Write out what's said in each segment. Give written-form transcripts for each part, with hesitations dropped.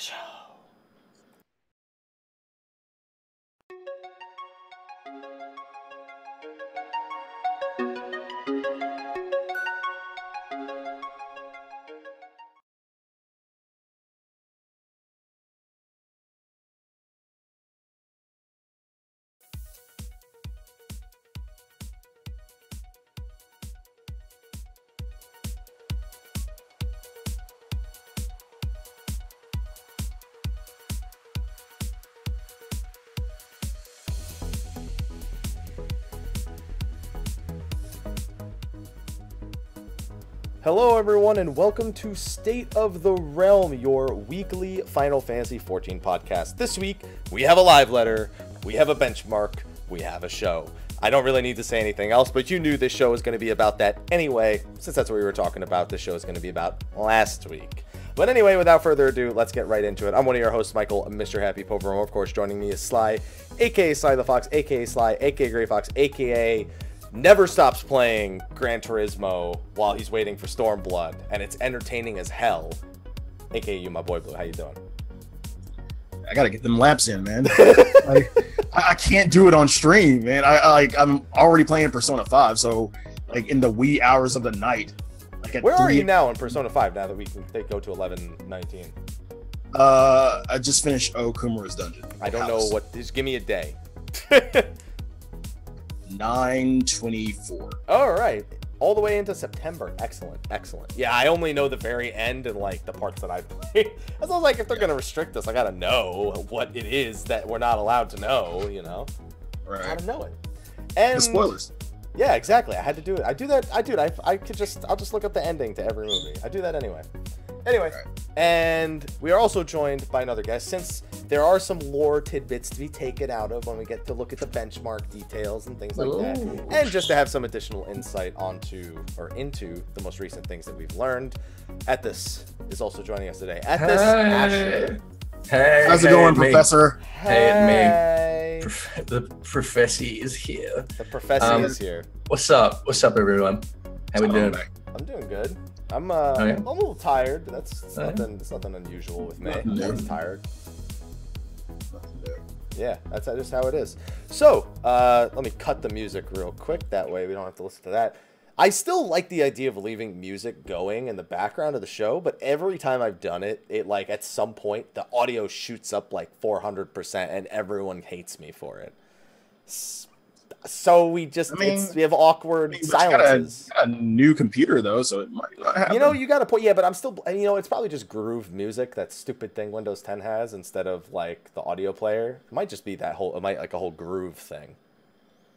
show. Hello everyone and welcome to State of the Realm, your weekly Final Fantasy XIV podcast. This week, we have a live letter, we have a benchmark, we have a show. I don't really need to say anything else, but you knew this show was going to be about that anyway, since that's what we were talking about. This show is going to be about last week. But anyway, without further ado, let's get right into it. I'm one of your hosts, Michael, Mr. Happy Pover. Of course, joining me is Slyh, aka Slythefox, aka Slyh, aka Greyfox, aka never stops playing Gran Turismo while he's waiting for Stormblood, and it's entertaining as hell. AKA you, my boy Blue. How you doing? I gotta get them laps in, man. I can't do it on stream, man. I'm already playing Persona 5, so like in the wee hours of the night. Like Where are you now in Persona 5? Now that we can go to 11:19. I just finished Kumura's dungeon. I don't know what. Just give me a day. 9/24. All right, all the way into September. Excellent, excellent. Yeah, I only know the very end and like the parts that I played. I was like, if they're gonna restrict us, I gotta know what it is that we're not allowed to know. You know, right? I gotta know it. And the spoilers. Yeah, exactly. I had to do it. I do that. I'll just look up the ending to every movie. I do that anyway. Anyway, right. And we are also joined by another guest, since there are some lore tidbits to be taken out of when we get to look at the benchmark details and things like that, and just to have some additional insight into the most recent things that we've learned. Ethys is also joining us today. Ethys, Asher. Hey, how's it going, Professor? Hey, it's me. The Professor is here. The Professor is here. What's up? What's up, everyone? How we doing? I'm doing good. I'm a little tired, but that's nothing. It's nothing unusual with me. I'm tired. Yeah, that's just how it is. So, let me cut the music real quick. That way we don't have to listen to that. I still like the idea of leaving music going in the background of the show, but every time I've done it, like at some point, the audio shoots up like 400% and everyone hates me for it. So we just, we have awkward silences. You got a new computer though, so it might not happen. You know, you got to put, yeah, but I'm still, you know, it's probably just Groove Music, that stupid thing Windows 10 has, instead of like the audio player. It might just be that whole, it might like a whole Groove thing.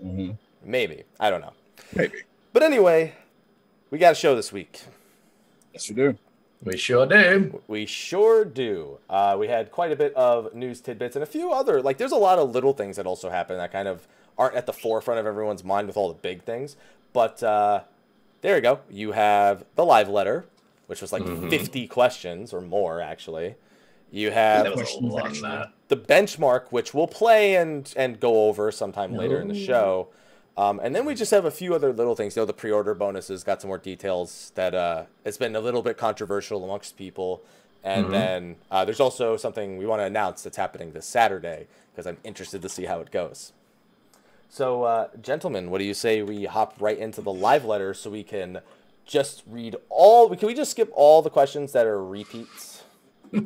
Mm-hmm. Maybe. I don't know. Maybe. But anyway, we got a show this week. Yes, we do. We sure do. We sure do. We had quite a bit of news tidbits and a few other, like there's a lot of little things that also happen that kind of aren't at the forefront of everyone's mind with all the big things. But there you go. You have the live letter, which was like 50 questions or more, actually. You have the benchmark, which we'll play and go over sometime later in the show. And then we just have a few other little things. You know, the pre-order bonuses got some more details that it's been a little bit controversial amongst people. And then there's also something we want to announce that's happening this Saturday, because I'm interested to see how it goes. So, gentlemen, what do you say we hop right into the live letter so we can just read all... Can we just skip all the questions that are repeats? Yeah.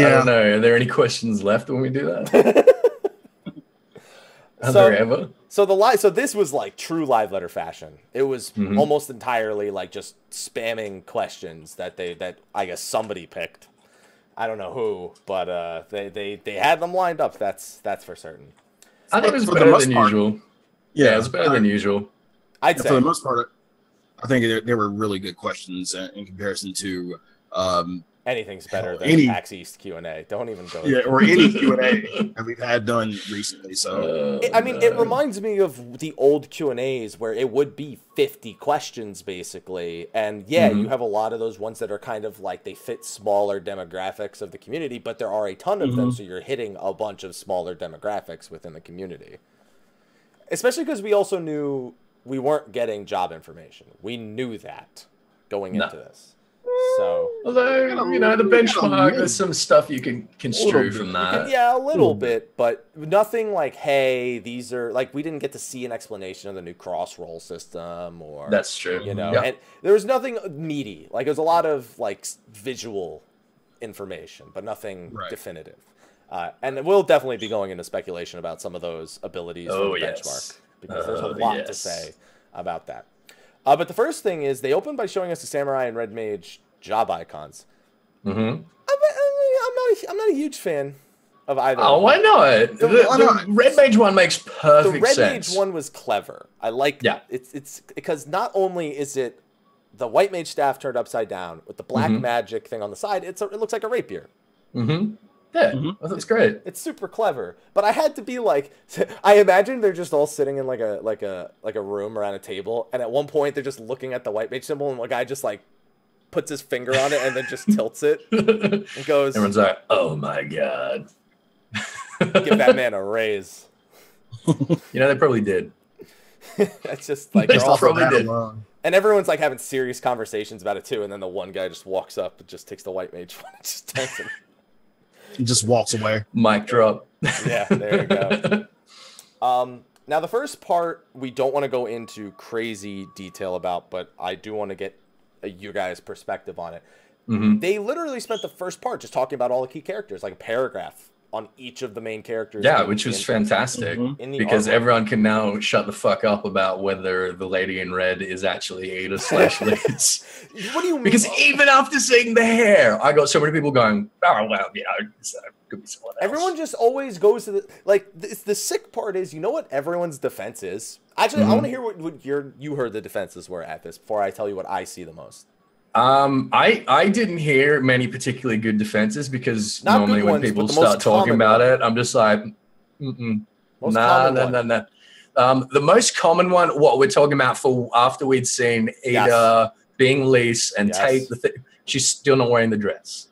I don't know. Are there any questions left when we do that? Are there ever? So this was like true live letter fashion. It was almost entirely like just spamming questions that I guess somebody picked. I don't know who, but they had them lined up. That's for certain. I think it was better than usual. Yeah, it was better than usual. I'd say for the most part, I think they were really good questions in comparison to anything's better than PAX East Q&A. Don't even go. Yeah, or any Q&A that we've had done recently. So it reminds me of the old Q&As where it would be 50 questions basically, and you have a lot of those ones that are kind of like they fit smaller demographics of the community, but there are a ton of them, so you're hitting a bunch of smaller demographics within the community. Especially because we also knew we weren't getting job information. We knew that going into this. So, although, you know, the benchmark, there's some stuff you can construe from that. Yeah, a little bit, but nothing like, hey, these are like, we didn't get to see an explanation of the new cross roll system, or that's true. You know, and there was nothing meaty. Like, it was a lot of like visual information, but nothing definitive. And we'll definitely be going into speculation about some of those abilities from the benchmark, because there's a lot to say about that. But the first thing is they opened by showing us the Samurai and Red Mage job icons. Mm-hmm. I'm not a huge fan of either. Oh, why not? The Red Mage one makes perfect sense. The Red Mage one was clever. I like it's because not only is it the White Mage staff turned upside down with the black magic thing on the side, it looks like a rapier. Mm-hmm. Yeah, that's great. It's super clever, but I had to be like, I imagine they're just all sitting in like a room around a table, and at one point they're just looking at the White Mage symbol, and one guy just like puts his finger on it and then just tilts it and goes. Everyone's like, "Oh my god!" Give that man a raise. You know, they probably did. It's just like they probably did. And everyone's like having serious conversations about it too, and then the one guy just walks up and just takes the White Mage one and just tells him. He just walks away. Mic drop. Yeah, there you go. Now, the first part we don't want to go into crazy detail about, but I do want to get your guys' perspective on it. They literally spent the first part just talking about all the key characters, like a paragraph on each of the main characters. Yeah, which was fantastic, because everyone can now shut the fuck up about whether the lady in red is actually Ethys/Liz. What do you mean? Because even after seeing the hair, I got so many people going, "Oh well, yeah, could be someone else." Everyone just always goes to the sick part is, you know what everyone's defense is? Actually, I want to hear what you heard the defenses were at this before I tell you what I see the most. I didn't hear many particularly good defenses, because normally when people start talking about it, I'm just like, nah. The most common one, what we're talking about for after we'd seen Ada being Lise and Tate, she's still not wearing the dress.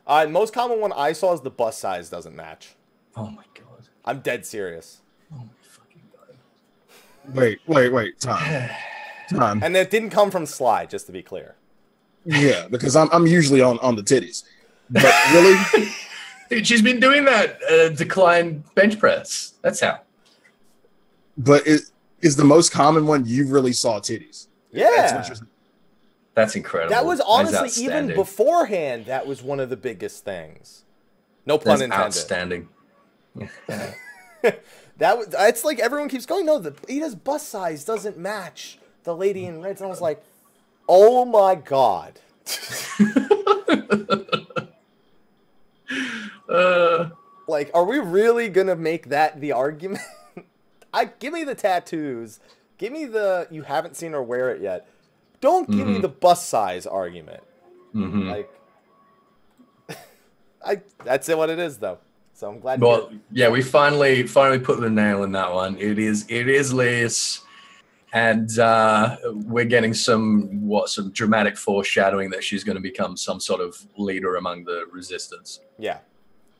Most common one I saw is the bust size doesn't match. Oh my god. I'm dead serious. Oh my fucking god. Wait, Tom. And it didn't come from Slyh, just to be clear. Yeah, because I'm usually on the titties. But really? Dude, she's been doing that decline bench press. That's how. But is the most common one you really saw titties? Yeah. That's incredible. That was honestly, even beforehand, that was one of the biggest things. No pun intended. Outstanding. It's like everyone keeps going, no, Ada's bust size doesn't match the lady in red. And I was like, oh my god. Like, are we really gonna make that the argument? Give me the tattoos. Give me the you haven't seen her wear it yet. Don't give me the bust size argument. Like, that's what it is though. So I'm glad. Well, yeah, we finally put the nail in that one. It is Lise. And we're getting some dramatic foreshadowing that she's going to become some sort of leader among the resistance. Yeah.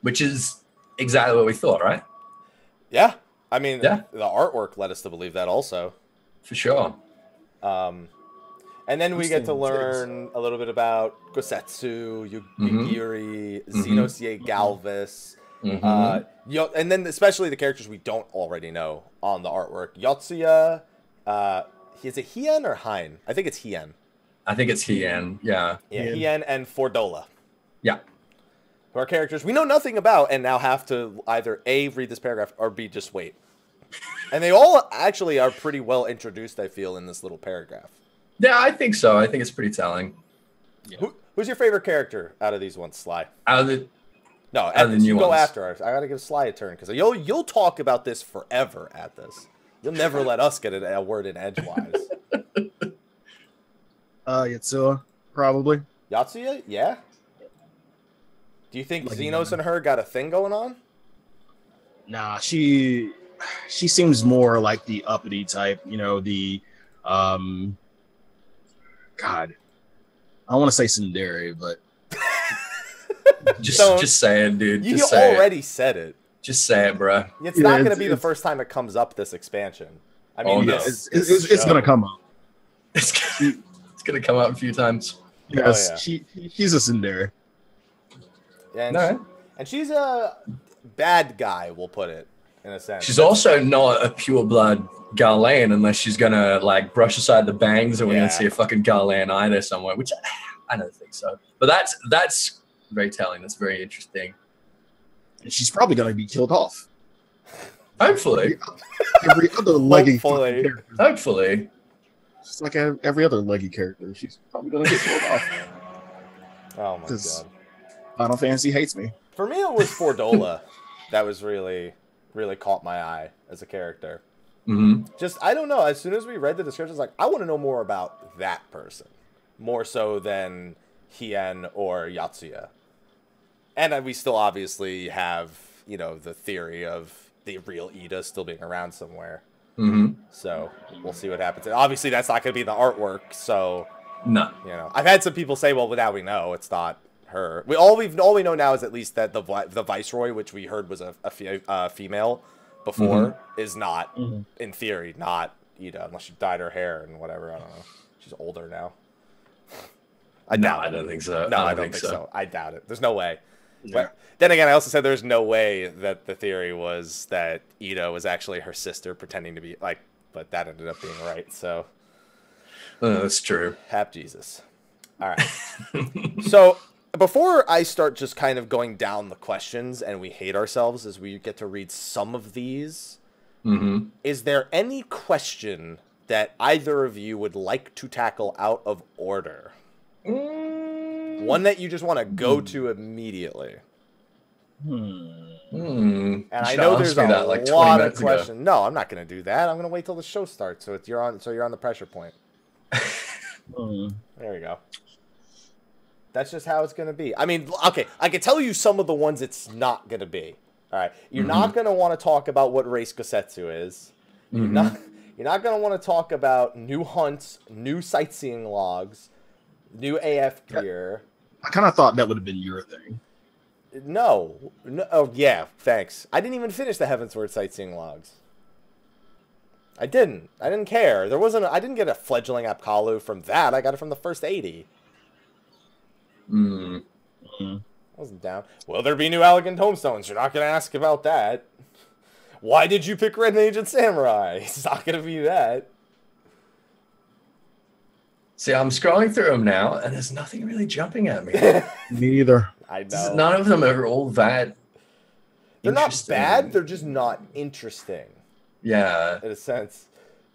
Which is exactly what we thought, right? Yeah. I mean, the artwork led us to believe that also. For sure. And then we get to learn a little bit about Gosetsu, Yugiri, Xenosie Galvis. And then especially the characters we don't already know on the artwork. Yotsuya. Is it Hien or Hein? I think it's Hien. I think it's Hien, yeah. Hien and Fordola. Yeah. Who are characters we know nothing about and now have to either A, read this paragraph, or B, just wait. And they all actually are pretty well introduced, I feel, in this little paragraph. Yeah, I think so. I think it's pretty telling. Yeah. Who's your favorite character out of these ones, Slyh? Out of the you go after us. I gotta give Slyh a turn, because you'll talk about this forever at this. You'll never let us get a word in edgewise. Yatsuya, probably. Yatsuya? Yeah? Do you think Xenos and her got a thing going on? Nah, she seems more like the uppity type, you know, the God. I want to say Tsundere, but just say it, dude. You already said it. Just say it, bro. It's not going to be the first time it comes up this expansion. I mean, it's going to come up. It's going to come up a few times. Yes, yeah. she's a tsundere. And, No. and she's a bad guy, we'll put it, in a sense. She's also not a pure blood Garlean unless she's gonna like brush aside the bangs and we're gonna see a fucking Garlean eye there somewhere, which I don't think so. But that's very telling. That's very interesting. And she's probably gonna be killed off. Hopefully. Every other leggy Hopefully. character. Hopefully. Just like every other leggy character, she's probably gonna get killed off. Oh my Because god. Final Fantasy hates me. For me, it was Fordola that was really, really caught my eye as a character. Mm-hmm. Just, I don't know. As soon as we read the descriptions, like, I want to know more about that person. More so than Hien or Yatsuya. And we still obviously have, you know, the theory of the real Ida still being around somewhere. Mm-hmm. So we'll see what happens. And obviously, that's not going to be the artwork. So, No. you know, I've had some people say, well, now we know it's not her. All we know now is at least that the Viceroy, which we heard was a female before, is not, in theory, not Ida, unless she dyed her hair and whatever. I don't know. She's older now. I don't think so. No, I don't think so. I doubt it. There's no way. Yeah. But then again, I also said there's no way that the theory was that Ida was actually her sister pretending to be like, but that ended up being right. So That's true. hap Jesus. All right. So before I start just kind of going down the questions and we hate ourselves as we get to read some of these, is there any question that either of you would like to tackle out of order? One that you just want to go to immediately. And I know there's a lot of questions. No, I'm not going to do that. I'm going to wait till the show starts, so you're on the pressure point. There we go. That's just how it's going to be. I mean, okay, I can tell you some of the ones it's not going to be. All right, you're not going to want to talk about what race Gosetsu is. You're not going to want to talk about new hunts, new sightseeing logs, new AF gear. I kind of thought that would have been your thing. No. Oh, yeah, thanks. I didn't even finish the Heavensward sightseeing logs. I didn't care. I didn't get a fledgling Apkalu from that. I got it from the first 80. I wasn't down. Will there be new elegant tomestones? You're not going to ask about that. Why did you pick Red Mage and Samurai? It's not going to be that. See, I'm scrolling through them now, and there's nothing really jumping at me. Me either. I know. None of them are all that. They're not bad. They're just not interesting. Yeah. In a sense.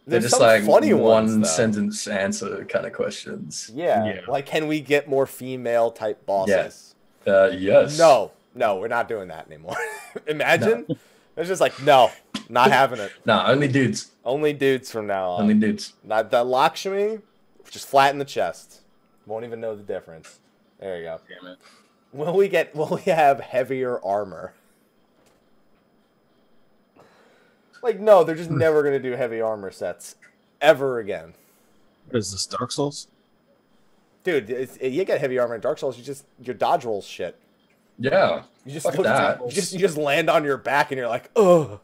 They're There's just some like funny ones, one though. sentence answer kind of questions. Yeah. Like, can we get more female type bosses? Yes. No, we're not doing that anymore. Imagine. It's just like, no, not having it. No, only dudes. Only dudes from now on. Only dudes. Not that Lakshmi, just flat in the chest. Won't even know the difference. There you go. Damn it. Will we have heavier armor? Like, no, they're just never going to do heavy armor sets. Ever again. What is this, Dark Souls? Dude, you get heavy armor in Dark Souls, your dodge rolls shit. Yeah. You just Fuck that. you just land on your back and you're like, ugh.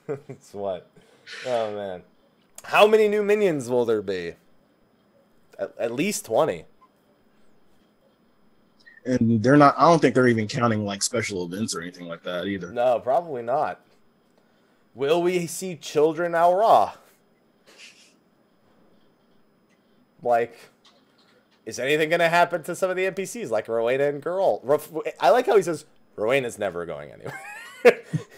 It's what? Oh man. How many new minions will there be? At least 20. And they're not. I don't think they're even counting like special events or anything like that either. No, probably not. Will we see children Aura? Like, is anything going to happen to some of the NPCs like Rowena and Girl? I like how he says Rowena's never going anywhere.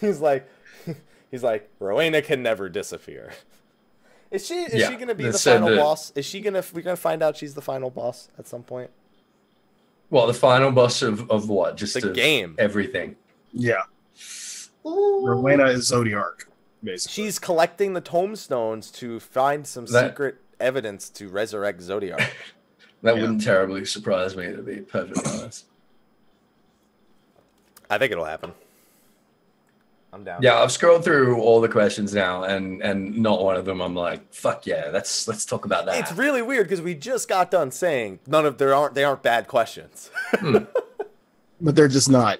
he's like, Rowena can never disappear. Is she going to be the final boss? Is she going to? We're going to find out she's the final boss at some point. Well, the final boss of what? Just the game. Everything. Yeah. Rowena is Zodiark, basically. She's collecting the tomestones to find some secret evidence to resurrect Zodiark. That wouldn't terribly surprise me, to be perfectly honest. I think it'll happen. I'm down. Yeah, I've scrolled through all the questions now, and not one of them I'm like, fuck yeah, let's talk about that. It's really weird because we just got done saying they aren't bad questions. But they're just not,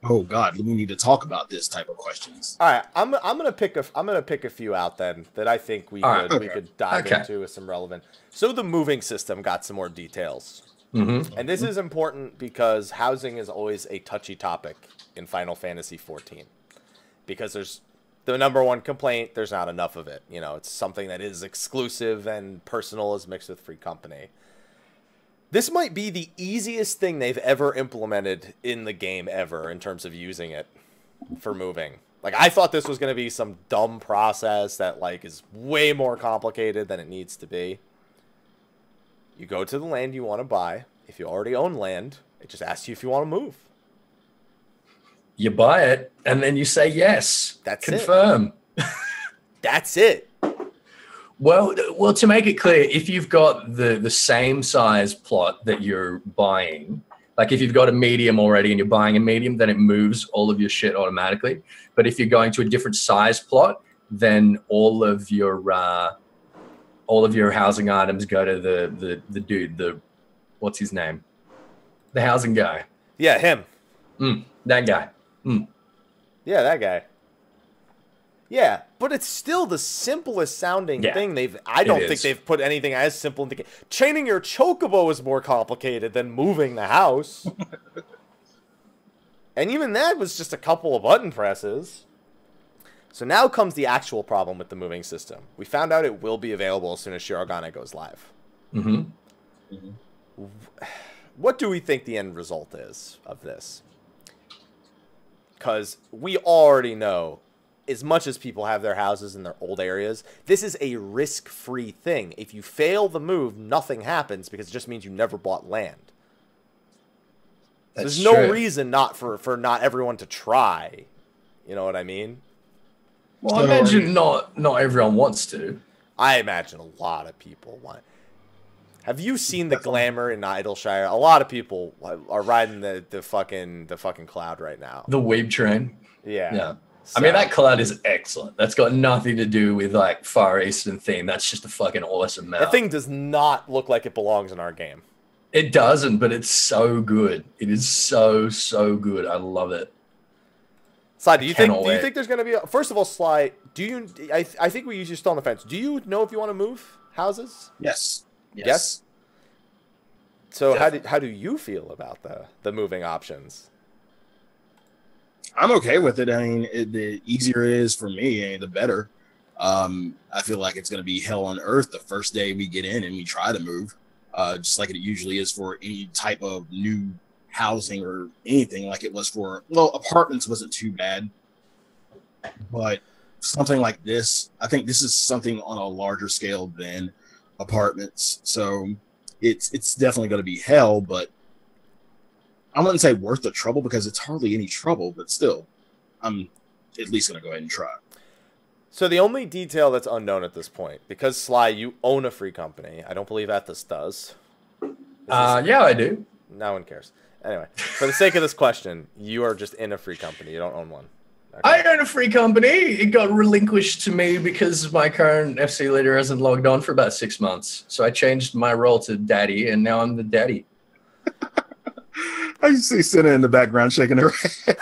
Oh God, we need to talk about this type of questions. All right, I'm gonna pick a few out then that I think we could dive into with some relevant. So the moving system got some more details, and this is important because housing is always a touchy topic in Final Fantasy XIV, because there's the number one complaint: there's not enough of it. You know, it's something that is exclusive and personal is mixed with free company. This might be the easiest thing they've ever implemented in the game ever in terms of using it for moving. Like, I thought this was going to be some dumb process that, like, is way more complicated than it needs to be. You go to the land you want to buy. If you already own land, it just asks you if you want to move. You buy it, and then you say yes. That's confirm. That's it. Well, to make it clear, if you've got the same size plot that you're buying, like if you've got a medium already and you're buying a medium, then it moves all of your shit automatically. But if you're going to a different size plot, then all of your housing items go to the dude, what's his name? The housing guy. Yeah, him. That guy. Yeah, that guy. Yeah, but it's still the simplest sounding thing I don't think they've put anything as simple in the game. Chaining your chocobo is more complicated than moving the house. And even that was just a couple of button presses. So now comes the actual problem with the moving system. We found out it will be available as soon as Shirogane goes live. What do we think the end result is of this? Because we already know, as much as people have their houses in their old areas, this is a risk-free thing. If you fail the move, nothing happens because it just means you never bought land. There's no reason not for not everyone to try. You know what I mean? Well, I imagine not everyone wants to. I imagine a lot of people want. Have you seen the glamour in Idleshire? A lot of people are riding the fucking cloud right now. The weeb train. Yeah. So. I mean, that cloud is excellent. That's got nothing to do with, like, Far Eastern theme. That's just a fucking awesome map. That thing does not look like it belongs in our game. It doesn't, but it's so good. It is so good. I love it. Slyh, do you think there's going to be first of all, Slyh, I think we usually still on the fence. Do you know if you want to move houses? Yes. Yes? So how do you feel about the moving options? I'm okay with it. I mean, the easier it is for me, the better. I feel like it's going to be hell on earth the first day we get in and we try to move, just like it usually is for any type of new housing or anything like it was for, well, apartments wasn't too bad, but something like this, I think this is something on a larger scale than apartments. So it's definitely going to be hell, but I wouldn't say worth the trouble because it's hardly any trouble, but still, I'm at least going to go ahead and try. So the only detail that's unknown at this point, because Slyh, you own a free company. I don't believe Ethys does. Yeah, I do. No one cares. Anyway, for the sake of this question, you are just in a free company. You don't own one. Okay. I own a free company. It got relinquished to me because my current FC leader hasn't logged on for about 6 months. So I changed my role to daddy, and now I'm the daddy. I used to see Senna in the background shaking her head.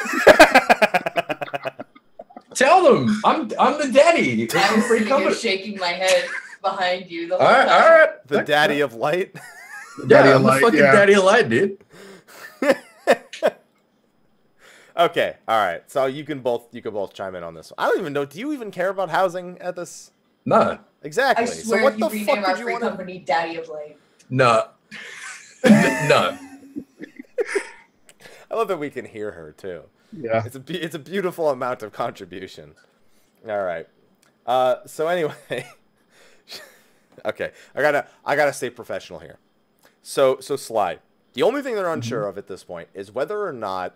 Tell them I'm the daddy. I'm free company. Shaking my head behind you the whole time. All right. The daddy of light. Daddy of light, fucking daddy of light, dude. Okay, all right. So you can both chime in on this one. I don't even know. Do you even care about housing at this? No. Exactly. I swear, so what if you the rename fuck our did you free want company Daddy of Light. No. No. I love that we can hear her too. Yeah. It's a beautiful amount of contribution. All right. So anyway, okay. I gotta stay professional here. So Slyh, the only thing they're unsure of at this point is whether or not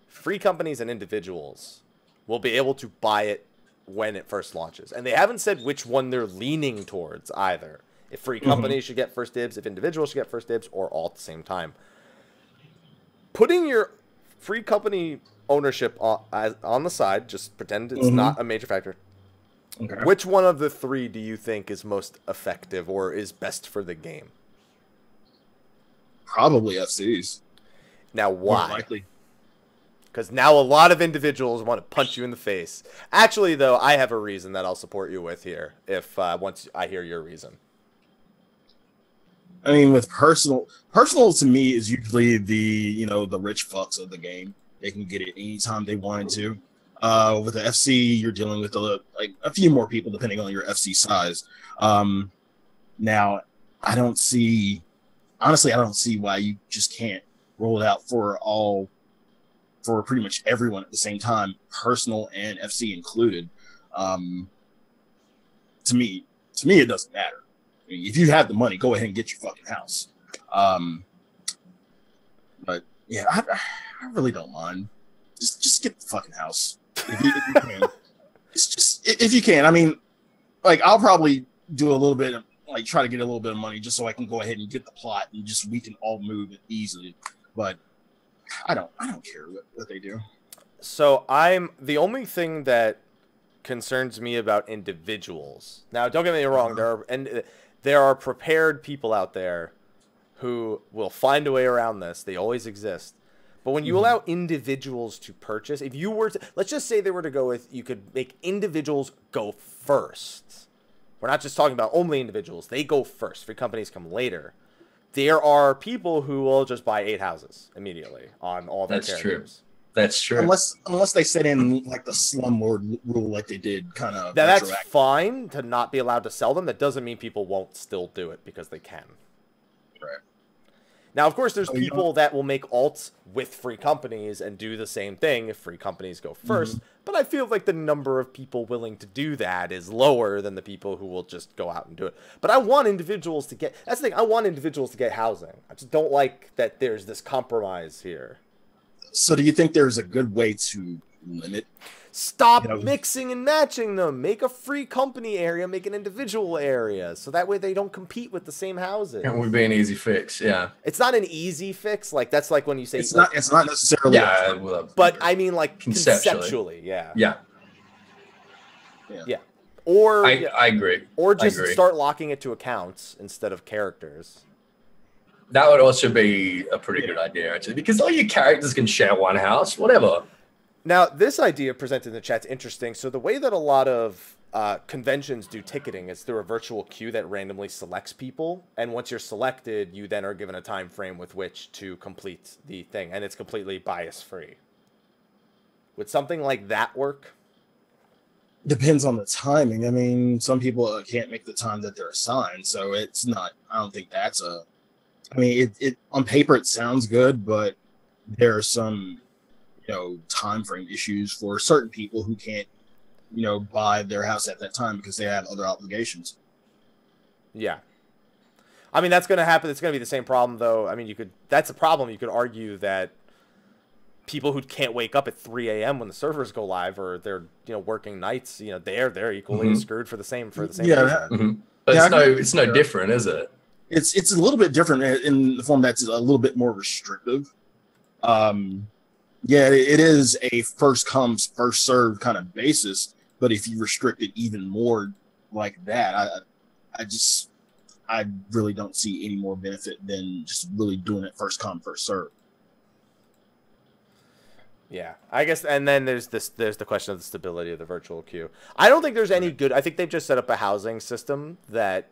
free companies and individuals will be able to buy it when it first launches. And they haven't said which one they're leaning towards either. If free companies should get first dibs, if individuals should get first dibs, or all at the same time. Putting your free company ownership on the side, just pretend it's not a major factor. Okay. Which one of the three do you think is most effective or is best for the game? Probably FCs. Now, why? More likely. Because now a lot of individuals want to punch you in the face. Actually, though, I have a reason that I'll support you with here if once I hear your reason. I mean, with personal to me is usually the the rich fucks of the game. They can get it anytime they wanted to. With the FC, you're dealing with a few more people depending on your FC size. Now, I don't see why you just can't roll it out for pretty much everyone at the same time, personal and FC included. To me, it doesn't matter. I mean, if you have the money, go ahead and get your fucking house. But yeah, I really don't mind. Just get the fucking house if you can. It's just if you can. I mean, like I'll probably do a little bit of try to get a little bit of money just so I can go ahead and get the plot and we can all move it easily. But I don't care what they do. So the only thing that concerns me about individuals. Now, don't get me wrong. There are prepared people out there who will find a way around this. They always exist. But when you allow individuals to purchase, if you were to, let's just say they were to go with, you could make individuals go first. We're not just talking about only individuals. They go first. Free companies come later. There are people who will just buy 8 houses immediately on all their characters. That's true. Unless they set in like the slumlord rule like they did kind of. That's fine to not be allowed to sell them. That doesn't mean people won't still do it because they can. Right. Now, of course, there's people that will make alts with free companies and do the same thing if free companies go first. But I feel like the number of people willing to do that is lower than the people who will just go out and do it. But I want individuals to get... That's the thing. I want individuals to get housing. I just don't like that there's this compromise here. So do you think there's a good way to limit... Stop mixing and matching them. Make a free company area, make an individual area. So that way they don't compete with the same houses. It would be an easy fix, yeah. It's not an easy fix. Like, that's like when you say... It's not necessarily... Yeah, but I mean, like, conceptually, yeah. Yeah. Or... I agree. Or just start locking it to accounts instead of characters. That would also be a pretty good idea, actually. Because all your characters can share one house, whatever. Now, this idea presented in the chat's interesting. So the way that a lot of conventions do ticketing is through a virtual queue that randomly selects people. And once you're selected, you then are given a time frame with which to complete the thing. And it's completely bias-free. Would something like that work? Depends on the timing. I mean, some people can't make the time that they're assigned. So it's not... I don't think that's a... I mean, it on paper, it sounds good, but there are some... time frame issues for certain people who can't, buy their house at that time because they have other obligations. Yeah. I mean, that's going to happen. It's going to be the same problem, though. I mean, that's a problem. You could argue that people who can't wake up at 3 a.m. when the servers go live or they're, working nights, they're equally screwed for the same reason. But it's no different, is it? It's a little bit different in the form that's a little bit more restrictive. Yeah, it is a first come, first served kind of basis. But if you restrict it even more like that, I really don't see any more benefit than just really doing it first come, first served. Yeah, I guess. And then there's the question of the stability of the virtual queue. I don't think there's any good. I think they've just set up a housing system that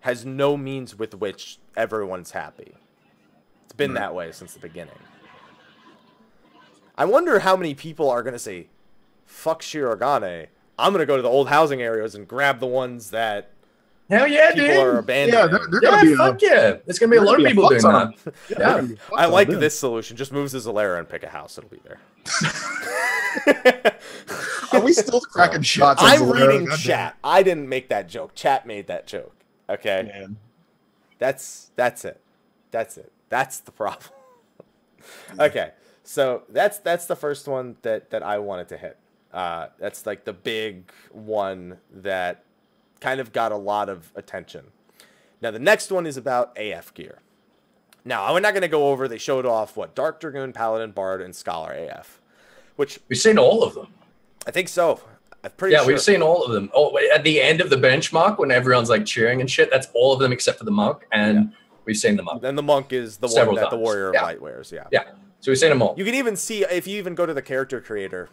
has no means with which everyone's happy. It's been that way since the beginning. I wonder how many people are going to say, fuck Shirogane. I'm going to go to the old housing areas and grab the ones that hell yeah, people dude. are abandoning. Yeah, they're going to be fuck yeah. There's going to be a lot of people doing that. Yeah. I like this solution. Just move to Zalera and pick a house. It'll be there. Are we still cracking shots? On I'm Zalera? reading chat. I didn't make that joke. Chat made that joke. Okay? Man. That's it. That's the problem. Okay. So that's the first one that I wanted to hit. That's like the big one that kind of got a lot of attention. Now the next one is about AF gear. Now we're not going to go over. They showed off Dark Dragoon, Paladin, Bard, and Scholar AF, which we've seen all of them. I think so. I'm pretty sure. We've seen all of them. Oh, at the end of the benchmark when everyone's like cheering and shit, that's all of them except for the monk, and we've seen the monk. And the monk is the one that the Warrior of Light wears. Yeah. So we've seen them all. You can even see, if you even go to the character creator,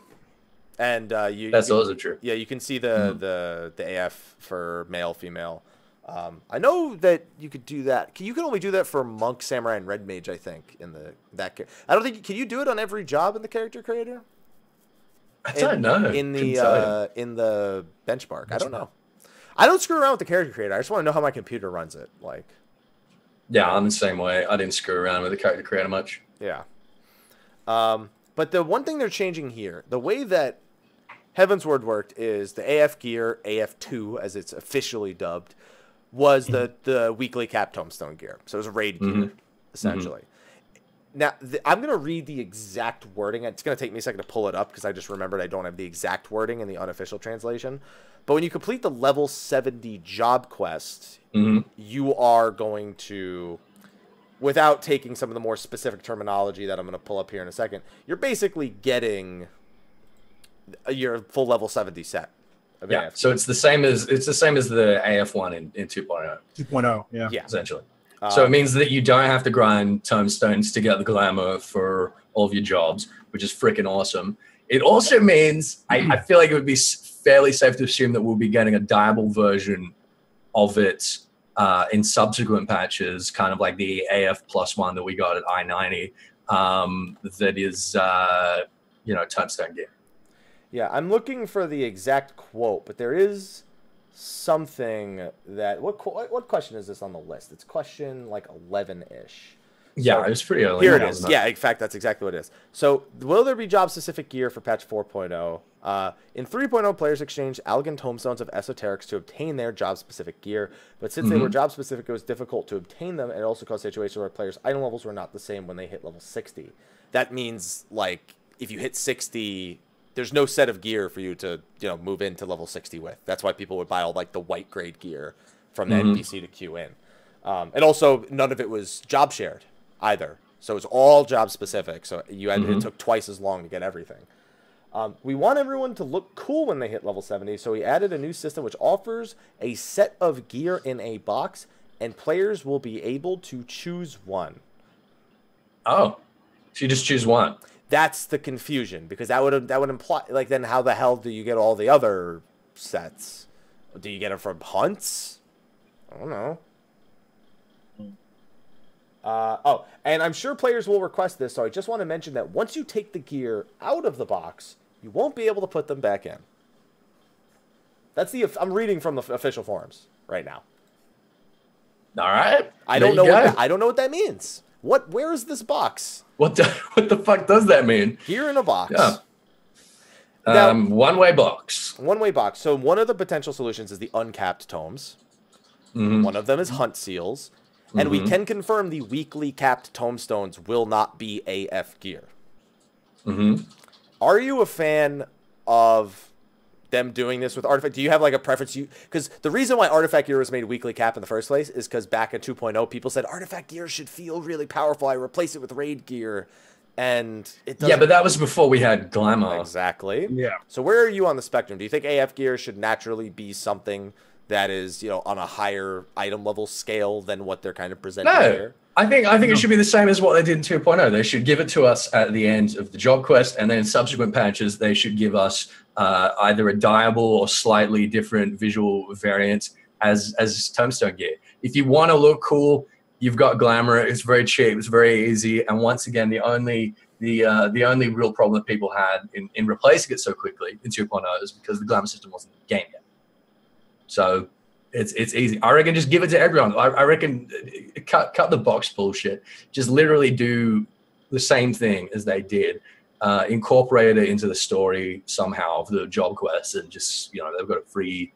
and That's also true. Yeah, you can see the AF for male, female. I know that you could do that. You can only do that for monk, samurai, and red mage. I think I don't think can you do it on every job in the character creator? I don't know. In the benchmark, I don't know. I don't screw around with the character creator. I just want to know how my computer runs it. Like, yeah, I'm the same way. I didn't screw around with the character creator much. Yeah. But the one thing they're changing here, the way that Heavensward worked is the AF gear, AF2 as it's officially dubbed, was the weekly cap tombstone gear. So it was a raid gear, essentially. Now, I'm going to read the exact wording. It's going to take me a second to pull it up because I just remembered I don't have the exact wording in the unofficial translation. But when you complete the level 70 job quest, you are going to, without taking some of the more specific terminology that I'm going to pull up here in a second, you're basically getting your full level 70 set. Yeah, so it's the same as the AF1 in 2.0. 2.0, yeah. Essentially. So it means that you don't have to grind tombstones to get the glamour for all of your jobs, which is freaking awesome. It also means I feel like it would be fairly safe to assume that we'll be getting a diable version of it in subsequent patches, kind of like the AF +1 that we got at I-90, that is, tombstone gear. Yeah, I'm looking for the exact quote, but there is something that... What question is this on the list? It's question, like, 11-ish. Yeah, So, it was pretty early. Here it is. Yeah, in fact, that's exactly what it is. So, will there be job-specific gear for patch 4.0? In 3.0, players exchanged elegant tombstones of esoterics to obtain their job-specific gear, but since they were job-specific, it was difficult to obtain them, and it also caused situations where players' item levels were not the same when they hit level 60. That means, like, if you hit 60... There's no set of gear for you to, move into level 60 with. That's why people would buy all, like, the white grade gear from the NPC to queue in. And also, none of it was job shared either. So it was all job specific. So it took twice as long to get everything. We want everyone to look cool when they hit level 70. So we added a new system which offers a set of gear in a box, and players will be able to choose one. Oh, so you just choose one. That's the confusion, because that would imply, like, then how the hell do you get all the other sets? Do you get them from hunts? I don't know. And I'm sure players will request this, so I just want to mention that once you take the gear out of the box, you won't be able to put them back in. I'm reading from the official forums right now. All right. I don't know what that means. Where is this box? What the fuck does that mean? Gear in a box. Yeah. Now, one-way box. One-way box. So one of the potential solutions is the uncapped tomes. One of them is hunt seals. And we can confirm the weekly capped tombstones will not be AF gear. Are you a fan of them doing this with artifact? Do you have, like, a preference? Because the reason why artifact gear was made weekly cap in the first place is because back in 2.0, people said artifact gear should feel really powerful. I replace it with raid gear, and it doesn't. Yeah, but that was before we had glamour. Exactly. Yeah. So where are you on the spectrum? Do you think AF gear should naturally be something that is, on a higher item level scale than what they're kind of presenting here? I think it should be the same as what they did in 2.0. They should give it to us at the end of the job quest, and then in subsequent patches, they should give us either a diable or slightly different visual variant as tombstone gear. If you want to look cool, you've got glamour. It's very cheap. It's very easy. And once again, the only real problem that people had in replacing it so quickly in 2.0 is because the glamour system wasn't in the game yet. So it's easy. I reckon just give it to everyone. I reckon cut the box bullshit. Just literally do the same thing as they did. Incorporate it into the story somehow of the job quest, and just, they've got a free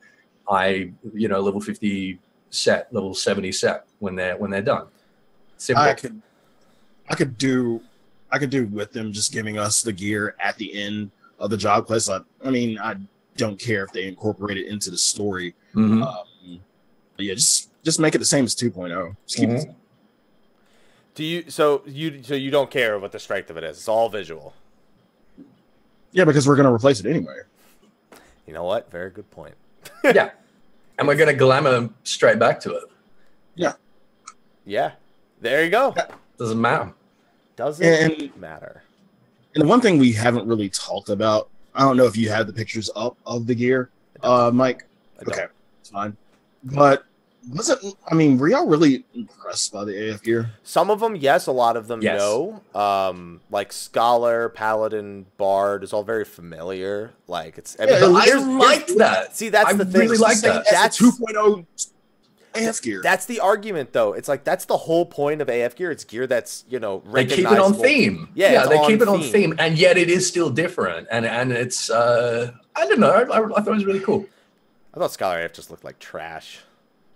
level 50 set, level 70 set when they're done. Simple. I could do with them just giving us the gear at the end of the job quest. I don't care if they incorporate it into the story. But yeah, just make it the same as 2.0. Just keep it. So you don't care what the strength of it is. It's all visual. Yeah, because we're gonna replace it anyway. You know what? Very good point. Yeah. And we're gonna glamour straight back to it. Yeah. Yeah. There you go. Doesn't matter. doesn't matter. And the one thing we haven't really talked about, I don't know if you have the pictures up of the gear, Mike. Okay, it's fine. But were y'all really impressed by the AF gear? Some of them, yes. A lot of them, no. Like Scholar, Paladin, Bard is all very familiar. Like it's. I liked that. See, that's the thing. I really like that. That's 2.0 AF gear. That's the argument, though. It's like that's the whole point of AF gear. It's gear that's they keep it on theme. Yeah, they keep it on theme, and yet it is still different. And it's I don't know. I thought it was really cool. I thought Scholar AF just looked like trash.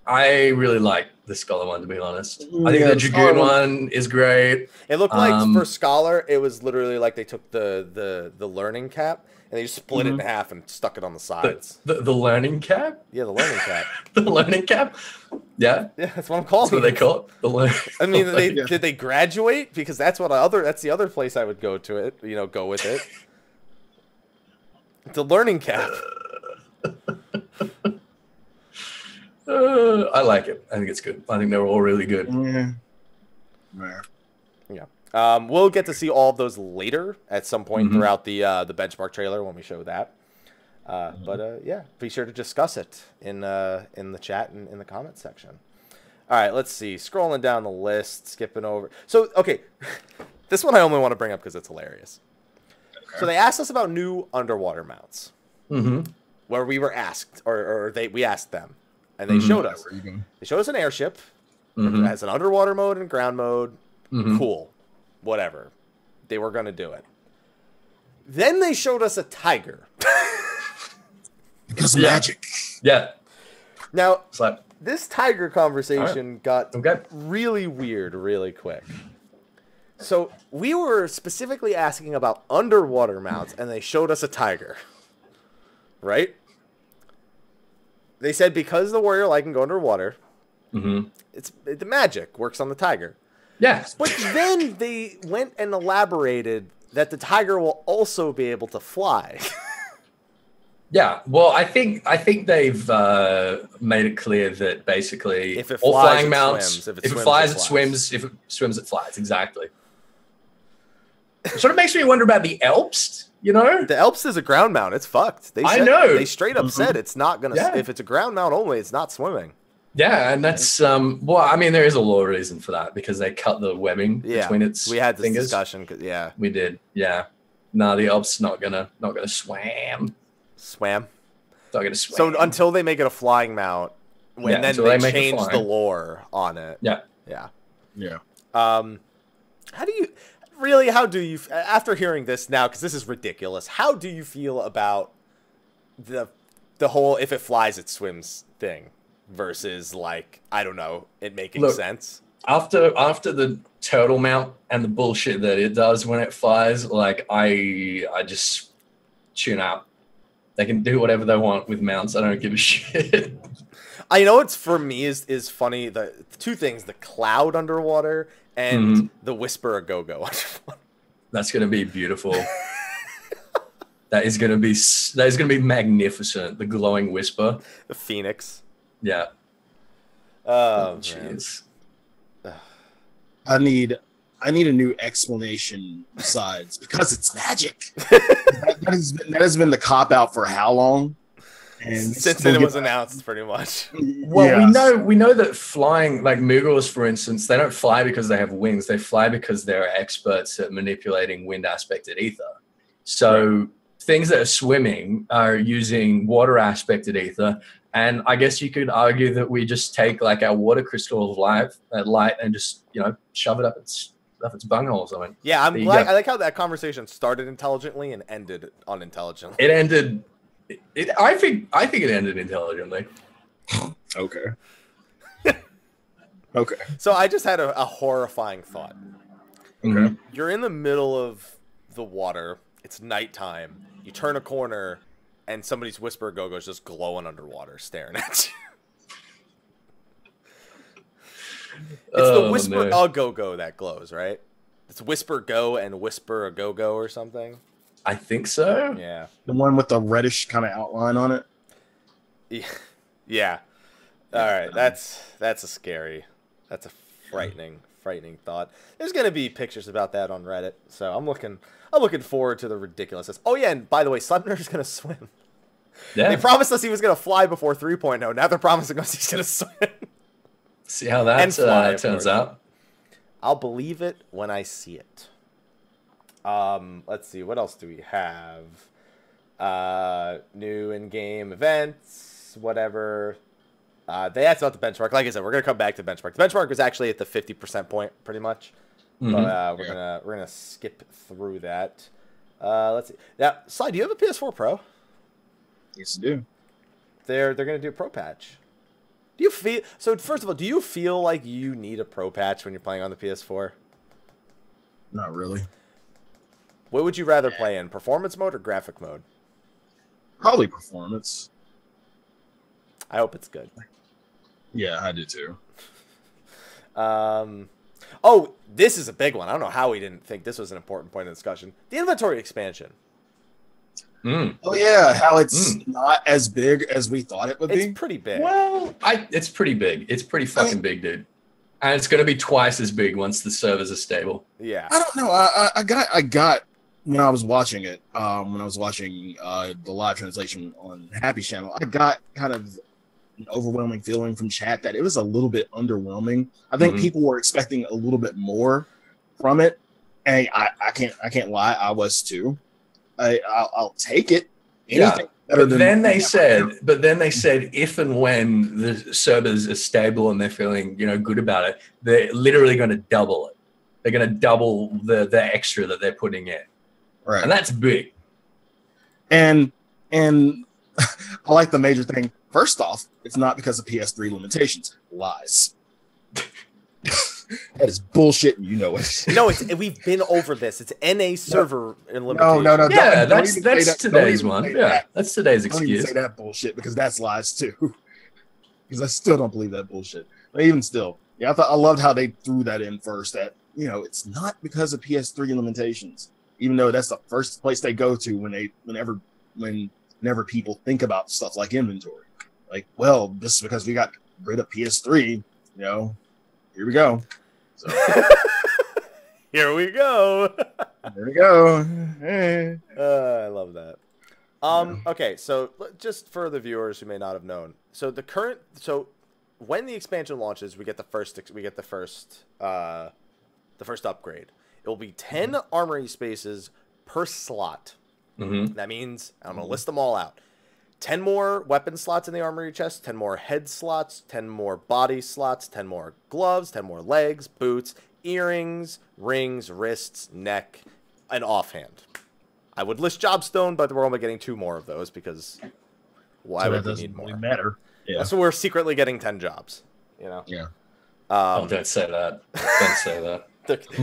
I really like the Scholar one, to be honest. I think the Dragoon one is great. It looked like for Scholar, it was literally like they took the learning cap and they just split it in half and stuck it on the sides. The learning cap? Yeah, the learning cap. The learning cap? Yeah. Yeah, that's what I'm calling it. That's what they call it. The learning. I mean, did they graduate? Because that's the other place I would go to it. Go with it. The learning cap. I like it. I think it's good. I think they're all really good. Yeah. We'll get to see all of those later at some point throughout the benchmark trailer when we show that. But yeah, be sure to discuss it in the chat and in the comment section. All right, let's see. Scrolling down the list, skipping over. So, okay, this one I only want to bring up because it's hilarious. Okay. So they asked us about new underwater mounts, where we were asked, we asked them. And they showed us. They showed us an airship. It has an underwater mode and ground mode. Cool. Whatever. They were going to do it. Then they showed us a tiger. Because magic. Yeah. Now, this tiger conversation got Okay. really weird really quick. So we were specifically asking about underwater mounts, and they showed us a tiger. Right? They said because the warrior light can go underwater, the magic works on the tiger. Yes. But then they went and elaborated that the tiger will also be able to fly. Yeah. Well, I think they've made it clear that basically if it all flies, flying it mounts, swims. if it flies, it swims. If it swims, it flies. Exactly. It sort of makes me wonder about the Alps. The Alps is a ground mount. It's fucked. I know. They straight up said it's not gonna. Yeah. If it's a ground mount only, it's not swimming. Yeah, and that's well, I mean, there is a law reason for that because they cut the webbing between its. We had this fingers. discussion. Yeah, we did. Yeah, no, the Alps not gonna swim. Swam. Not gonna swim. So until they make it a flying mount, then they change the lore on it. Yeah. How do you, after hearing this now, because this is ridiculous, how do you feel about the whole if it flies, it swims thing versus, like, I don't know, it making sense? After the turtle mount and the bullshit that it does when it flies, like, I just tune out. They can do whatever they want with mounts. I don't give a shit. I know it's for me is funny. The two things: the cloud underwater and the whisper a go-go underwater. That's gonna be beautiful. that is gonna be magnificent. The glowing whisper. The phoenix. Yeah. Oh, jeez. I need a new explanation besides because it's magic. that has been the cop out for how long? And since it was announced, pretty much. Well, we know that flying, like Moogles, for instance, they don't fly because they have wings. They fly because they're experts at manipulating wind aspected ether. So things that are swimming are using water aspected ether. And I guess you could argue that we just take like our water crystal of light and just, shove it up its bunghole or something. Yeah, I'm glad. I like how that conversation started intelligently and ended unintelligently. It ended. I think it ended intelligently. Okay. Okay. So I just had a horrifying thought. Okay. You're in the middle of the water. It's nighttime. You turn a corner, and somebody's whisper go-go is just glowing underwater, staring at you. It's the whisper a go-go that glows, right? It's whisper go and whisper a go-go or something. I think so. Yeah. The one with the reddish kind of outline on it. Yeah. All right. That's a frightening frightening thought. There's gonna be pictures about that on Reddit, so I'm looking forward to the ridiculousness. Oh yeah, and by the way, Sleipnir's gonna swim. Yeah. They promised us he was gonna fly before 3.0. Now they're promising us he's gonna swim. See how that turns out. I'll believe it when I see it. Let's see, what else do we have? New in-game events, whatever. They asked about the benchmark. Like I said, we're gonna come back to the benchmark. The benchmark was actually at the 50% point, pretty much. But we're gonna skip through that. Let's see. Now, Sly, do you have a PS4 Pro? Yes, I do. They're gonna do a Pro patch. Do you feel so? First of all, do you feel like you need a Pro patch when you're playing on the PS4? Not really. What would you rather play in, performance mode or graphic mode? Probably performance. I hope it's good. Yeah, I do too. Oh, this is a big one. I don't know how we didn't think this was an important point of discussion. The inventory expansion. Oh yeah, how it's not as big as we thought it would be. It's pretty big. Well, it's pretty big. It's pretty fucking big, dude. And it's going to be twice as big once the servers are stable. Yeah. I don't know. I got when I was watching it, when I was watching the live translation on Happy's channel, I got kind of an overwhelming feeling from chat that it was a little bit underwhelming. I think people were expecting a little bit more from it, and I can't lie, I was too. I'll take it. Anything better than then they said, if and when the servers are stable and they're feeling good about it, they're literally going to double it. They're going to double the extra that they're putting in, right? And that's big. And I like the major thing. First off, it's not because of PS3 limitations. Lies. That is bullshit, and you know it. No, we've been over this. It's NA server limitation. No. Yeah, that's today's one. Yeah, that's today's excuse. Don't even say that bullshit because that's lies too. Because I still don't believe that bullshit. But even still, yeah, I loved how they threw that in first. That it's not because of PS3 limitations, even though that's the first place they go to whenever people think about stuff like inventory. Like, well, this is because we got rid of PS3. Here we go. So. Here we go. There we go. Hey. I love that. Okay, so just for the viewers who may not have known, so when the expansion launches, we get the first upgrade. It will be 10 armory spaces per slot. That means I'm gonna list them all out. 10 more weapon slots in the armory chest, 10 more head slots, 10 more body slots, 10 more gloves, 10 more legs, boots, earrings, rings, wrists, neck, and offhand. I would list Jobstone, but we're only getting 2 more of those because why would we need more? Really matter. Yeah. So we're secretly getting 10 jobs. Yeah. Don't say that. Don't say that.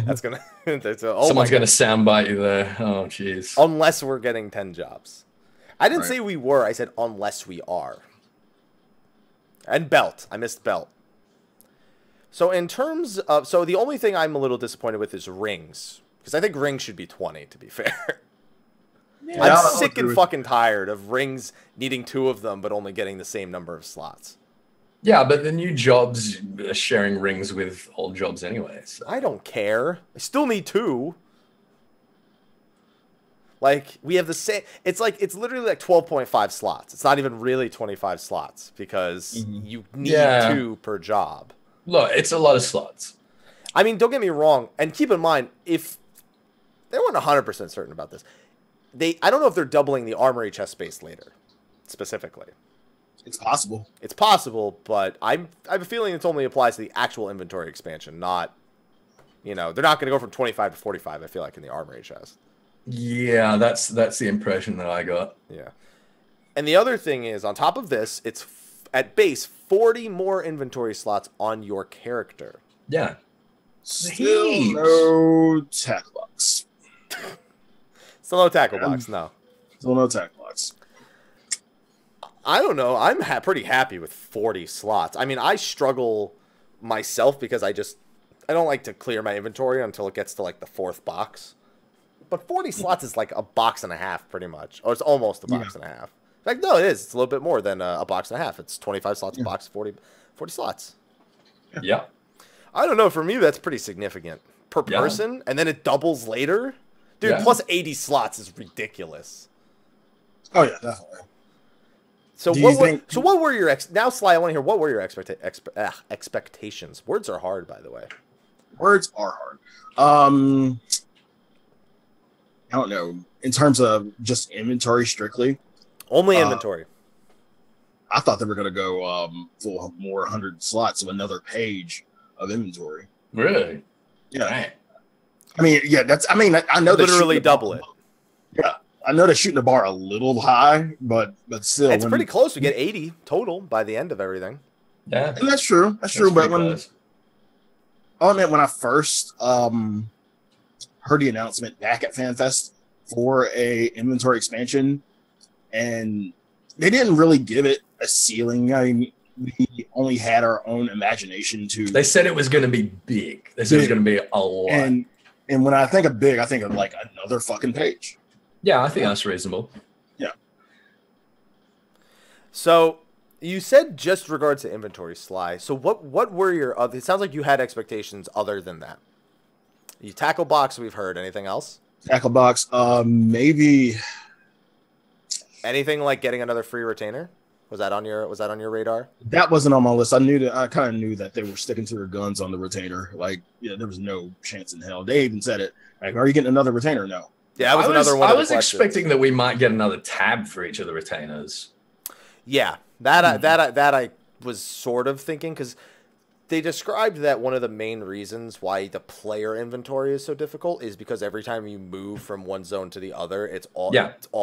That's gonna. Someone's gonna soundbite you there. Oh, jeez. Unless we're getting 10 jobs. I didn't say we were. I said unless we are. And belt. I missed belt. So in terms of... So the only thing I'm a little disappointed with is rings. Because I think rings should be 20, to be fair. Yeah, I'm sick and fucking tired of rings needing 2 of them, but only getting the same number of slots. Yeah, but the new jobs are sharing rings with old jobs anyway. So. I don't care. I still need 2. Like, we have the same... It's literally like 12.5 slots. It's not even really 25 slots because you need 2 per job. Look, it's a lot of slots. I mean, don't get me wrong. And keep in mind, if... They weren't 100% certain about this. I don't know if they're doubling the armory chest space later, specifically. It's possible. It's possible, but I have a feeling it only applies to the actual inventory expansion, not... they're not going to go from 25 to 45, I feel like, in the armory chest. Yeah, that's the impression that I got. Yeah. And the other thing is, on top of this, it's at base 40 more inventory slots on your character. Yeah. Still no tackle box. Still no tackle box, no. Still no tackle box. I don't know. I'm pretty happy with 40 slots. I mean, I struggle myself because I don't like to clear my inventory until it gets to like the 4th box. But 40 slots is like a box and a half, pretty much. Or it's almost a box and a half. Like, no, it is. It's a little bit more than a box and a half. It's 25 slots a box, 40 slots. Yeah. I don't know. For me, that's pretty significant per person, and then it doubles later. Dude, plus 80 slots is ridiculous. Oh yeah, definitely. So what were your now, Sly? I want to hear what were your expectations. Words are hard, by the way. Words are hard. I don't know. In terms of just inventory strictly, only inventory. I thought they were going to go full more 100 slots of another page of inventory. Really? Yeah. Right. I mean, yeah. I know they're literally double it. Yeah. I know they're shooting the bar a little high, but still, it's pretty close. We get 80 total by the end of everything. Yeah, and that's true. That's true. But when I first heard the announcement back at FanFest for a inventory expansion, and they didn't really give it a ceiling. I mean, we only had our own imagination to. They said it was going to be big. They said it was going to be a lot. And when I think of big, I think of like another fucking page. Yeah, I think that's reasonable. Yeah. So you said just regards to inventory, Sly. So what were your other? It sounds like you had expectations other than that. You tackle box. We've heard anything else? Tackle box. Maybe anything like getting another free retainer. Was that on your radar? That wasn't on my list. I kind of knew that they were sticking to their guns on the retainer. Like, yeah, there was no chance in hell. They even said it. Like, are you getting another retainer? No. Yeah, that was another one. I was expecting that we might get another tab for each of the retainers. Yeah, that I was sort of thinking, because they described that one of the main reasons why the player inventory is so difficult is because every time you move from one zone to the other, it's all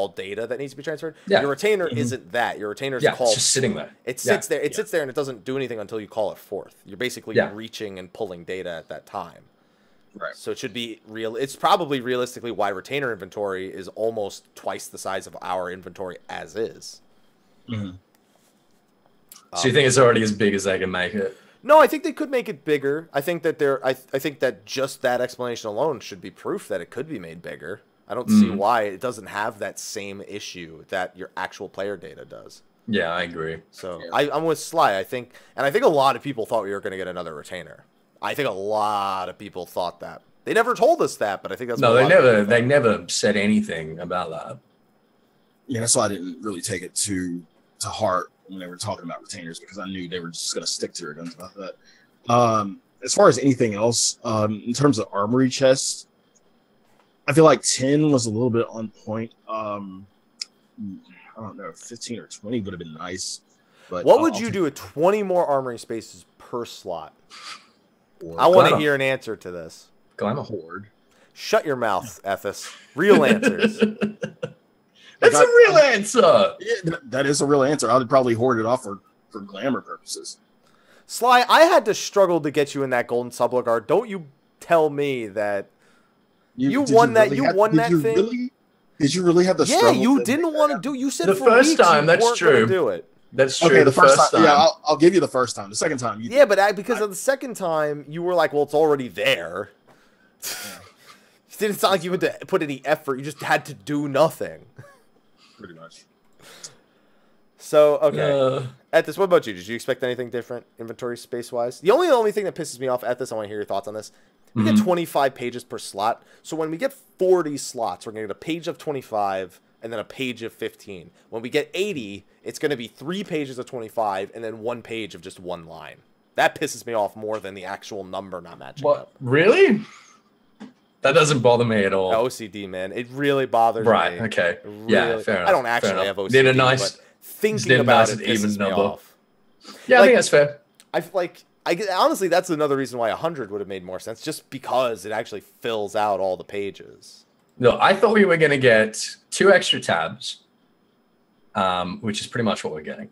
data that needs to be transferred. Yeah. Your retainer isn't that. Your retainer is called. It's just sitting there. It sits there. It sits there and it doesn't do anything until you call it forth. You're basically reaching and pulling data at that time. Right. So it should be real. It's probably realistically why retainer inventory is almost twice the size of our inventory as is. Mm-hmm. So you think it's already as big as they can make it? No, I think they could make it bigger. I think that I think that just that explanation alone should be proof that it could be made bigger. I don't see why it doesn't have that same issue that your actual player data does. Yeah, I agree. So I'm with Sly. I think a lot of people thought we were going to get another retainer. I think a lot of people thought that. They never told us that, but I think that's they never said anything about that. Yeah, that's why I didn't really take it to heart when they were talking about retainers, because I knew they were just going to stick to their guns about that. As far as anything else, in terms of armory chests, I feel like 10 was a little bit on point. I don't know, 15 or 20 would have been nice. But what would you do with 20 more armory spaces per slot? I want to hear an answer to this. I'm a horde. Shut your mouth, Ethys. Real answers. That's a real answer. Yeah, that is a real answer. I would probably hoard it off for glamour purposes. Sly, I had to struggle to get you in that golden subligar. Don't you tell me that you won that thing. Really, did you really have the struggle? Yeah, you didn't want to do. You said the for first weeks time. That's true. Do it. That's true. Okay, the first time. Yeah, I'll give you the first time. The second time, but because of the second time, you were like, "Well, it's already there." It didn't sound like you had to put any effort. You just had to do nothing. Pretty much. So okay, Ethys, what about you? Did you expect anything different, inventory space wise? The only thing that pisses me off, Ethys, I want to hear your thoughts on this. We get 25 pages per slot. So when we get 40 slots, we're going to get a page of 25 and then a page of 15. When we get 80, it's going to be 3 pages of 25 and then 1 page of just 1 line. That pisses me off more than the actual number not matching up. Really? That doesn't bother me at all. OCD, man. It really bothers me. Right, okay. Yeah, fair enough. I don't actually have OCD, but thinking about it pisses me off. Yeah, I think that's fair. Honestly, that's another reason why 100 would have made more sense, just because it actually fills out all the pages. No, I thought we were going to get 2 extra tabs, which is pretty much what we're getting.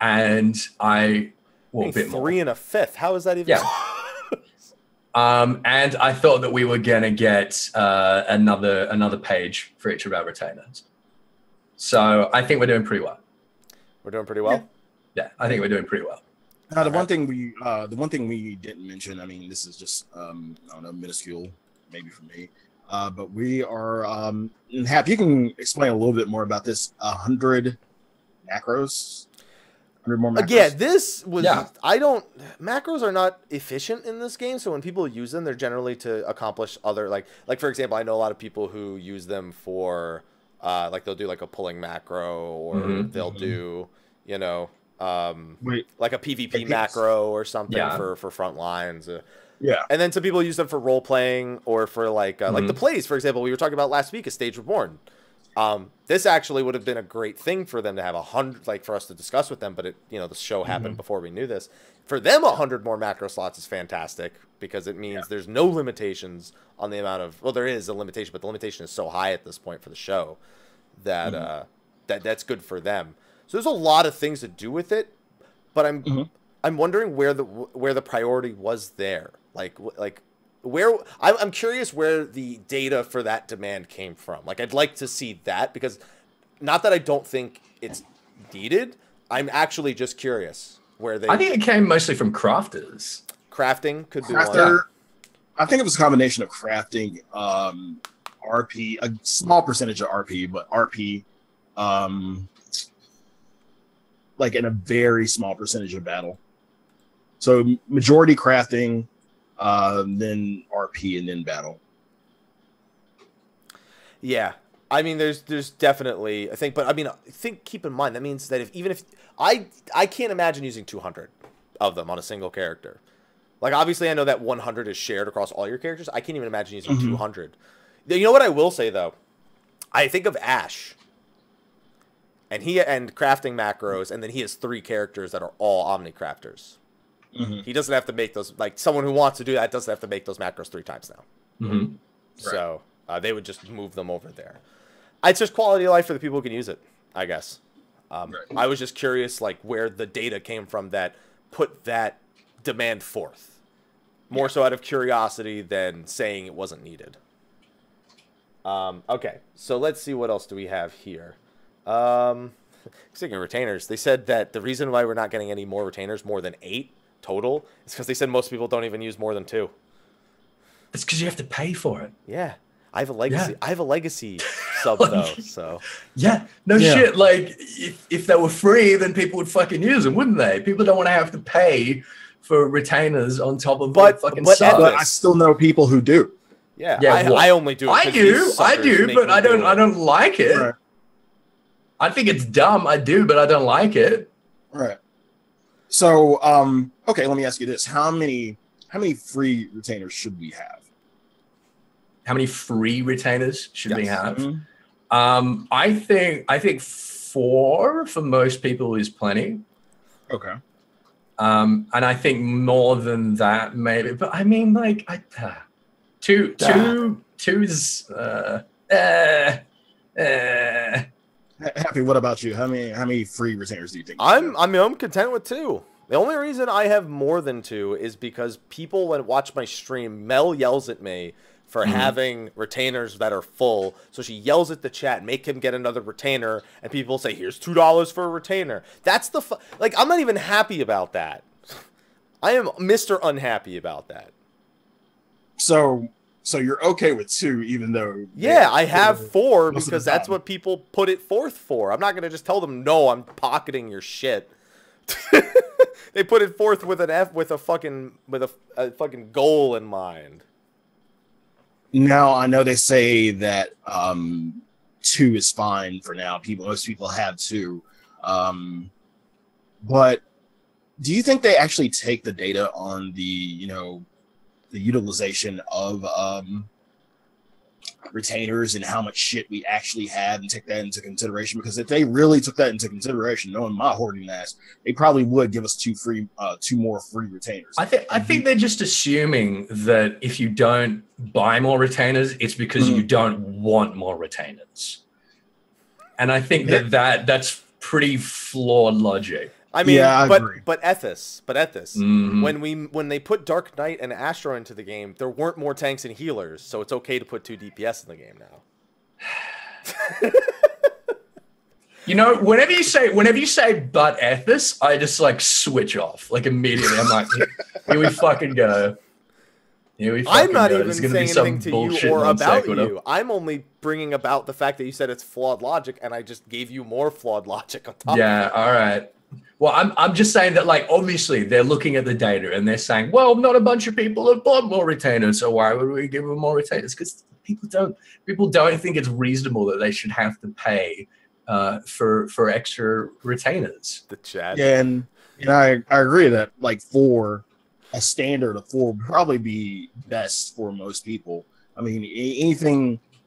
And a bit more. 3 1/5. How is that even? Yeah. And I thought that we were going to get another page for each of our retainers. So I think we're doing pretty well. We're doing pretty well? Yeah, I think we're doing pretty well. Now, the one thing we didn't mention, I mean, this is just, I don't know, minuscule, maybe for me, but we are, Hap, you can explain a little bit more about this 100 macros. 100 more macros. Yeah, this was. Yeah. Macros are not efficient in this game, so when people use them, they're generally to accomplish other like for example, I know a lot of people who use them for like they'll do like a pulling macro, or they'll do like a PvP macro or something for front lines. Yeah. And then some people use them for role playing or for like the plays, for example, we were talking about last week, A Stage Reborn. This actually would have been a great thing for them to have 100, like for us to discuss with them, but the show happened before we knew this. For them, 100 more macro slots is fantastic because it means there's no limitations on the amount of, well, there is a limitation, but the limitation is so high at this point for the show that that's good for them. So there's a lot of things to do with it, but I'm wondering where the priority was there. Like where I'm curious where the data for that demand came from. Like I'd like to see that, because not that I don't think it's needed. I'm actually just curious where they. I think it came mostly from crafters. Crafting could be Crafter, one. I think it was a combination of crafting, RP, a small percentage of RP, but RP, like in a very small percentage of battle. So majority crafting, then RP, and then battle. Yeah, I mean, there's definitely, I think, but I mean, keep in mind that means that even if I can't imagine using 200 of them on a single character. Like obviously, I know that 100 is shared across all your characters. I can't even imagine using 200. You know what I will say though? I think of Ash, and crafting macros, and then he has 3 characters that are all Omnicrafters. He doesn't have to make those, like someone who wants to do that doesn't have to make those macros 3 times now. So they would just move them over there. It's just quality of life for the people who can use it, I guess. I was just curious, like where the data came from that put that demand forth, more so out of curiosity than saying it wasn't needed. Okay, so let's see, what else do we have here? Speaking of retainers, they said that the reason why we're not getting any more retainers, more than 8 total, is because they said most people don't even use more than 2. It's because you have to pay for it. Yeah, I have a legacy. I have a legacy sub though. So shit. Like if they were free, then people would fucking use them, wouldn't they? People don't want to have to pay for retainers on top of fucking subs. But I still know people who do. Yeah, I only do. I do, but I don't like it. Right. I think it's dumb. I do, but I don't like it. Right. So, okay, let me ask you this: how many free retainers should we have? How many free retainers should we have? I think 4 for most people is plenty. Okay. And I think more than that maybe, but I mean, like, two is Happy, what about you? How many free retainers do you think? I'm content with 2. The only reason I have more than 2 is because people, when watch my stream, Mel yells at me for having retainers that are full. So she yells at the chat, make him get another retainer, and people say, here's $2 for a retainer. That's the like, I'm not even happy about that. I am Mr. Unhappy about that. So you're okay with 2, even though... Yeah, I have 4 because that's what people put it forth for. I'm not going to just tell them, no, I'm pocketing your shit. They put it forth with a fucking goal in mind. Now, I know they say that 2 is fine for now. Most people have 2. But do you think they actually take the data on the utilization of retainers and how much shit we actually have and take that into consideration? Because if they really took that into consideration, knowing my hoarding ass, they probably would give us 2 more free retainers. I think they're just assuming that if you don't buy more retainers, it's because you don't want more retainers. And I think that's pretty flawed logic. I mean, yeah, I agree. but Ethys, when they put Dark Knight and Astro into the game, there weren't more tanks and healers, so it's okay to put 2 DPS in the game now. You know, whenever you say but Ethys, I just like switch off like immediately. I'm like, here we fucking go. I'm not even saying anything to you or about you. I'm only bringing about the fact that you said it's flawed logic, and I just gave you more flawed logic on top of it. Yeah, all right. Well, I'm just saying that, like, obviously they're looking at the data and they're saying, well, not a bunch of people have bought more retainers, so why would we give them more retainers? Because people don't think it's reasonable that they should have to pay for extra retainers. The chat. Yeah, and I agree that like for a standard of 4 would probably be best for most people. I mean,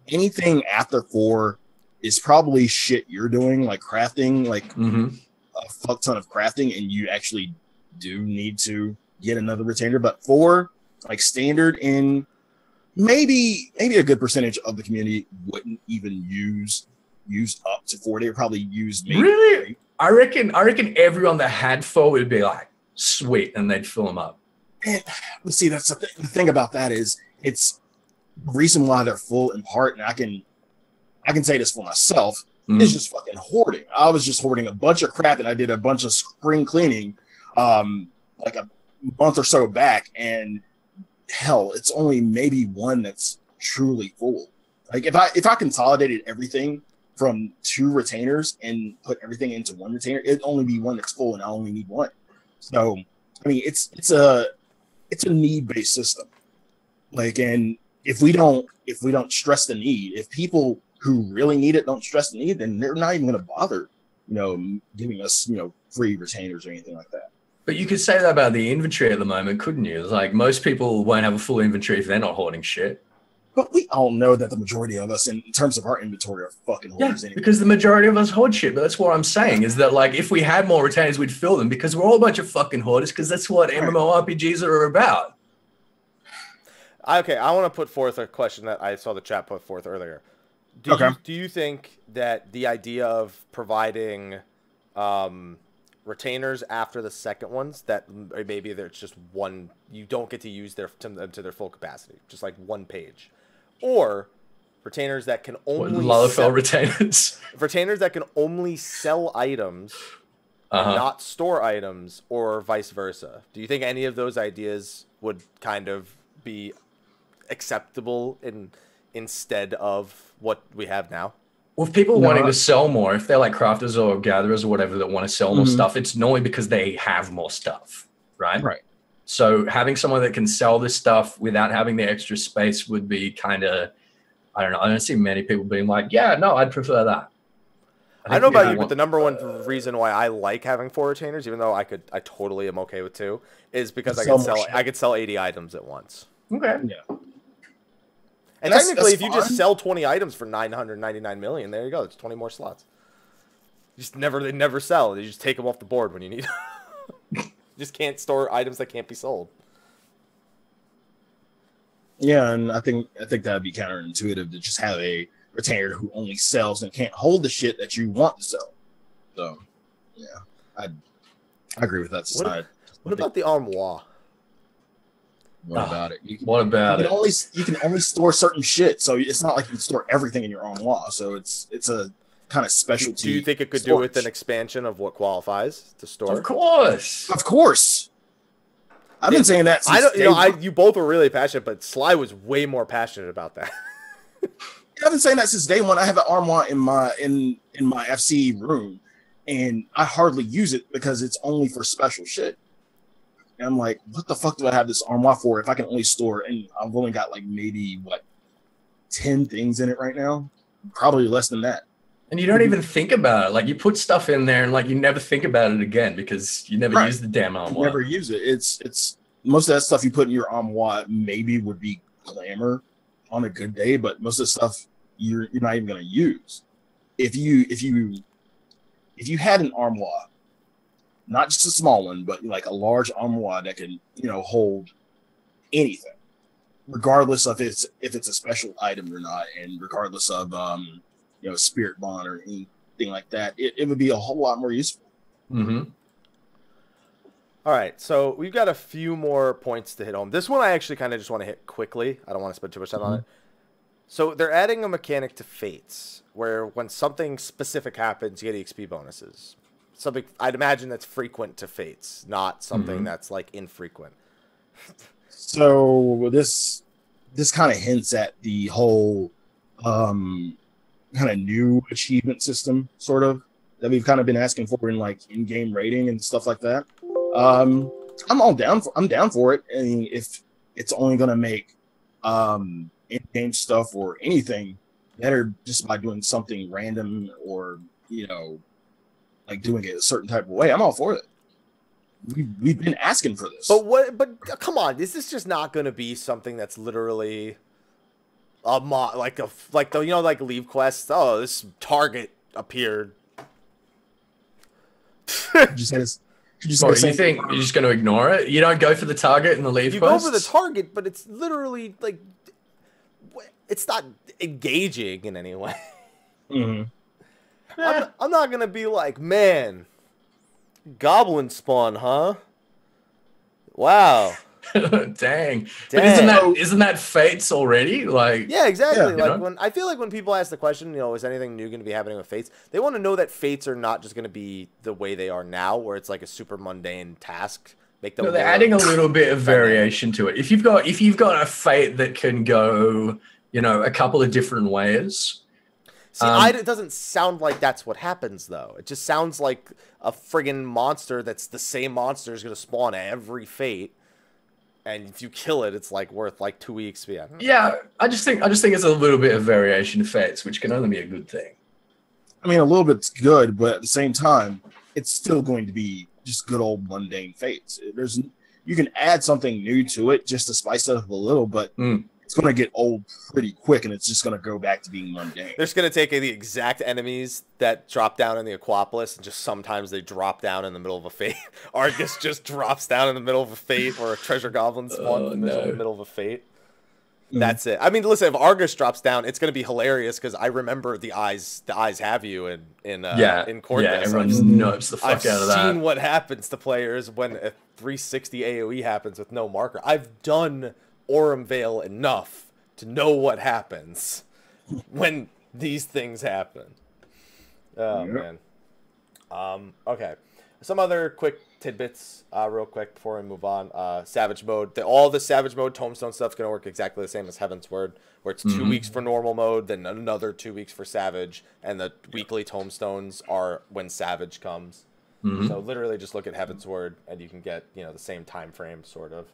anything after 4 is probably shit you're doing, like crafting, like a fuck ton of crafting, and you actually do need to get another retainer. But 4, like standard, in maybe a good percentage of the community wouldn't even use up to 4. They would probably use maybe Really? 3. I reckon everyone that had 4 would be like, sweet, and they'd fill them up. And let's see, that's the thing about that is it's the reason why they're full in part, and I can say this for myself, is just fucking hoarding. I was just hoarding a bunch of crap, and I did a bunch of spring cleaning like a month or so back, and hell, it's only maybe 1 that's truly full. Like if I consolidated everything from 2 retainers and put everything into 1 retainer, it'd only be 1 that's full, and I only need 1. So I mean, it's a need-based system. Like, and if we don't stress the need, if people who really need it don't stress the need, then they're not even going to bother, giving us, free retainers or anything like that. But you could say that about the inventory at the moment, couldn't you? Like, most people won't have a full inventory if they're not hoarding shit. But we all know that the majority of us, in terms of our inventory, are fucking hoarders anyway. Because the majority of us hoard shit. But that's what I'm saying, is that, like, if we had more retainers, we'd fill them, because we're all a bunch of fucking hoarders, because that's what MMORPGs are about. Okay, I want to put forth a question that I saw the chat put forth earlier. Do you think that the idea of providing retainers after the second ones, that maybe there's just 1, you don't get to use them to their full capacity, just like 1 page, or retainers that can only retainers that can only sell items, not store items, or vice versa? Do you think any of those ideas would kind of be acceptable instead of what we have now? With people wanting to sell more, if they're like crafters or gatherers or whatever that want to sell more stuff, it's normally because they have more stuff, right? Right. So having someone that can sell this stuff without having the extra space would be kind of, I don't know. I don't see many people being like, yeah, no, I'd prefer that. I don't know about you, but the number one reason why I like having 4 retainers, even though I totally am okay with 2, is because I could sell 80 items at once. Okay. Yeah. And technically, if you just sell 20 items for 999 million, there you go. It's 20 more slots. They never sell. They just take them off the board when you need them. You just can't store items that can't be sold. Yeah, and I think that'd be counterintuitive to just have a retainer who only sells and can't hold the shit that you want to sell. So, yeah, I agree with that side. What about the armoire? What about it? You can only store certain shit, so it's not like you can store everything in your armoire. So it's a kind of specialty. Do you think it could do with an expansion of what qualifies to store? Of course. I've been saying that since you both were really passionate, but Slyh was way more passionate about that. I've been saying that since day one. I have an armoire in my FC room, and I hardly use it because it's only for special shit. And I'm like, what the fuck do I have this armoire for if I can only store, and I've only got like maybe 10 things in it right now? Probably less than that. And you don't even think about it. Like, you put stuff in there and like you never think about it again because you never use the damn armoire. You never use it. It's most of that stuff you put in your armoire maybe would be glamour on a good day, but most of the stuff you're not even going to use. If you had an armoire, not just a small one, but like a large armoire that can, hold anything, regardless of if it's a special item or not, and regardless of spirit bond or anything like that, it would be a whole lot more useful. Mm-hmm. All right, so we've got a few more points to hit home. This one I actually kind of just want to hit quickly. I don't want to spend too much time on it. So they're adding a mechanic to Fates, where when something specific happens, you get EXP bonuses. Something I'd imagine that's frequent to Fates, not something that's like infrequent. So this kind of hints at the whole kind of new achievement system, sort of, that we've kind of been asking for in like in-game rating and stuff like that. I'm down for it. I mean, if it's only gonna make in-game stuff or anything better just by doing something random or like doing it a certain type of way, I'm all for it. We've been asking for this. But come on, this is just not going to be something that's literally like leave quests. Oh, this target appeared. You think you're just going to ignore it? You don't go for the target in the leave quest? You go for the target, but it's literally like it's not engaging in any way. I'm not going to be like, man, goblin spawn, huh? Wow. Dang. But isn't that Fates already? Like, yeah, exactly. Yeah, like I feel like when people ask the question, is anything new going to be happening with Fates? They want to know that Fates are not just going to be the way they are now, where it's like a super mundane task. Make them. No, they're adding a little bit of variation to it. If you've got a Fate that can go, a couple of different ways. See, it doesn't sound like that's what happens, though. It just sounds like a friggin' monster that's the same monster is going to spawn every Fate. And if you kill it, it's like worth like 2 weeks. Yeah, I just think it's a little bit of variation of Fates, which can only be a good thing. I mean, a little bit's good, but at the same time, it's still going to be just good old mundane Fates. You can add something new to it just to spice it up a little, but it's going to get old pretty quick, and it's just going to go back to being mundane. They're just going to take the exact enemies that drop down in the Aquapolis, and just sometimes they drop down in the middle of a Fate. Argus just drops down in the middle of a Fate, or a Treasure Goblin spawn in the middle of a Fate. That's it. I mean, listen, if Argus drops down, it's going to be hilarious because I remember the eyes have you in Cornus. Yeah, everyone just nopes the fuck out of that. I've seen what happens to players when a 360 AoE happens with no marker. I've done Aurum Vale enough to know what happens when these things happen. Oh, man. Okay. Some other quick tidbits real quick before we move on. Savage mode. All the Savage mode Tombstone stuff's going to work exactly the same as Heaven's Word, where it's 2 weeks for normal mode, then another 2 weeks for Savage, and the weekly Tombstones are when Savage comes. So literally just look at Heaven's Word, and you can get, the same time frame, sort of.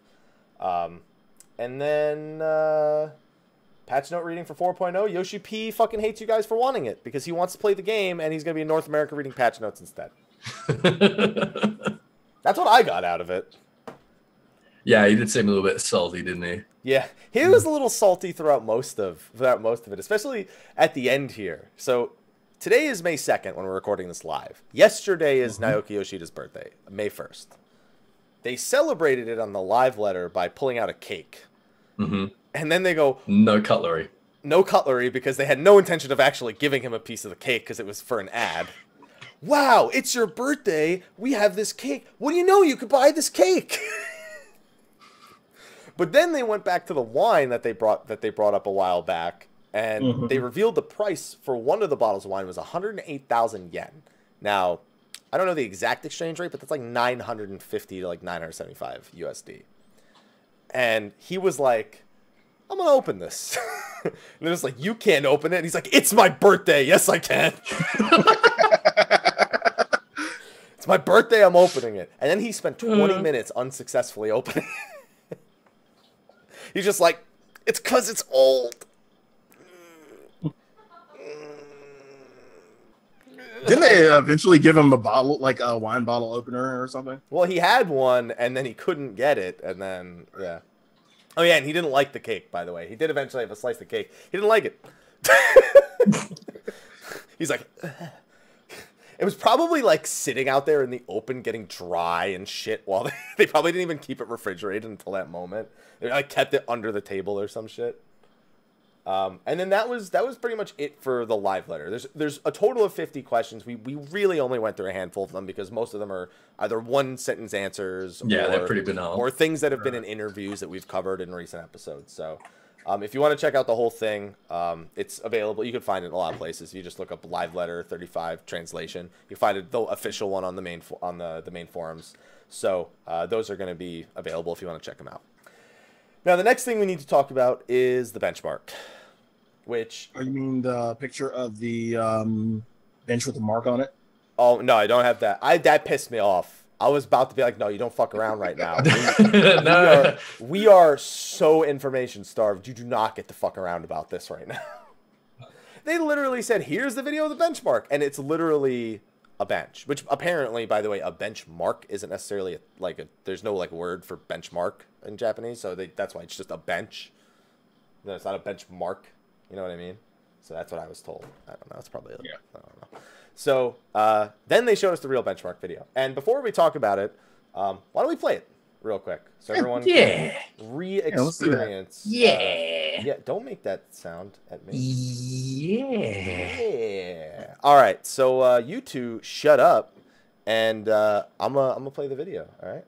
And then patch note reading for 4.0. Yoshi P fucking hates you guys for wanting it because he wants to play the game and he's going to be in North America reading patch notes instead. That's what I got out of it. Yeah, he did seem a little bit salty, didn't he? Yeah, he was a little salty throughout most of it, especially at the end here. So today is May 2nd when we're recording this live. Yesterday is Naoki Yoshida's birthday, May 1st. They celebrated it on the live letter by pulling out a cake. And then they go, no cutlery. No cutlery, because they had no intention of actually giving him a piece of the cake because it was for an ad. Wow, it's your birthday. We have this cake. What do you know? You could buy this cake. But then they went back to the wine that they brought up a while back, and they revealed the price for one of the bottles of wine was 108,000 yen. Now, I don't know the exact exchange rate, but that's like 950 to like 975 USD. And he was like, I'm going to open this. And they're just like, you can't open it. And he's like, it's my birthday. Yes, I can. It's my birthday. I'm opening it. And then he spent 20 minutes unsuccessfully opening it. He's just like, it's because it's old. Didn't they eventually give him a bottle, like a wine bottle opener or something? Well, he had one, and then he couldn't get it, and then, yeah. Oh, yeah, and he didn't like the cake, by the way. He did eventually have a slice of cake. He didn't like it. He's like... It was probably, like, sitting out there in the open getting dry and shit while they probably didn't even keep it refrigerated until that moment. They, like, kept it under the table or some shit. And then that was pretty much it for the live letter. There's a total of 50 questions. We really only went through a handful of them because most of them are either one sentence answers they're pretty banal, or things that have been in interviews that we've covered in recent episodes. So if you want to check out the whole thing, it's available. You can find it in a lot of places. You just look up live letter 35 translation. You find it, the official one on the main forums. So those are going to be available if you want to check them out. Now, the next thing we need to talk about is the benchmark, which... Oh, you mean the picture of the bench with the mark on it? Oh no, I don't have that. That pissed me off. I was about to be like, no, you don't fuck around right now. No. We are so information starved. You do not get to fuck around about this right now. They literally said, here's the video of the benchmark. And it's literally a bench. Which apparently, by the way, a benchmark isn't necessarily there's no like word for benchmark in Japanese. So that's why it's just a bench. No, it's not a benchmark. You know what I mean? So that's what I was told. I don't know. It's probably, I don't know. So then they showed us the real benchmark video. And before we talk about it, why don't we play it real quick so everyone can re-experience. Yeah, don't make that sound at me. Yeah. All right, so you two shut up, and I'm gonna play the video. All right.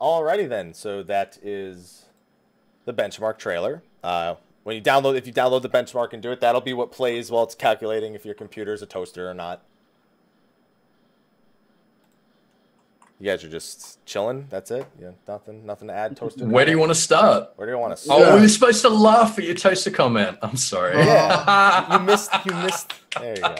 Alrighty then. So that is the benchmark trailer. When you download, if you download the benchmark and do it, that'll be what plays while it's calculating if your computer is a toaster or not. You guys are just chilling. That's it. Yeah, nothing to add. Toaster. Where do you want to start? Where do you want to start? Oh, we were supposed to laugh at your toaster comment. I'm sorry. Yeah, you missed. There you go.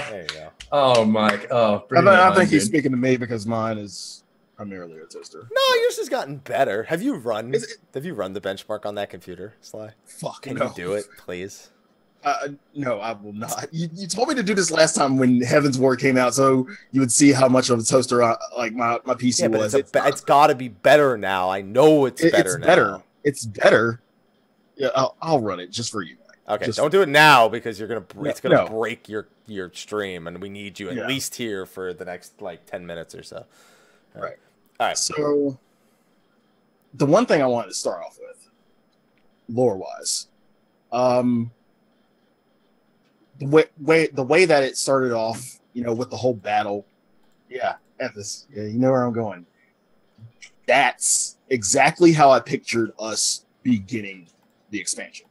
There you go. Oh, Mike. Oh, I think he's speaking to me because mine is primarily a toaster. No, yours has gotten better. Have you run the benchmark on that computer, Sly? Fuck, Can no. you do it, please? No, I will not. You told me to do this last time when Heaven's Ward came out, so you would see how much of a toaster like my PC was. It's got to be better now. I know it's better now. It's better. Yeah, I'll run it just for you. Okay, don't do it now because it's gonna break your stream, and we need you at least here for the next like 10 minutes or so. Right. All right. So the one thing I wanted to start off with, lore-wise, the way that it started off, with the whole battle. Yeah, Ethys. Yeah, you know where I'm going. That's exactly how I pictured us beginning the expansion.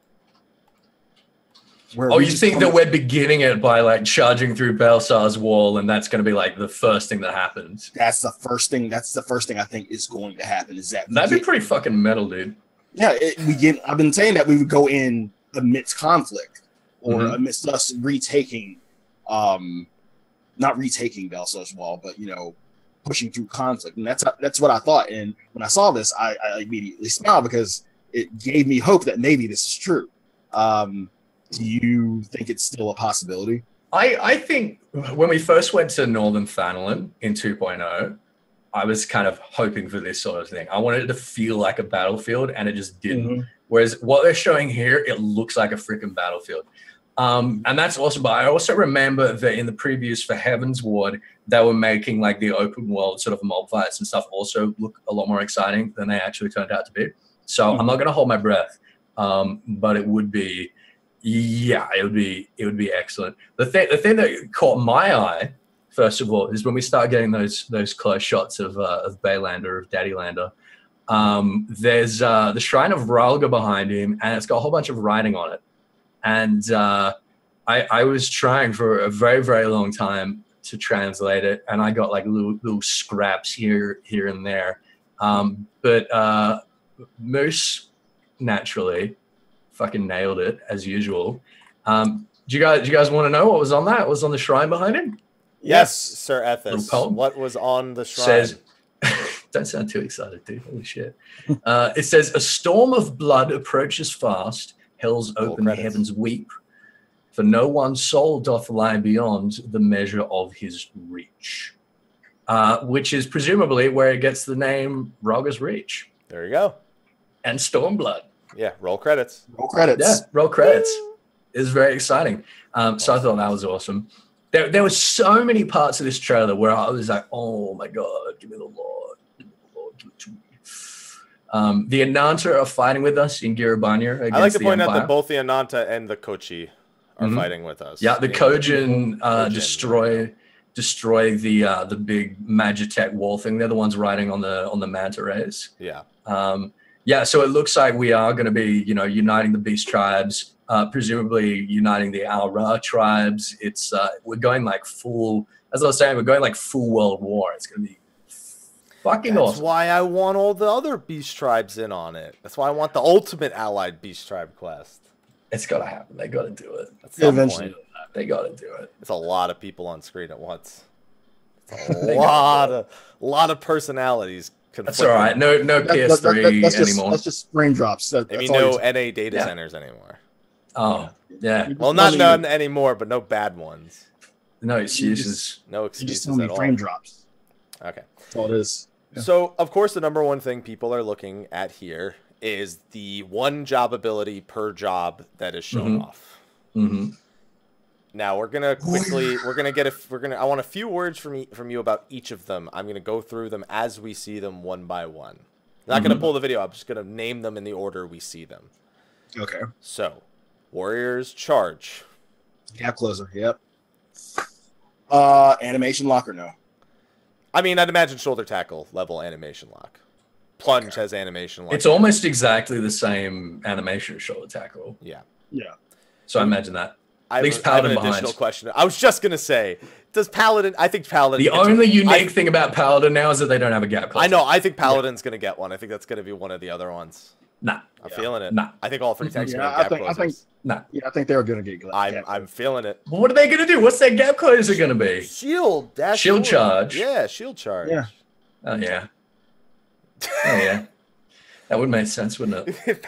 You think that we're beginning it by like charging through Belsar's wall, and that's going to be like the first thing that happens? That's the first thing I think is going to happen. That'd be pretty fucking metal, dude. Yeah, I've been saying that we would go in amidst conflict, or amidst us retaking, not retaking Belsar's wall, but pushing through conflict, and that's what I thought. And when I saw this, I immediately smiled because it gave me hope that maybe this is true. Do you think it's still a possibility? I think when we first went to Northern Thanalan in 2.0, I was kind of hoping for this sort of thing. I wanted it to feel like a battlefield, and it just didn't. Whereas what they're showing here, it looks like a freaking battlefield. And that's awesome. But I also remember that in the previews for Heaven's Ward, they were making like the open world sort of mob fights and stuff also look a lot more exciting than they actually turned out to be. So I'm not going to hold my breath, but it would be... Yeah, it would be excellent. The thing that caught my eye, first of all, is when we start getting those close shots of Baylander, of Daddylander. There's the Shrine of Ralga behind him, and it's got a whole bunch of writing on it. And I was trying for a very, very long time to translate it, and I got like little scraps here and there. But Moose, naturally, fucking nailed it as usual. Do you guys want to know what was on that? What was on the shrine behind him? Yes, Sir Ethys. What was on the shrine? Don't sound too excited, dude. Holy shit. It says, a storm of blood approaches fast, hell's open heavens weep, for no one soul doth lie beyond the measure of his reach. Which is presumably where it gets the name Ralga's Reach. There you go. And Stormblood. Yeah, roll credits. Yeah, roll credits. It's very exciting. So I thought that was awesome. There were so many parts of this trailer where I was like, oh my God, give me the Lord. Give me the Lord, give it to me. The Ananta are fighting with us in Girabanya against the I like to point Empire. out that both the Ananta and the Kochi are fighting with us. Yeah, the Kojin destroy the big Magitech wall thing. They're the ones riding on the manta rays. Yeah. Yeah, so it looks like we are going to be, uniting the beast tribes, presumably uniting the Al-Ra tribes. It's we're going like full, as I was saying, we're going like full world war. It's going to be fucking awesome. That's why I want all the other beast tribes in on it. That's why I want the ultimate allied beast tribe quest. It's got to happen. They got to do it. Eventually. They got to do it. It's a lot of people on screen at once. It's a lot of personalities. That's all right. No PS3 anymore. That's just raindrops. No NA data centers anymore. Oh, yeah. Well, not none anymore, but no bad ones. No excuses. No excuses at all. Raindrops. Okay. That's all it is. Yeah. So, of course, the number one thing people are looking at here is the one job ability per job that is shown off. Now we're gonna quickly. I want a few words from you about each of them. I'm gonna go through them as we see them one by one. I'm not gonna pull the video. I'm just gonna name them in the order we see them. Okay. So, Warriors Charge. Gap closer. Yep. Animation locker. No. I mean, I'd imagine shoulder tackle level animation lock. Plunge has animation lock. It's almost exactly the same animation as shoulder tackle. Yeah. Yeah. So I imagine that. I Leaves have an Paladin additional behind. question. I was just gonna say, does Paladin? I think Paladin. The only unique thing about Paladin now is that they don't have a gap closet. I know. I think Paladin's gonna get one. I think that's gonna be one of the other ones. Nah. I'm feeling it. Nah. I think all 3 tanks are Yeah, gonna have gap I think closers. Nah. Yeah, I think they're gonna get. I'm feeling it. Well, what are they going to do? What's their gap closer going to be? Shield. Dash Shield forward. charge. Yeah, shield charge. Yeah. Oh, yeah. Oh, yeah. That would make sense, wouldn't it?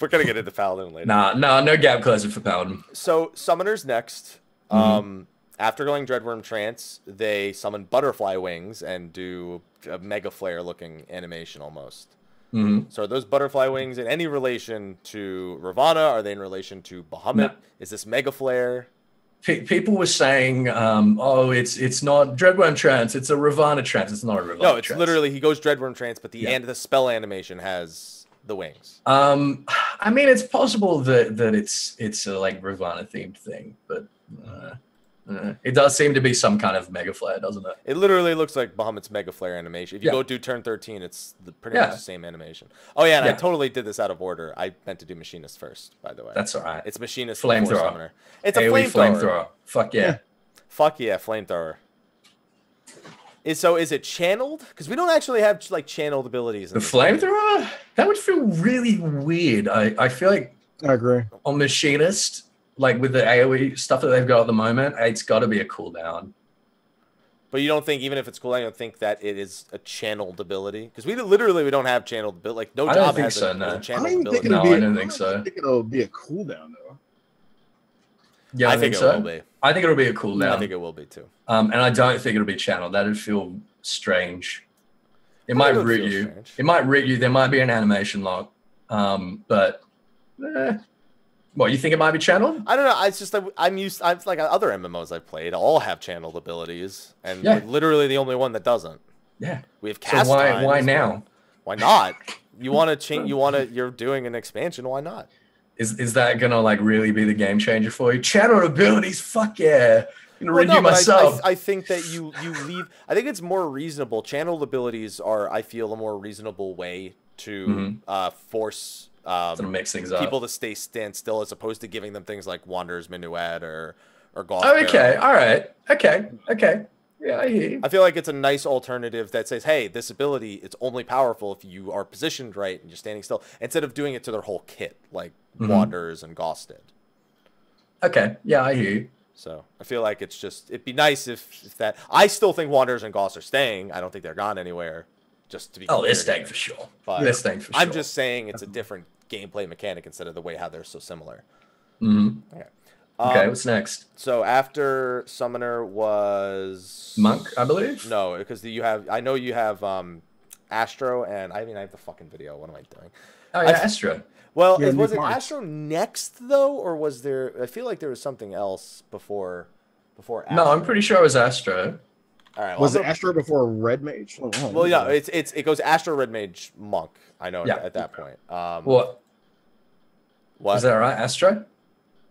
We're gonna get into Paladin later. Nah, no gap closer for Paladin. So summoners next. After going Dreadworm Trance, they summon butterfly wings and do a mega flare looking animation almost. So are those butterfly wings in any relation to Ravana? Are they in relation to Bahamut? No. Is this mega flare? People were saying, oh, it's not Dreadworm Trance, it's a Ravana Trance. It's not a Ravana No, it's Trance. literally he goes Dreadworm Trance, but the spell animation has the wings. I mean, it's possible that it's a like Ravana themed thing, but it does seem to be some kind of mega flare, doesn't it? It literally looks like Bahamut's mega flare animation. If you go do turn 13, it's pretty much the same animation. Oh yeah, and I totally did this out of order. I meant to do Machinist first, by the way. That's all right. It's Machinist Flamethrower. before Summoner. It's a AoE flamethrower. Fuck yeah. Fuck yeah, flamethrower. Is it channeled? Because we don't actually have like channeled abilities. The flamethrower? That would feel really weird. I feel like I agree. on Machinist, like with the AoE stuff that they've got at the moment, it's got to be a cooldown. But you don't think, even if it's cooldown, you don't think that it is a channeled ability? Because we don't have channeled ability. Like no I don't job think has so, a no. channeled I don't ability. No, I don't think I so. think it'll be a cooldown though. Yeah, I think it so. will be. I think it'll be a cooldown. I think it will be too. And I don't think it'll be channeled. That'd feel strange. It might would root feel you. strange. It might root you. There might be an animation lock. But what, you think it might be channeled? I don't know. It's just that I'm like other MMOs I've played all have channeled abilities, and Yeah. we're literally the only one that doesn't. Yeah. We have So cast why times. now? Why not? You want to change? You're doing an expansion. Why not? Is that gonna like really be the game changer for you? Channel abilities, fuck yeah. I'm gonna review but myself. I think that you leave. I think it's more reasonable. Channeled abilities are, I feel, a more reasonable way to force Sort of mix things up. people to stand still, as opposed to giving them things like Wanderer's Minuet or Golf Oh, okay. Barrel. All right. Okay. Yeah, I hear you. I feel like it's a nice alternative that says, hey, this ability, it's only powerful if you are positioned right and you're standing still, instead of doing it to their whole kit, like Wanderers and Goss did. Okay. Yeah, I hear you. So I feel like it'd be nice if that. I still think Wanderers and Goss are staying. I don't think they're gone anywhere. Just to be Oh, clear they're staying here. for sure. But They're staying for sure. I'm just saying it's a different gameplay mechanic instead of the way how they're so similar. Okay. Okay, what's next? So after Summoner was Monk, I believe? No, because I know you have Astro, and I have the fucking video. What am I doing? Oh, yeah, Astro. Well, Yeah, was it March. Astro next though, or was there? I feel like there was something else before Astro. No, I'm pretty sure it was Astro. All right. Was it Astro before Red Mage? Well, yeah, it goes Astro, Red Mage, Monk. I know Yeah. at that point. What? What? Is that right? Astro?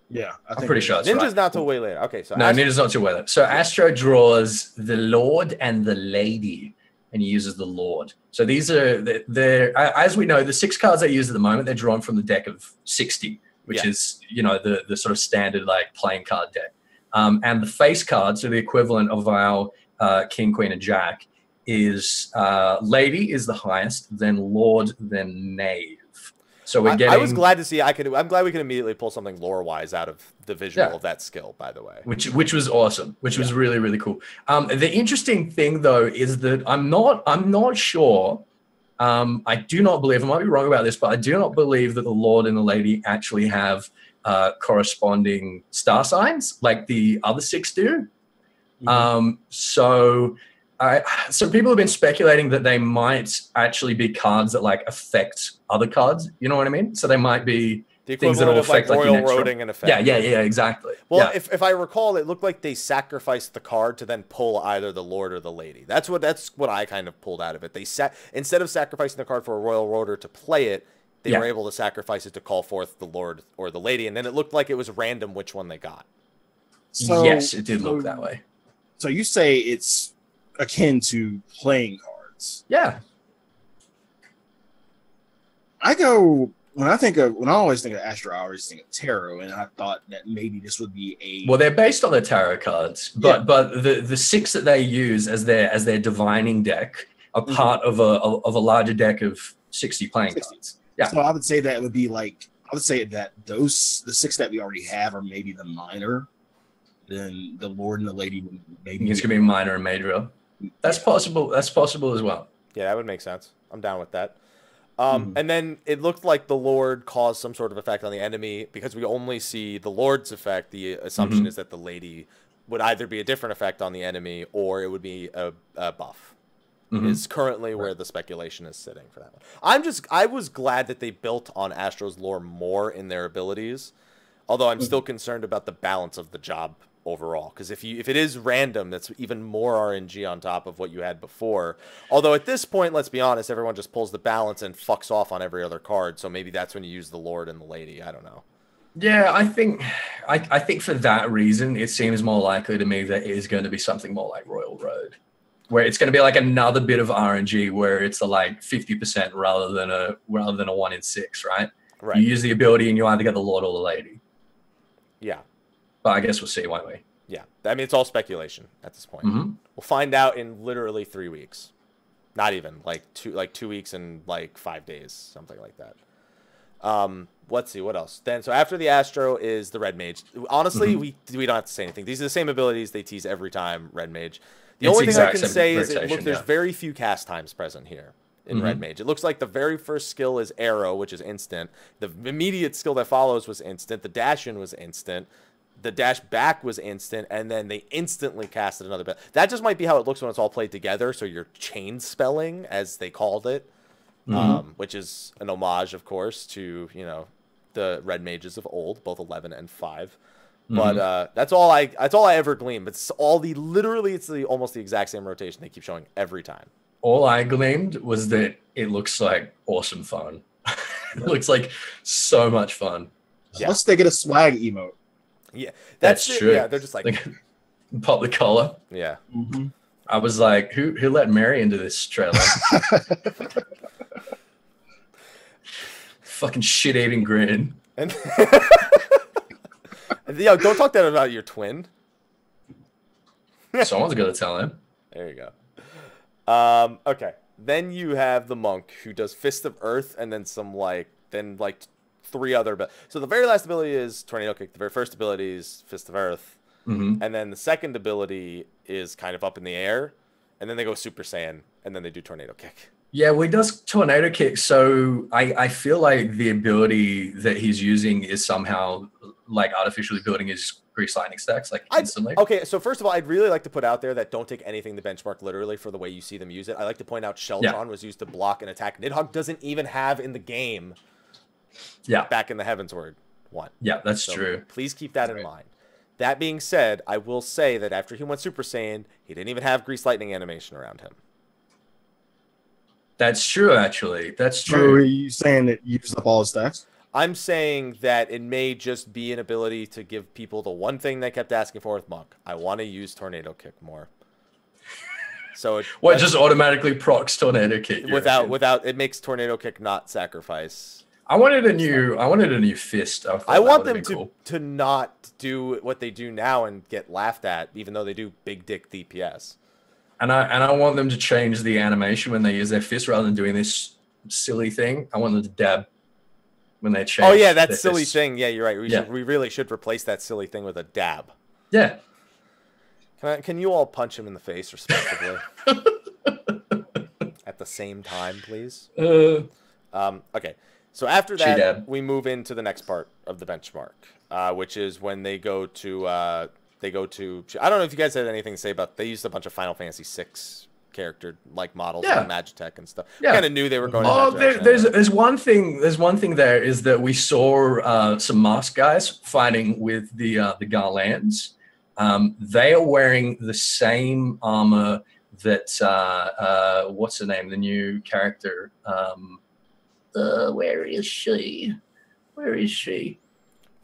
Yeah, I'm pretty sure it's Ninja's right. not till way later. Okay, so No, Astro, Ninja's not too well. So Astro draws the Lord and the Lady, and he uses the Lord. So these are they're as we know, the 6 cards they use at the moment, they're drawn from the deck of 60, which Yeah. is the sort of standard like playing card deck. And the face cards are the equivalent of our King, Queen, and Jack. Is Lady is the highest, then Lord, then Knave. So we're getting. I was glad to see. I'm glad we could immediately pull something lore-wise out of the visual of that skill. By the way, which was awesome, which was really, really cool. The interesting thing though is that I'm not sure. I do not believe, I might be wrong about this, but I do not believe that the Lord and the Lady actually have corresponding star signs like the other 6 do. So people have been speculating that they might actually be cards that like affect other cards. You know what I mean? So they might be the things that will equivalent of like affect like your royal next roading and effect. Yeah, exactly. Well, yeah. if I recall, it looked like they sacrificed the card to then pull either the Lord or the Lady. That's what I kind of pulled out of it. They instead of sacrificing the card for a royal roader to play it, they were able to sacrifice it to call forth the Lord or the Lady, and then it looked like it was random which one they got. So, yes, it did look that way. So you say it's akin to playing cards. Yeah. When I always think of Astro, I always think of tarot, and I thought that maybe this would be a. Well, they're based on the tarot cards, but the 6 that they use as their divining deck are part of a larger deck of 60 playing cards. Yeah. So I would say that it would be like the 6 that we already have are maybe the minor, then the Lord and the Lady would maybe. It's gonna be minor and major. That's possible. That's possible as well. Yeah, that would make sense. I'm down with that. And then it looked like the Lord caused some sort of effect on the enemy because we only see the Lord's effect. The assumption is that the Lady would either be a different effect on the enemy or it would be a buff. Is currently where the speculation is sitting for that one. I was glad that they built on Astro's lore more in their abilities, although I'm still concerned about the balance of the job overall, because if it is random, that's even more RNG on top of what you had before. Although at this point, let's be honest, everyone just pulls the balance and fucks off on every other card, so maybe that's when you use the Lord and the Lady. I don't know. Yeah, I think for that reason, it seems more likely to me that it is going to be something more like Royal Road, where it's going to be like another bit of RNG where it's like 50% rather than a 1 in 6, right? Right. You use the ability and you either get the Lord or the Lady. Yeah. But I guess we'll see, won't we? Yeah. I mean, it's all speculation at this point. We'll find out in literally 3 weeks. Not even, like 2 weeks and like 5 days, something like that. Let's see, what else? Then, so after the Astro is the Red Mage. Honestly, we don't have to say anything. These are the same abilities they tease every time, Red Mage. The only thing I can say is there's very few cast times present here in Red Mage. It looks like the very first skill is Arrow, which is instant. The immediate skill that follows was instant. The dash in was instant. The dash back was instant, and then they instantly casted another bit. That just might be how it looks when it's all played together, so you're chain spelling, as they called it, which is an homage, of course, to, the Red Mages of old, both 11 and 5. But that's all I ever gleaned. It's almost the exact same rotation they keep showing every time. All I gleaned was that it looks like awesome fun. It looks like so much fun. Plus they get a swag emote. Yeah, that's true. Yeah, they're just like pop the collar. Yeah. I was like, who let Mary into this trailer? Fucking shit-eating grin. And don't talk that about your twin. Someone's got to tell him. There you go. Okay. Then you have the monk who does Fist of Earth and then then 3 other. So the very last ability is Tornado Kick. The very first ability is Fist of Earth. And then the second ability is kind of up in the air. And then they go Super Saiyan. And then they do Tornado Kick. Yeah, well, he does Tornado Kick. So I feel like the ability that he's using is somehow like artificially building his Grease Lightning stacks instantly. Okay, so first of all, I'd really like to put out there that don't take anything to benchmark literally for the way you see them use it. I like to point out Sheltron was used to block and attack. Nidhogg doesn't even have in the game. Yeah. Back in the Heavensward one. Yeah, that's true. Please keep that in mind. That being said, I will say that after he went Super Saiyan, he didn't even have Grease Lightning animation around him. That's true, actually. That's true. So are you saying that you used up all his stacks? I'm saying that it may just be an ability to give people the one thing they kept asking for with Monk. I want to use Tornado Kick more. So it just automatically procs Tornado Kick without it makes Tornado Kick not sacrifice. I wanted a new fist. I want them to not do what they do now and get laughed at, even though they do big dick DPS. And I want them to change the animation when they use their fist rather than doing this silly thing. I want them to dab when they change. Oh yeah, that silly thing. Yeah, you're right. We really should replace that silly thing with a dab. Yeah. Can you all punch him in the face respectively? At the same time, please. Okay. So after that, we move into the next part of the benchmark, which is when they go to I don't know if you guys had anything to say about. They used a bunch of Final Fantasy VI character models and Magitech and stuff. Yeah. Kind of knew they were going. There's one thing. There's one thing there is that we saw some masked guys fighting with the Garlands. They are wearing the same armor that what's her name? The new character. Where is she?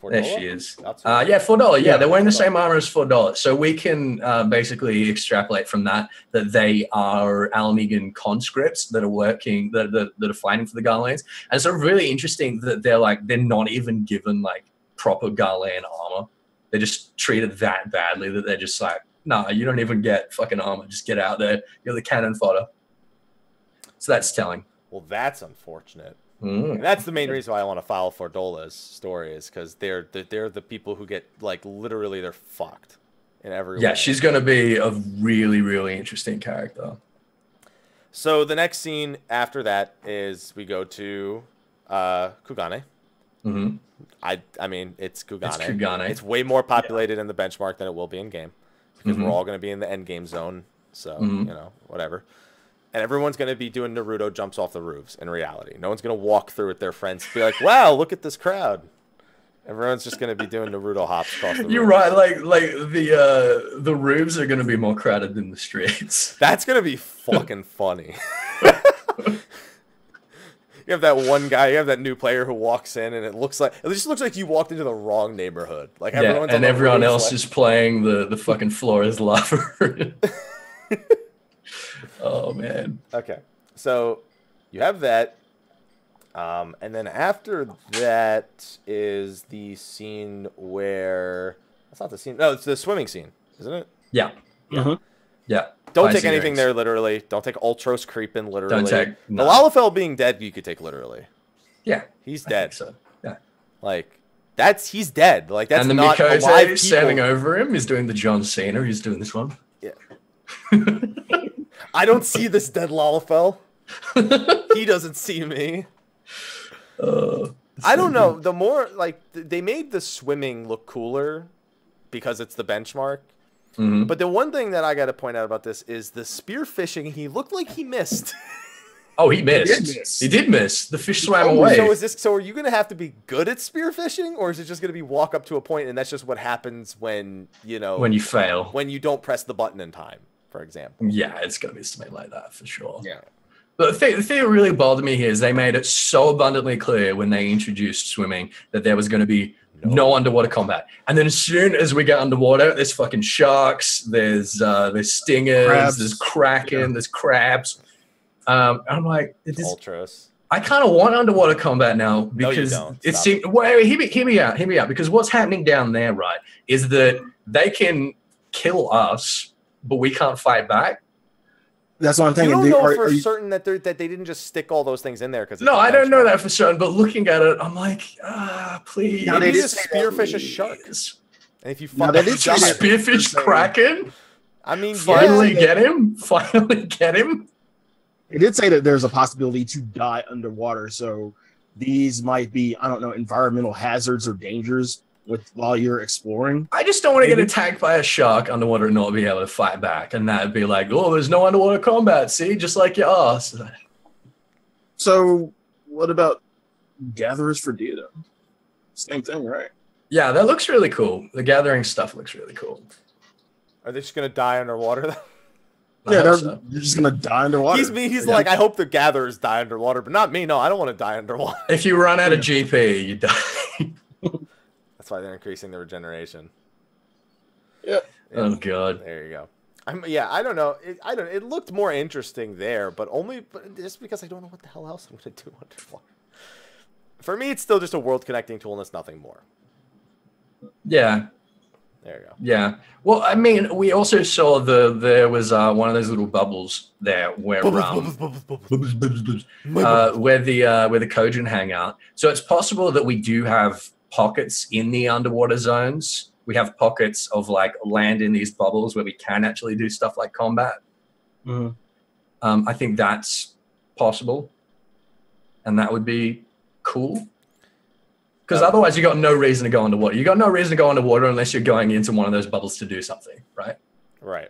There she is. Yeah, $4. Yeah, they're wearing the same armor as $4. So we can basically extrapolate from that they are Almegan conscripts that are working, that are fighting for the Garlands. And it's really interesting that they're not even given like proper Garland armor. They're just treated that badly that they're just like, nah, you don't even get fucking armor. Just get out there. You're the cannon fodder. So that's telling. Well, that's unfortunate. And that's the main reason why I want to follow Fordola's story, is because they're the people who get, like, literally they're fucked in every way. Yeah, she's going to be a really, really interesting character. So the next scene after that is we go to Kugane. Mm-hmm. I mean, it's Kugane. It's Kugane. It's way more populated in the benchmark than it will be in game, because we're all going to be in the end game zone. So, you know, whatever. And everyone's going to be doing Naruto jumps off the roofs in reality. No one's going to walk through with their friends and be like, wow, look at this crowd. Everyone's just going to be doing Naruto hops across the You're roofs. right. Like the roofs are going to be more crowded than the streets. That's going to be fucking funny. You have that one guy, you have that new player who walks in, and it just looks like you walked into the wrong neighborhood. Like everyone's and everyone else is playing the fucking floor is lava. Oh man. Okay, so you have that, and then after that is the scene where that's not the scene. No, it's the swimming scene, isn't it? Yeah. Yeah. Don't take anything there literally. Don't take Ultros creeping literally. Don't take the Lalafell being dead. You could take literally. Yeah, he's dead. So yeah, like he's dead. Like that's and the not alive Mikote people. standing over him is doing the John Cena. He's doing this one. Yeah. I don't see this dead Lalafell. He doesn't see me. I don't know. The more like they made the swimming look cooler because it's the benchmark. But the one thing that I got to point out about this is the spear fishing. He looked like he missed. Oh, he missed. He did miss. The fish swam away. So are you going to have to be good at spear fishing, or is it just going to be walk up to a point and that's just what happens when when you fail, when you don't press the button in time, for example? Yeah, it's going to be something like that for sure. Yeah. But the thing that really bothered me here is they made it so abundantly clear when they introduced swimming that there was going to be no underwater combat. And then as soon as we get underwater, there's fucking sharks, there's stingers, crabs. There's kraken, there's crabs. I'm like, Ultras. I kind of want underwater combat now because it seems. Wait, hear me out. Because what's happening down there, right, is that they can kill us, but we can't fight back. That's what I'm thinking. You don't know for certain that they didn't just stick all those things in there because no, I don't know that for certain. But looking at it, I'm like, please. Now they just spearfish a shark. And if you spearfish kraken, I mean, finally get him. Finally get him. It did say that there's a possibility to die underwater, so these might be, I don't know, environmental hazards or dangers while you're exploring. I just don't want to get attacked by a shark underwater and not be able to fight back, and that'd be like, oh, there's no underwater combat. See, just like your ass. So, what about gatherers for Dia? Same thing, right? Yeah, that looks really cool. The gathering stuff looks really cool. Are they just gonna die underwater? Yeah, they're just gonna die underwater. He's like, I hope the gatherers die underwater, but not me. No, I don't want to die underwater. If you run out of GP, you die. That's why they're increasing the regeneration. Yeah. Oh god. There you go. I don't know. It looked more interesting there, but just because I don't know what the hell else I'm gonna do underwater. For me, it's still just a world connecting tool, and it's nothing more. Yeah. There you go. Yeah. Well, I mean, we also saw there was one of those little bubbles there where where the Kojin hang out. So it's possible that we do have pockets in the underwater zones. We have pockets of like land in these bubbles where we can actually do stuff like combat. I think that's possible, and that would be cool. Because otherwise, you got no reason to go underwater. You got no reason to go underwater unless you're going into one of those bubbles to do something, right? Right.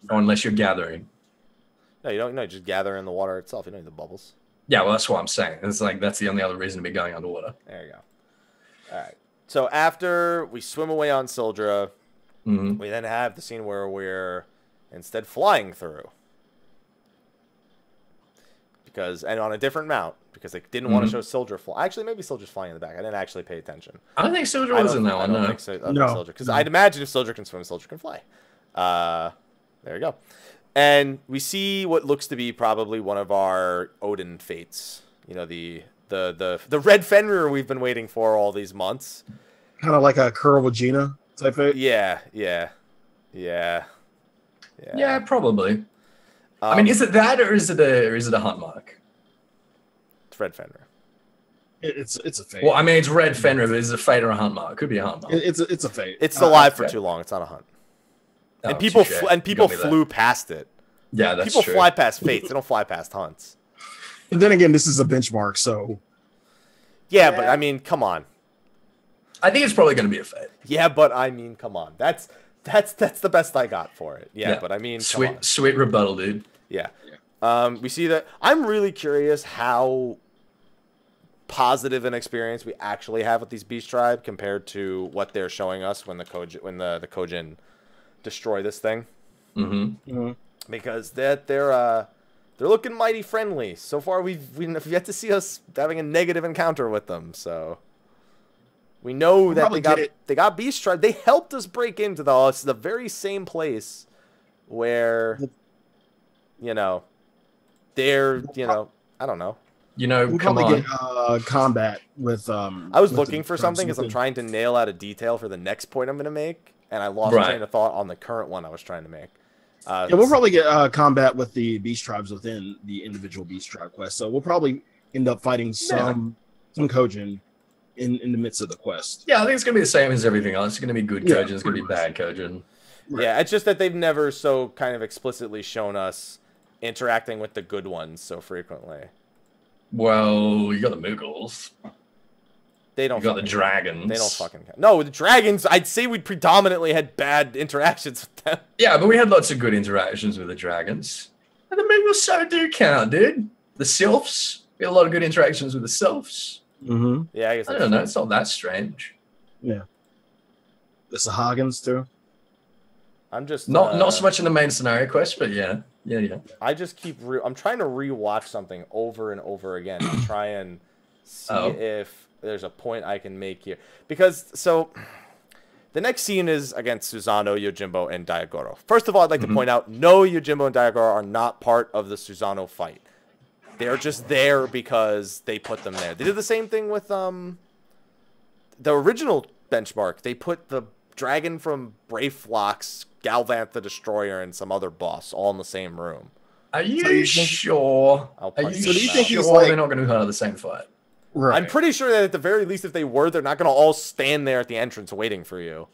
Or unless you're gathering. No, you don't. No, just gather in the water itself. You don't need the bubbles. Yeah, well, that's what I'm saying. It's like that's the only other reason to be going underwater. There you go. All right. So after we swim away on Sildra, we then have the scene where we're instead flying through. And on a different mount. because they didn't want to show Sildra fly. Actually, maybe Sildra's flying in the back. I didn't actually pay attention. I don't think Sildra was in that one. No, no. Because I'd imagine if Sildra can swim, Sildra can fly. There you go. And we see what looks to be probably one of our Odin fates. You know, the red Fenrir we've been waiting for all these months. Kind of like a Kurvagina type fate. Yeah, probably. I mean, is it that or is it a hunt mark? It's red Fenrir. It's a fate. Well, I mean, it's red Fenrir, but is it a fate or a hunt mark? Could be a hunt mark. It's a fate. It's alive for too long. It's not a hunt. And people flew past it. Yeah, that's true. People fly past fates. They don't fly past hunts. But then again, this is a benchmark, so. Yeah, but I mean, come on. I think it's probably going to be a fate. Yeah, but I mean, come on. That's the best I got for it. Yeah, but I mean, sweet rebuttal, dude. Yeah. We see that. I'm really curious how positive an experience we actually have with these Beast Tribe compared to what they're showing us when the Kojin destroy this thing. Because they're looking mighty friendly. So far, we've yet to see us having a negative encounter with them. So we know that they got Beast Tribe. They helped us break into the very same place where, you know, they're, you know, I don't know. You know, we'll come probably on. Get combat with. I was looking for something because I'm trying to nail out a detail for the next point I'm going to make, and I lost train of thought on the current one I was trying to make. Yeah, we'll probably get combat with the Beast Tribes within the individual Beast Tribe quest. So we'll probably end up fighting some Kojin in the midst of the quest. Yeah, I think it's going to be the same as everything else. It's going to be good Kojin. It's going to be bad Kojin. Right. Yeah, it's just that they've never so kind of explicitly shown us interacting with the good ones so frequently. Well, you got the Mughals. They don't. You got the dragons. They don't fucking count. No, the dragons. I'd say we predominantly had bad interactions with them. Yeah, but we had lots of good interactions with the dragons. And the Mughals so do count, dude. The sylphs. We had a lot of good interactions with the sylphs. Yeah, I guess. I don't know. It's not that strange. Yeah. The Sahagins too. I'm just not so much in the main scenario quest, but yeah. I just keep. I'm trying to rewatch something over and over again to try and see if there's a point I can make here. Because the next scene is against Susano, Yojimbo, and Diagoro. First of all, I'd like to point out, no, Yojimbo and Diagoro are not part of the Susano fight. They're just there because they put them there. They did the same thing with the original benchmark. They put the dragon from Brayflox, Galvanth the Destroyer, and some other boss all in the same room. Are you sure? Do you think he's they're not going to be part of the same fight? Right. I'm pretty sure that at the very least, if they were, they're not going to all stand there at the entrance waiting for you.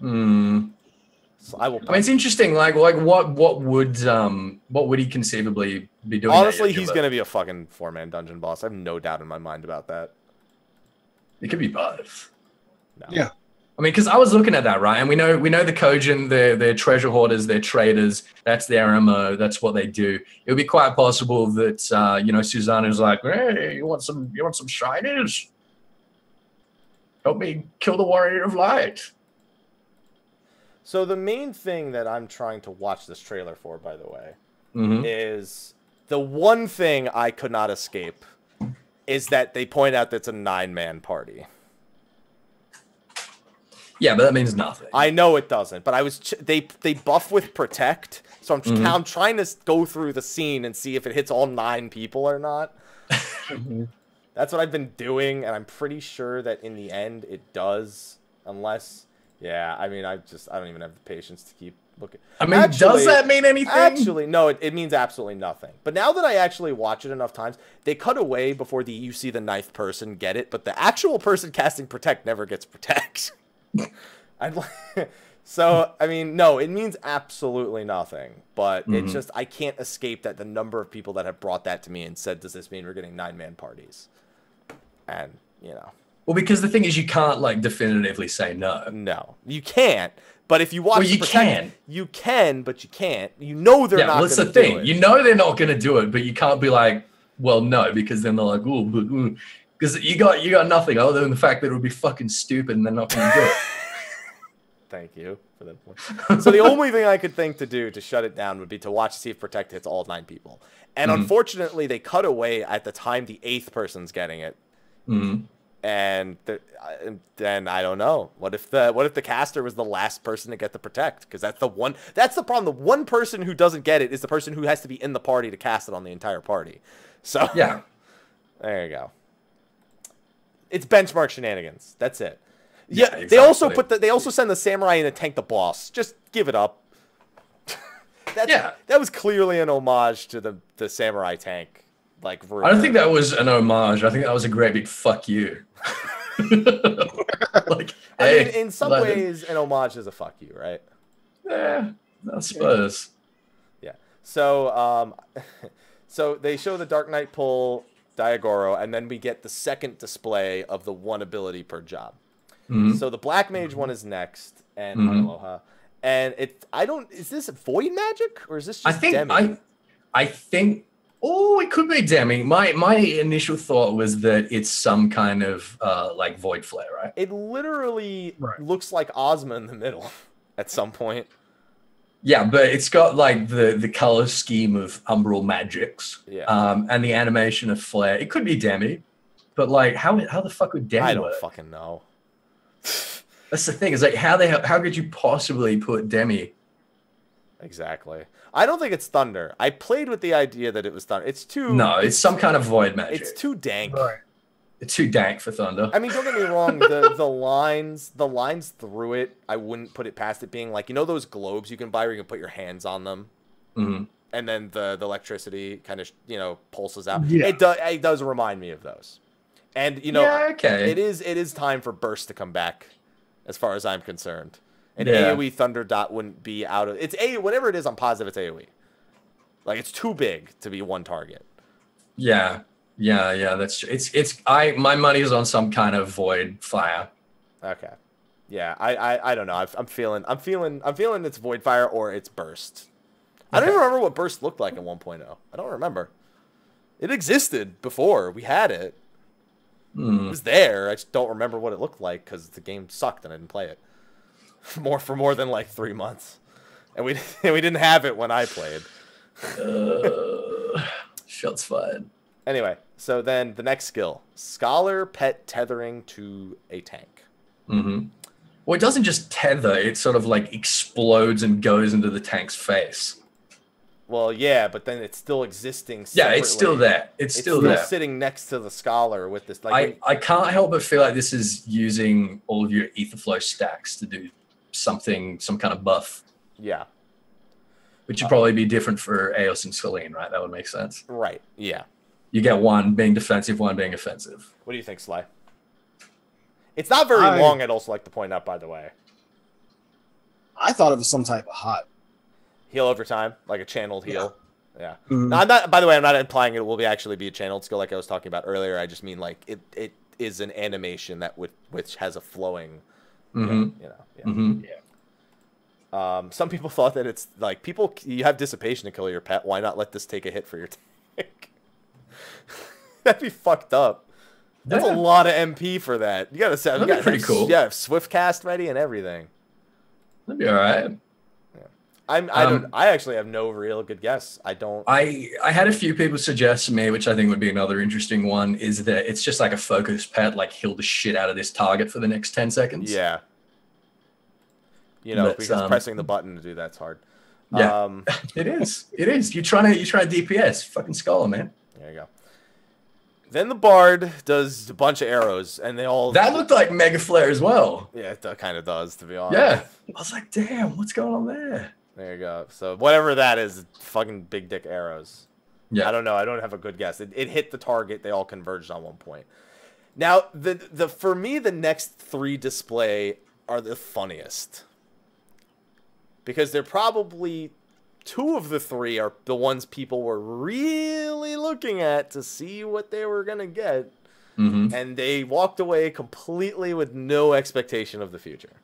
So I mean, it's interesting. Like what would he conceivably be doing? Honestly, he's going to be a fucking 4-man dungeon boss. I have no doubt in my mind about that. It could be both. No. Yeah. I mean, because I was looking at that, right? And we know the Kojin, they're treasure hoarders, they're traders. That's their MO. That's what they do. It would be quite possible that Susano's like, hey, you want some shinies? Help me kill the Warrior of Light. So the main thing that I'm trying to watch this trailer for, by the way, is the one thing I could not escape is that they point out that it's a 9-man party. Yeah, but that means nothing. I know it doesn't, but I was they buff with protect, so I'm trying to go through the scene and see if it hits all 9 people or not. That's what I've been doing, and I'm pretty sure that in the end it does, unless I mean I don't even have the patience to keep looking. I mean, does that mean anything? Actually, no, it means absolutely nothing. But now that I actually watch it enough times, they cut away before you see the 9th person get it, but the actual person casting protect never gets protect. So, I mean, no, it means absolutely nothing. But it's just, I can't escape that the number of people that have brought that to me and said, does this mean we're getting 9-man parties? And, you know. Well, because the thing is, you can't, like, definitively say no. No, you can't. But if you watch you can. You can, but you can't. You know they're not going to do it. That's the thing. You know they're not going to do it, but you can't be like, well, no, because then they're like, ooh, because you got nothing other than the fact that it would be fucking stupid and they're not going to do it. Thank you for that point. So the only thing I could think to do to shut it down would be to watch to see if Protect hits all 9 people. And unfortunately, they cut away at the time the 8th person's getting it. And then I don't know. What if the caster was the last person to get the Protect? Because that's the problem. The one person who doesn't get it is the person who has to be in the party to cast it on the entire party. So yeah, there you go. It's benchmark shenanigans. That's it. Yeah, exactly. They also send the samurai in to tank the boss. Just give it up. That was clearly an homage to the samurai tank. Like, I don't think that was an homage. I think that was a great big fuck you. Like, I mean, in some ways, an homage is a fuck you, right? Yeah, I suppose. Yeah. So, so they show the Dark Knight pull Diagoro, and then we get the second display of the 1 ability per job. So the Black Mage one is next, and Aloha. And is this Void Magic, or is this just Demi? I think, it could be Demi. My initial thought was that it's some kind of, like, Void Flare, right? It literally looks like Ozma in the middle at some point. Yeah, but it's got, like, the color scheme of Umbral Magics, and the animation of Flare. It could be Demi, but, like, how the fuck would Demi work? I don't fucking know. That's the thing. Is like how could you possibly put Demi? Exactly. I don't think it's Thunder. I played with the idea that it was Thunder. It's some kind of Void Magic. It's too dank. Right. It's too dank for Thunder. I mean, don't get me wrong. The lines through it, I wouldn't put it past it being like, you know those globes you can buy where you can put your hands on them, and then the electricity kind of pulses out. Yeah. It does remind me of those. And it is time for Burst to come back, as far as I'm concerned. And AoE Thunder Dot wouldn't be out of it's whatever it is. I'm positive it's AoE. Like, it's too big to be one target. Yeah. That's true. My money is on some kind of Void Fire. Okay. Yeah. I don't know. I'm feeling it's Void Fire or it's Burst. I don't even remember what Burst looked like in 1.0. I don't remember. It existed before. We had it. It was there. I just don't remember what it looked like because the game sucked and I didn't play it for more than like 3 months, and we didn't have it when I played. Shots fired. Anyway, so then the next skill: Scholar Pet Tethering to a Tank. Well, it doesn't just tether; it sort of like explodes and goes into the tank's face. Well, yeah, but then it's still existing separately. Yeah, it's still there. It's still there. Sitting next to the Scholar with this. Like, I can't help but feel like this is using all of your Etherflow stacks to do some kind of buff. Yeah. Which would probably be different for Eos and Celine, right? That would make sense. Right, yeah. You get one being defensive, one being offensive. What do you think, Sly? It's not very long, I'd also like to point out, by the way. I thought it was some type of hot. Heal over time, like a channeled heal. Yeah. No, I'm not. By the way, I'm not implying it will actually be a channeled skill like I was talking about earlier. I just mean like it is an animation that which has a flowing. Some people thought that it's like you have dissipation to kill your pet. Why not let this take a hit for your tank? That'd be fucked up. That's a lot of MP for that. You gotta set. That'd be pretty cool. Yeah, Swift cast ready and everything. That'd be all right. I actually have no real good guess. I had a few people suggest to me, which I think would be another interesting one, is that it's just like a focus pet, like heal the shit out of this target for the next 10 seconds. Yeah. Because pressing the button to do that's hard. Yeah. It is. You try to DPS. Fucking Scholar, man. There you go. Then the Bard does a bunch of arrows, and they all... That looked like Mega Flare as well. Yeah, it kind of does, to be honest. Yeah. I was like, damn, what's going on there? There you go. So whatever that is, fucking big dick arrows. Yeah. I don't know. I don't have a good guess. It hit the target. They all converged on one point. Now, for me, the next 3 display are the funniest. Because they're probably... 2 of the 3 are the ones people were really looking at to see what they were going to get. And they walked away completely with no expectation of the future.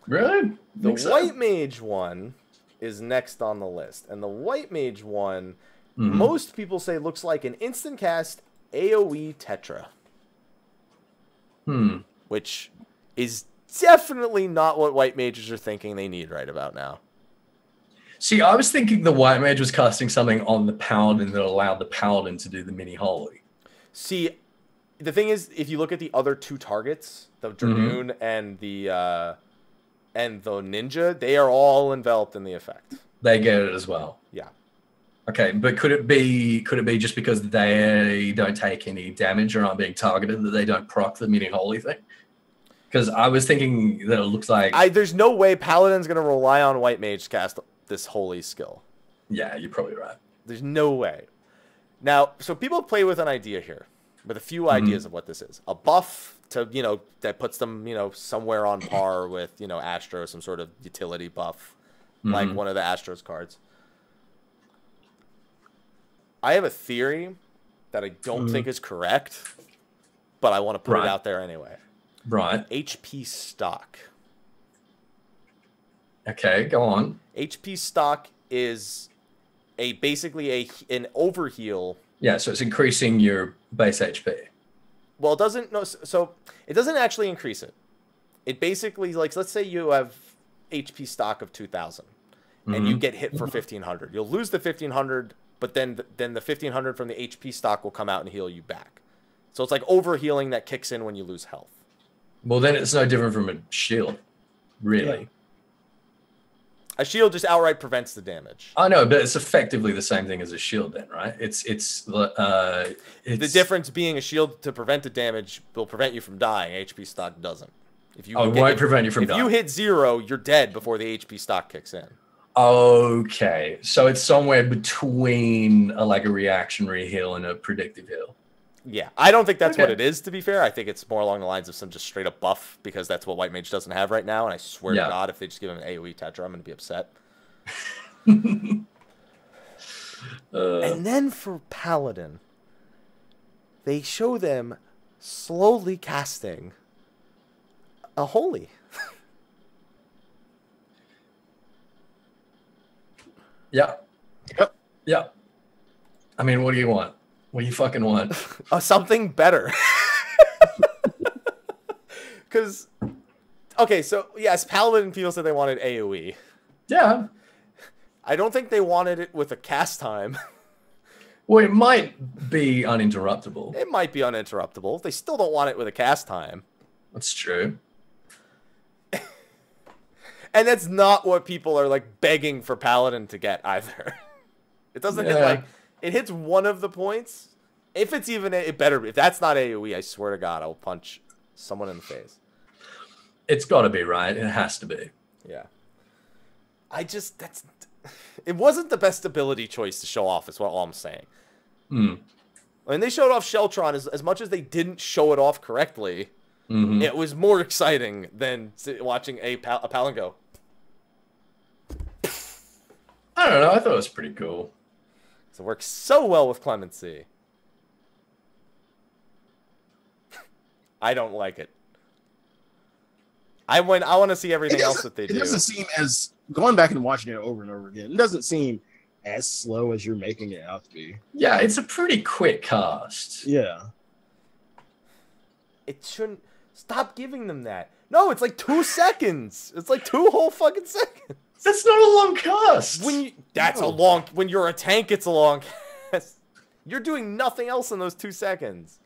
Really? The White Mage one is next on the list. And the White Mage one, most people say looks like an instant cast AoE Tetra. Which is definitely not what white mages are thinking they need right about now. See, I was thinking the white mage was casting something on the paladin that allowed the paladin to do the mini holy. See, the thing is, if you look at the other two targets, the dragoon and the ninja, they are all enveloped in the effect. They get it as well. Yeah. Okay, but could it be just because they don't take any damage or aren't being targeted that they don't proc the mini holy thing? Because I was thinking that it looks like there's no way Paladin's gonna rely on white mage to cast this holy skill. Yeah, you're probably right. There's no way. Now, so people play with an idea here, with a few ideas of what this is. A buff to, that puts them, somewhere on par with, Astro, some sort of utility buff, like one of the Astro's cards. I have a theory that I don't think is correct, but I want to put it out there anyway. Right. HP stock. Okay, go on. HP stock is basically an overheal. Yeah, so it's increasing your base HP. Well, it doesn't. No, so it doesn't actually increase it. It basically, like, let's say you have HP stock of 2,000, and you get hit for 1,500. You'll lose the 1,500, but then the 1,500 from the HP stock will come out and heal you back. So it's like overhealing that kicks in when you lose health. Well, then it's no different from a shield, really. Yeah. A shield just outright prevents the damage. I know, but it's effectively the same thing as a shield then, right? It's the difference being a shield to prevent the damage will prevent you from dying. HP stock doesn't. If you it won't prevent you from dying. If you hit 0, you're dead before the HP stock kicks in. Okay, so it's somewhere between like a reactionary heal and a predictive heal. Yeah, I don't think that's what it is, to be fair. I think it's more along the lines of some just straight up buff, because that's what white mage doesn't have right now, and I swear to God, if they just give him an AoE Tetra, I'm going to be upset. And then for Paladin, they show them slowly casting a holy. Yeah. Yeah. I mean, what do you want? What do you fucking want? Something better. Because, okay, so, yes, Paladin people said they wanted AoE. Yeah. I don't think they wanted it with a cast time. Well, it might be uninterruptible. It might be uninterruptible. They still don't want it with a cast time. That's true. And that's not what people are, like, begging for Paladin to get, either. It doesn't hit, like... It hits one of the points. If it's even... It better... If that's not AoE, I swear to God, I will punch someone in the face. It's got to be, right? It has to be. Yeah. That's... It wasn't the best ability choice to show off, is what all I'm saying. I mean, they showed off Sheltron as much as they didn't show it off correctly. It was more exciting than watching a Paladin go. I don't know. I thought it was pretty cool. It works so well with Clemency. I don't like it. I want to see everything else that they do. It doesn't seem as, going back and watching it over and over again, it doesn't seem as slow as you're making it out to be. Yeah, it's a pretty quick cast. Yeah. It shouldn't. Stop giving them that. No, it's like 2 seconds. It's like 2 whole fucking seconds. That's not a long cast. When you're a tank, it's a long cast. You're doing nothing else in those 2 seconds.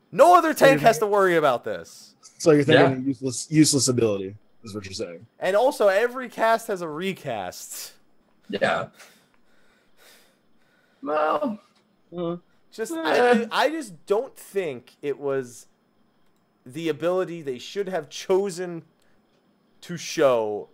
No other tank has to worry about this. So you're thinking useless ability is what you're saying. And also, every cast has a recast. Yeah. Well, I just don't think it was the ability they should have chosen to show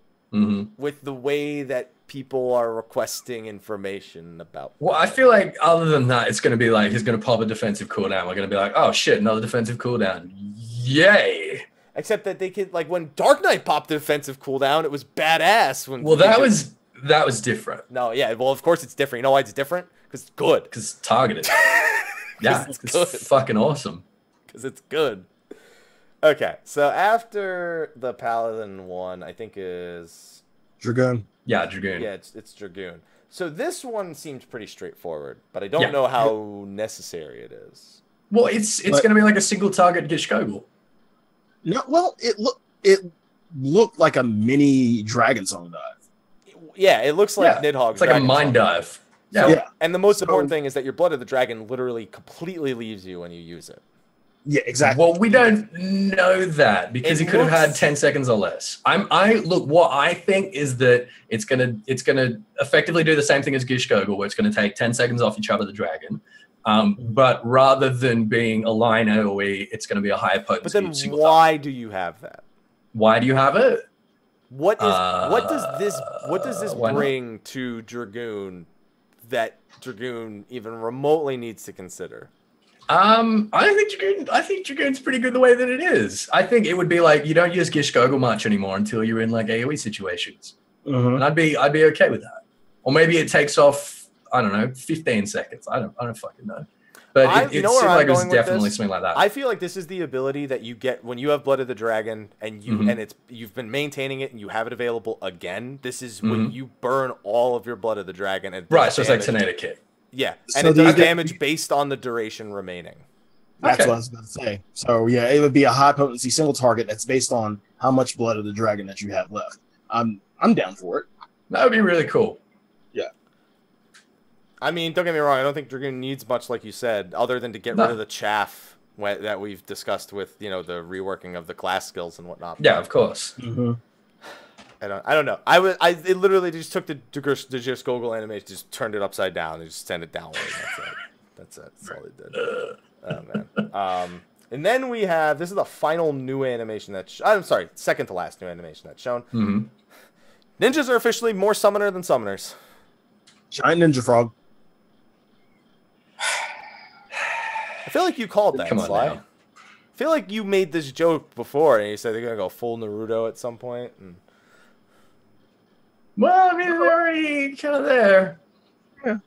with the way that people are requesting information about. Well, I feel like other than that, it's going to be like he's going to pop a defensive cooldown. We're going to be like, oh shit, another defensive cooldown. Yay. Except that they could, like, when Dark Knight popped the defensive cooldown, it was badass. That was different. No, yeah, well, of course it's different. You know why it's different? Because it's good. Because it's targeted. Yeah, it's fucking awesome. Because it's good. Okay, so after the Paladin one, I think is... Dragoon. Yeah, Dragoon. Yeah, it's Dragoon. So this one seems pretty straightforward, but I don't know how necessary it is. Well, it's going to be like a single target Gishkogel. No, well, look like a mini Dragon Song dive. Yeah, it looks like Nidhogg's. It's like a mind dive. Yeah. Yeah. And the most important thing is that your Blood of the Dragon literally completely leaves you when you use it. Yeah, exactly. Well, we don't know that because he could have had 10 seconds or less. Look, what I think is that it's gonna effectively do the same thing as Gishgogel, where it's gonna take 10 seconds off each other the dragon. But rather than being a line AoE, it's gonna be a higher potency. But then why do you have that? Why do you have it? What does this bring to Dragoon that Dragoon even remotely needs to consider? I think Dragoon's pretty good the way that it is. I think it would be like you don't use Gishgogel much anymore until you're in like AoE situations, and I'd be okay with that. Or maybe it takes off, I don't know, 15 seconds. I don't fucking know. But it seemed like it was definitely something like that. I feel like this is the ability that you get when you have Blood of the Dragon and you've been maintaining it and you have it available again. This is when you burn all of your Blood of the Dragon. And right, so it's like Tornado Kick. Yeah, and it does damage based on the duration remaining. That's what I was about to say. So yeah, it would be a high potency single target that's based on how much Blood of the Dragon that you have left. I'm down for it. That would be really cool. Yeah. I mean, don't get me wrong. I don't think Dragoon needs much, like you said, other than to get rid of the chaff that we've discussed with the reworking of the class skills and whatnot. Yeah, of course. I don't know. It literally just took the Gishgogel animation, just turned it upside down, and just sent it downward. That's it. That's all it did. Oh man. And then we have, this is the final new animation second to last new animation that's shown. Ninjas are officially more summoner than summoners. Giant Ninja Frog. I feel like you called that, Sly. Now. I feel like you made this joke before, and you said they're gonna go full Naruto at some point. And... Well, I mean, they're already kind of there. Yeah.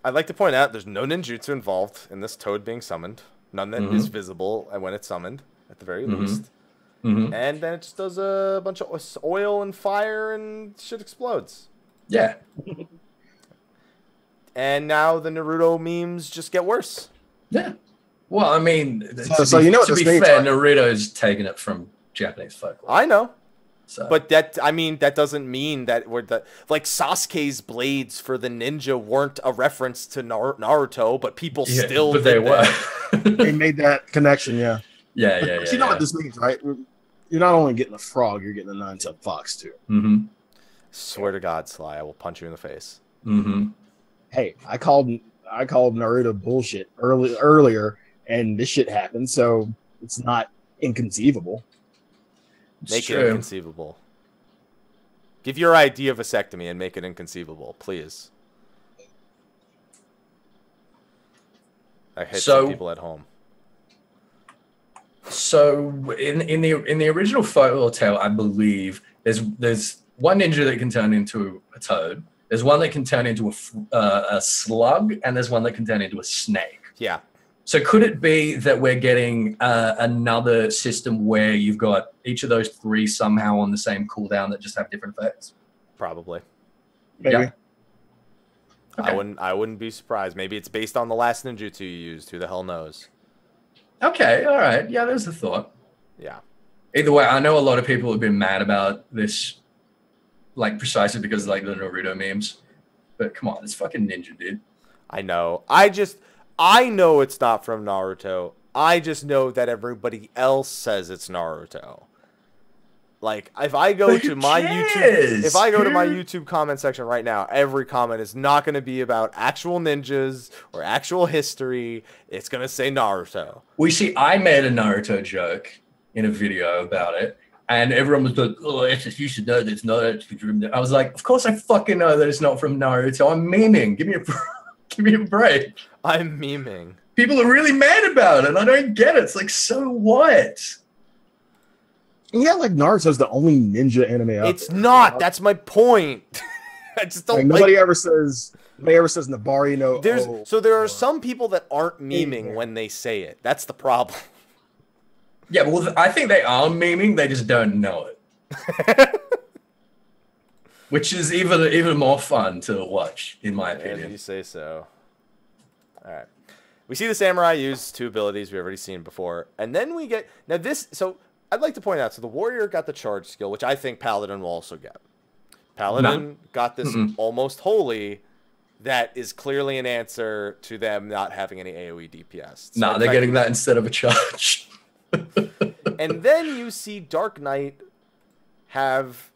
I'd like to point out there's no ninjutsu involved in this toad being summoned. None that is visible when it's summoned, at the very least. And then it just does a bunch of oil and fire, and shit explodes. Yeah. And now the Naruto memes just get worse. Yeah. Well, I mean, to be fair, Naruto's taken it from Japanese folklore. I know. So. But that doesn't mean that like Sasuke's blades for the ninja weren't a reference to Naruto, but people still but they were. They made that connection, yeah. Yeah. But you know what this means, right? You're not only getting a frog, you're getting a 9-tailed fox too. Swear to God, Sly, I will punch you in the face. Hey, I called Naruto bullshit earlier, and this shit happened, so it's not inconceivable. Make it inconceivable. Give your idea of vasectomy and make it inconceivable, please. I hit some people at home. So in the original folklore tale, I believe there's one ninja that can turn into a toad. There's one that can turn into a slug, and there's one that can turn into a snake. Yeah. So could it be that we're getting another system where you've got each of those three somehow on the same cooldown that just have different effects? Probably. Maybe. Yeah. Okay. I wouldn't be surprised. Maybe it's based on the last ninjutsu you used. Who the hell knows? Okay, all right. Yeah, there's a thought. Yeah. Either way, I know a lot of people have been mad about this, like precisely because like the Naruto memes. But come on, it's fucking ninja, dude. I know. I know it's not from Naruto. I just know that everybody else says it's Naruto. Like, if I go to my YouTube comment section right now, every comment is not going to be about actual ninjas or actual history. It's going to say Naruto. We see, I made a Naruto joke in a video about it, and everyone was like, "Oh, you should know that it's not." I was like, "Of course I fucking know that it's not from Naruto. I'm memeing. Give me a break." I'm memeing. People are really mad about it. I don't get it. It's like, so what? Yeah, like Naruto's the only ninja anime out It's there. not. That's my point. I just don't nobody ever says Nabari no. So there are some people that aren't memeing when they say it. That's the problem. Yeah, well, I think they are memeing. They just don't know it. Which is even more fun to watch, in my opinion. If you say so. All right. We see the samurai use two abilities we've already seen before. And then we get... Now this... So I'd like to point out, so the warrior got the charge skill, which I think paladin will also get. Paladin got this almost holy. That is clearly an answer to them not having any AoE DPS. So they're getting that instead of a charge. And then you see Dark Knight have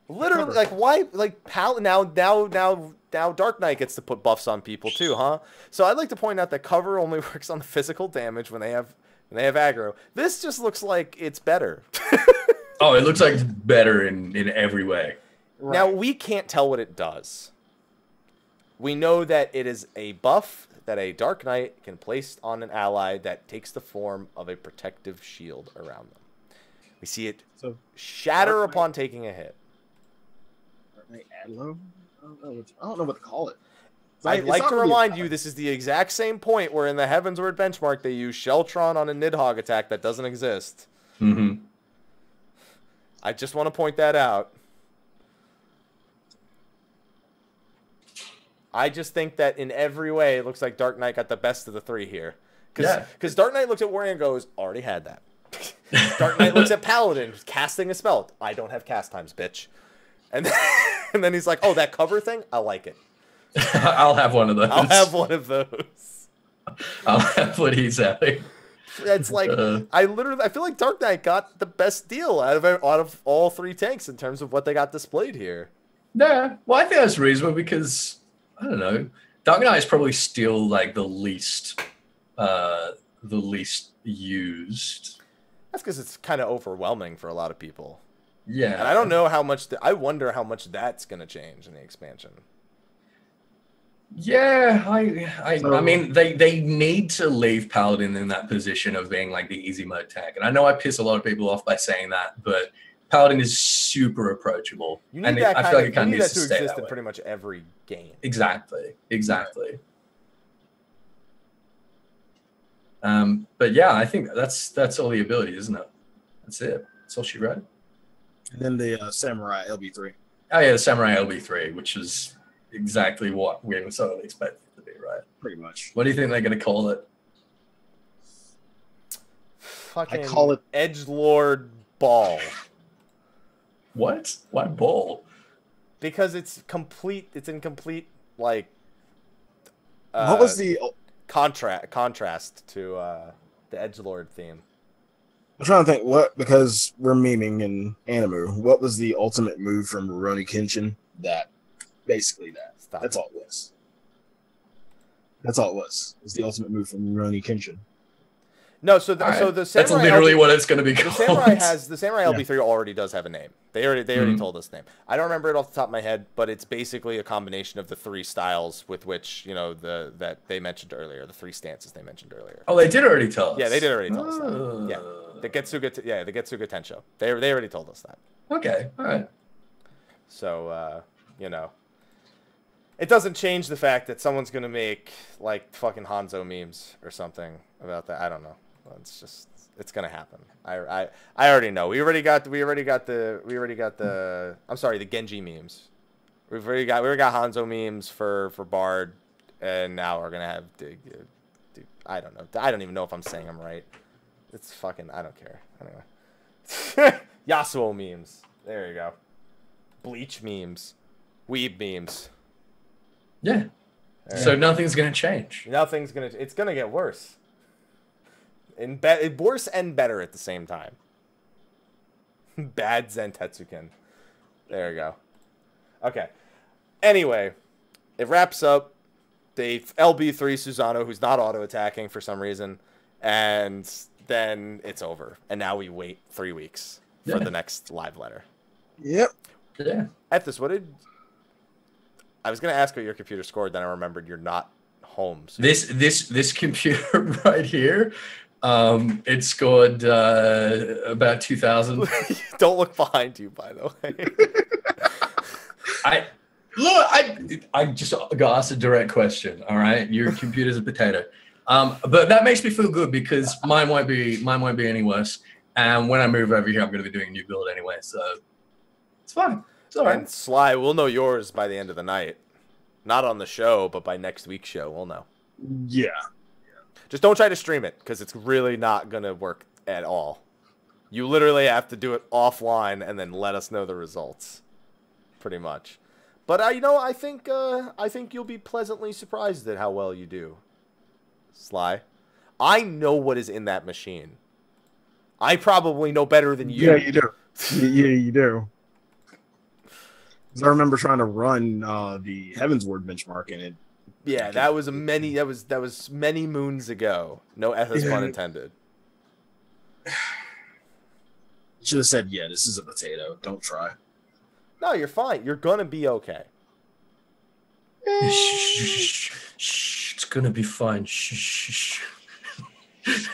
literally like why like now Dark Knight gets to put buffs on people too, huh? So I'd like to point out that cover only works on the physical damage when they have aggro. This just looks like it's better. Oh, it looks like it's better in every way. Right. Now we can't tell what it does. We know that it is a buff that a Dark Knight can place on an ally that takes the form of a protective shield around them. We see it shatter upon taking a hit. Dark Knight Adlo? I don't know what to call it. I'd like to remind you, this is the exact same point where in the Heavensward benchmark they use Sheltron on a Nidhogg attack that doesn't exist. Mm-hmm. I just want to point that out. I just think that in every way, it looks like Dark Knight got the best of the three here. Because Dark Knight looks at Warrior and goes, already had that. Dark Knight looks at Paladin, casting a spell. I don't have cast times, bitch. And then he's like, oh, that cover thing? I like it. I'll have one of those. I'll have one of those. I'll have what he's having. It's like, I feel like Dark Knight got the best deal out of all three tanks in terms of what they got displayed here. Yeah, well, I think that's reasonable because... I don't know. Dark Knight is probably still like the least used. That's because it's kind of overwhelming for a lot of people. Yeah, and I don't know how much. I wonder how much that's going to change in the expansion. Yeah, I mean, they need to leave Paladin in that position of being like the easy mode tag, and I know I piss a lot of people off by saying that, but Paladin is super approachable, you need and that I feel like it kind of needs to stay exist that in way. pretty much every game. Exactly. But yeah, I think that's all the ability, isn't it? That's it. That's all she wrote. And then the Samurai LB3. Oh yeah, the Samurai LB3, which is exactly what we were sort of expecting it to be, right? Pretty much. What do you think they're going to call it? Fucking I call it Edgelord Ball. What? Why ball? Because it's complete. It's in complete like. What was the contrast to the Edgelord theme? I'm trying to think because we're memeing in Animu. What was the ultimate move from Rurouni Kenshin? Basically that. That's all it was. That's all it was. It's the ultimate move from Rurouni Kenshin. No, so the Samurai that's literally what it's going to be called. The Samurai LB3 already does have a name. They already told us the name. I don't remember it off the top of my head, but it's basically a combination of the three styles with which that they mentioned earlier, the three stances they mentioned earlier. Oh, they did already tell us. Yeah, they did already tell us that. Yeah, the Getsuga Tensho. They already told us that. Okay, all right. So it doesn't change the fact that someone's gonna make like fucking Hanzo memes or something about that. I don't know. It's gonna happen. I already know. We already got the I'm sorry, the Genji memes. We already got Hanzo memes for Bard, and now we're gonna have I don't know. I don't even know if I'm saying them right. It's fucking I don't care. Anyway. Yasuo memes. There you go. Bleach memes. Weeb memes. Yeah. So nothing's gonna change. It's gonna get worse. Worse and better at the same time. Bad Zentetsuken. There you go. Okay. Anyway, it wraps up the LB3 Susanoo, who's not auto-attacking for some reason, and then it's over. And now we wait 3 weeks for the next live letter. Yep. Yeah. Ethys, I was going to ask what your computer scored, then I remembered you're not home. So. This computer right here, it scored about 2,000. Don't look behind you, by the way. I just got asked a direct question. All right, your computer's a potato, but that makes me feel good because mine won't be any worse. And when I move over here, I'm going to be doing a new build anyway, so it's fine. It's all right. And Sly, we'll know yours by the end of the night. Not on the show, but by next week's show, we'll know. Yeah. Just don't try to stream it, because it's really not going to work at all. You literally have to do it offline and then let us know the results, pretty much. But you know, I think you'll be pleasantly surprised at how well you do, Sly. I know what is in that machine. I probably know better than you. Yeah, you do. Yeah, you do. Because I remember trying to run the Heavensward benchmark in it. Yeah, that was many moons ago. No Ethys pun intended. Should have said, yeah, this is a potato. Don't try. No, you're fine. You're gonna be okay. Shh, it's gonna be fine. Shh.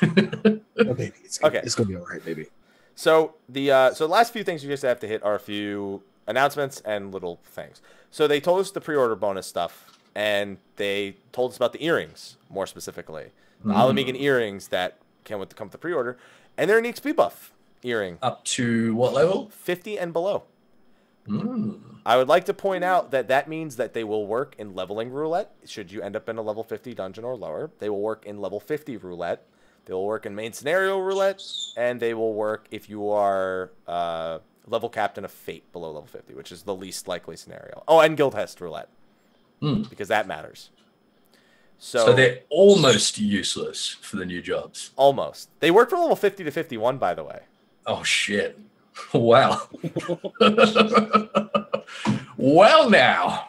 Oh, baby, it's gonna be all right, baby. So the last few things you just have to hit are a few announcements and little things. So they told us the pre-order bonus stuff, and they told us about the earrings more specifically, the Alamegan earrings that come with the pre-order, and they're an EXP buff earring. Up to what level? 50 and below. I would like to point out that means that they will work in leveling roulette. Should you end up in a level 50 dungeon or lower, they will work in level 50 roulette. They will work in main scenario roulette, and they will work if you are level captain of fate below level 50, which is the least likely scenario. Oh, and guildhest roulette, because that matters. So they're almost useless for the new jobs. Almost. They work from level 50 to 51, by the way. Oh, shit. Wow. Well, now.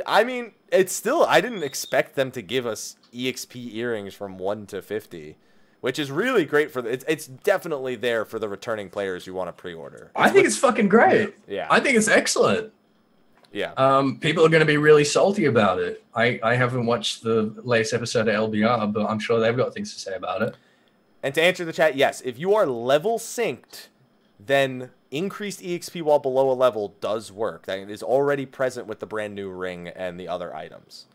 I mean, it's still, I didn't expect them to give us EXP earrings from 1 to 50, which is really great for it's definitely there for the returning players you want to pre-order. I think it's fucking great. Yeah. I think it's excellent. Yeah. People are going to be really salty about it. I haven't watched the latest episode of LBR, but I'm sure they've got things to say about it. And to answer the chat, yes, if you are level synced, then increased EXP while below a level does work. That is already present with the brand new ring and the other items.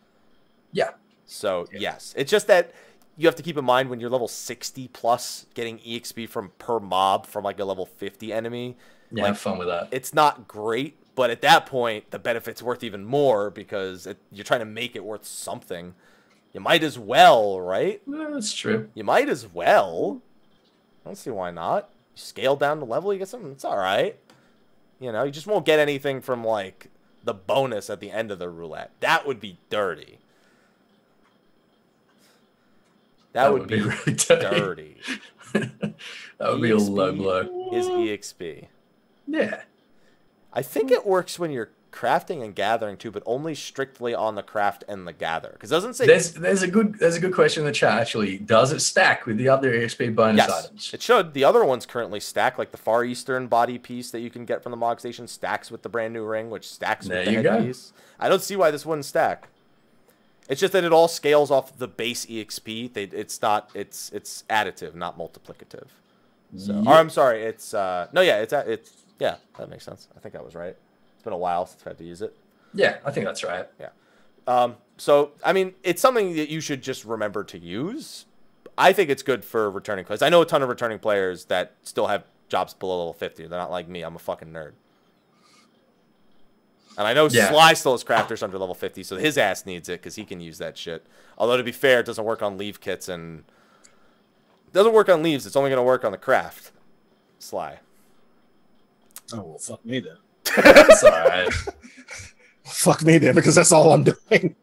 Yeah. So, yes. It's just that you have to keep in mind when you're level 60 plus, getting EXP from per mob from like a level 50 enemy. Yeah, have fun with that. It's not great, but at that point, the benefit's worth even more because you're trying to make it worth something. You might as well, right? Yeah, that's true. You might as well. I don't see why not. You scale down the level, you get something. It's all right. You know, you just won't get anything from, like, the bonus at the end of the roulette. That would be dirty. That would be really dirty. That would be a low blow. Is EXP. Yeah. I think it works when you're crafting and gathering too, but only strictly on the craft and the gather. Because it doesn't say there's a good question in the chat actually. Does it stack with the other EXP bonus items? It should. The other ones currently stack, like the Far Eastern body piece that you can get from the Mog Station stacks with the brand new ring, which stacks with the headpiece. I don't see why this wouldn't stack. It's just that it all scales off the base EXP. It's additive, not multiplicative. So, or I'm sorry, it's yeah, that makes sense. I think I was right. It's been a while since I've had to use it. Yeah, I think that's right. Yeah. So, I mean, it's something that you should just remember to use. I think it's good for returning players. I know a ton of returning players that still have jobs below level 50. They're not like me. I'm a fucking nerd. And I know Sly still has crafters under level 50, so his ass needs it because he can use that shit. Although, to be fair, it doesn't work on leave kits and... It doesn't work on leaves. It's only going to work on the craft. Sly. Oh, well, fuck me then. That's all right. Fuck me then, because that's all I'm doing.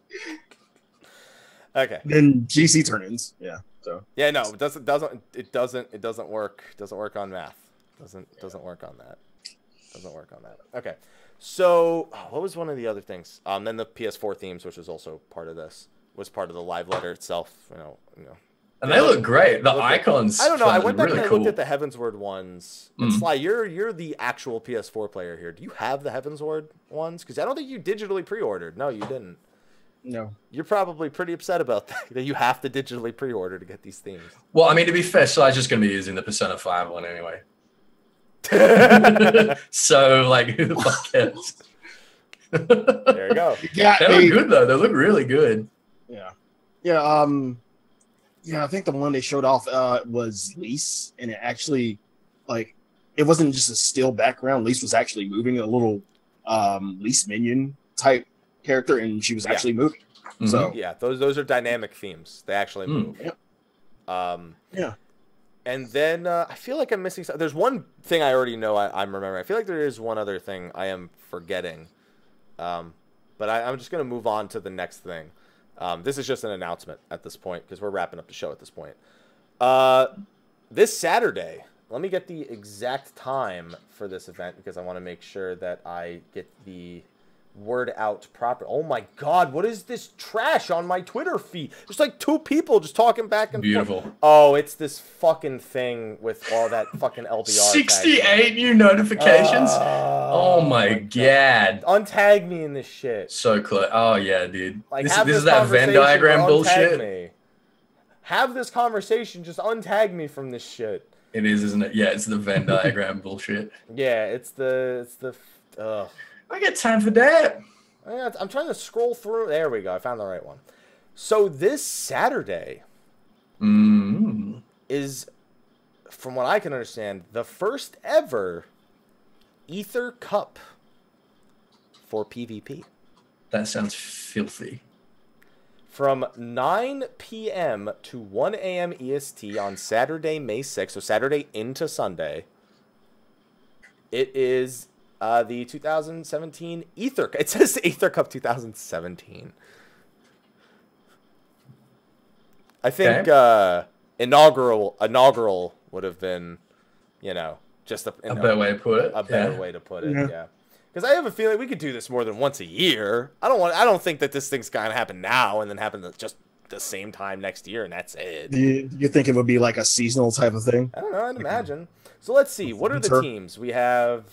Okay. Then GC turn-ins. Yeah. So. Yeah, no, it doesn't work. Doesn't work on math. Doesn't work on that. Doesn't work on that. Okay. So, what was one of the other things? Then the Ps4 themes, which was also part of this, was part of the live letter itself. You know. And they look great. The icons. I don't know. I went back and I cool. looked at the Heavensward ones. And Sly, you're the actual PS4 player here. Do you have the Heavensward ones? Because I don't think you digitally pre-ordered. No, you didn't. No. You're probably pretty upset about that you have to digitally pre-order to get these themes. Well, I mean, to be fair, Sly's just going to be using the Persona 5 one anyway. So, like, who the fuck cares? There you go. They look good, though. They look really good. Yeah. Yeah, yeah, I think the one they showed off was Lise, and it actually, like, it wasn't just a still background. Lise was actually moving, a little Lise minion type character, and she was actually moving. So yeah, those are dynamic themes. They actually move. Yep. Yeah. And then I feel like I'm missing something. There's one thing I already know I'm remembering. I feel like there is one other thing I am forgetting. But I'm just going to move on to the next thing. This is just an announcement at this point because we're wrapping up the show at this point. This Saturday, let me get the exact time for this event because I want to make sure that I get the word out proper. Oh my God, what is this trash on my Twitter feed? There's like 2 people just talking back and Beautiful. forth. Oh, it's this fucking thing with all that fucking LBR. 68 new notifications. Oh my God. Untag me in this shit. So close. Oh yeah, dude. Like, this is that Venn diagram bullshit. Me. Have this conversation. Just untag me from this shit. It is, isn't it? Yeah, it's the Venn diagram bullshit. Yeah, it's the. Ugh. I got time for that. I'm trying to scroll through. There we go. I found the right one. So this Saturday is, from what I can understand, the first ever Ether Cup for PvP. That sounds filthy. From 9 p.m. to 1 a.m. EST on Saturday, May 6th, so Saturday into Sunday, it is the 2017 Ether. It says Ether Cup 2017. I think inaugural would have been, just a better way to put it. A better way to put it. Yeah. Because I have a feeling we could do this more than once a year. I don't think that this thing's gonna happen now and then happen just the same time next year and that's it. Do you think it would be like a seasonal type of thing? I don't know. I'd imagine. So let's see. What are the teams? We have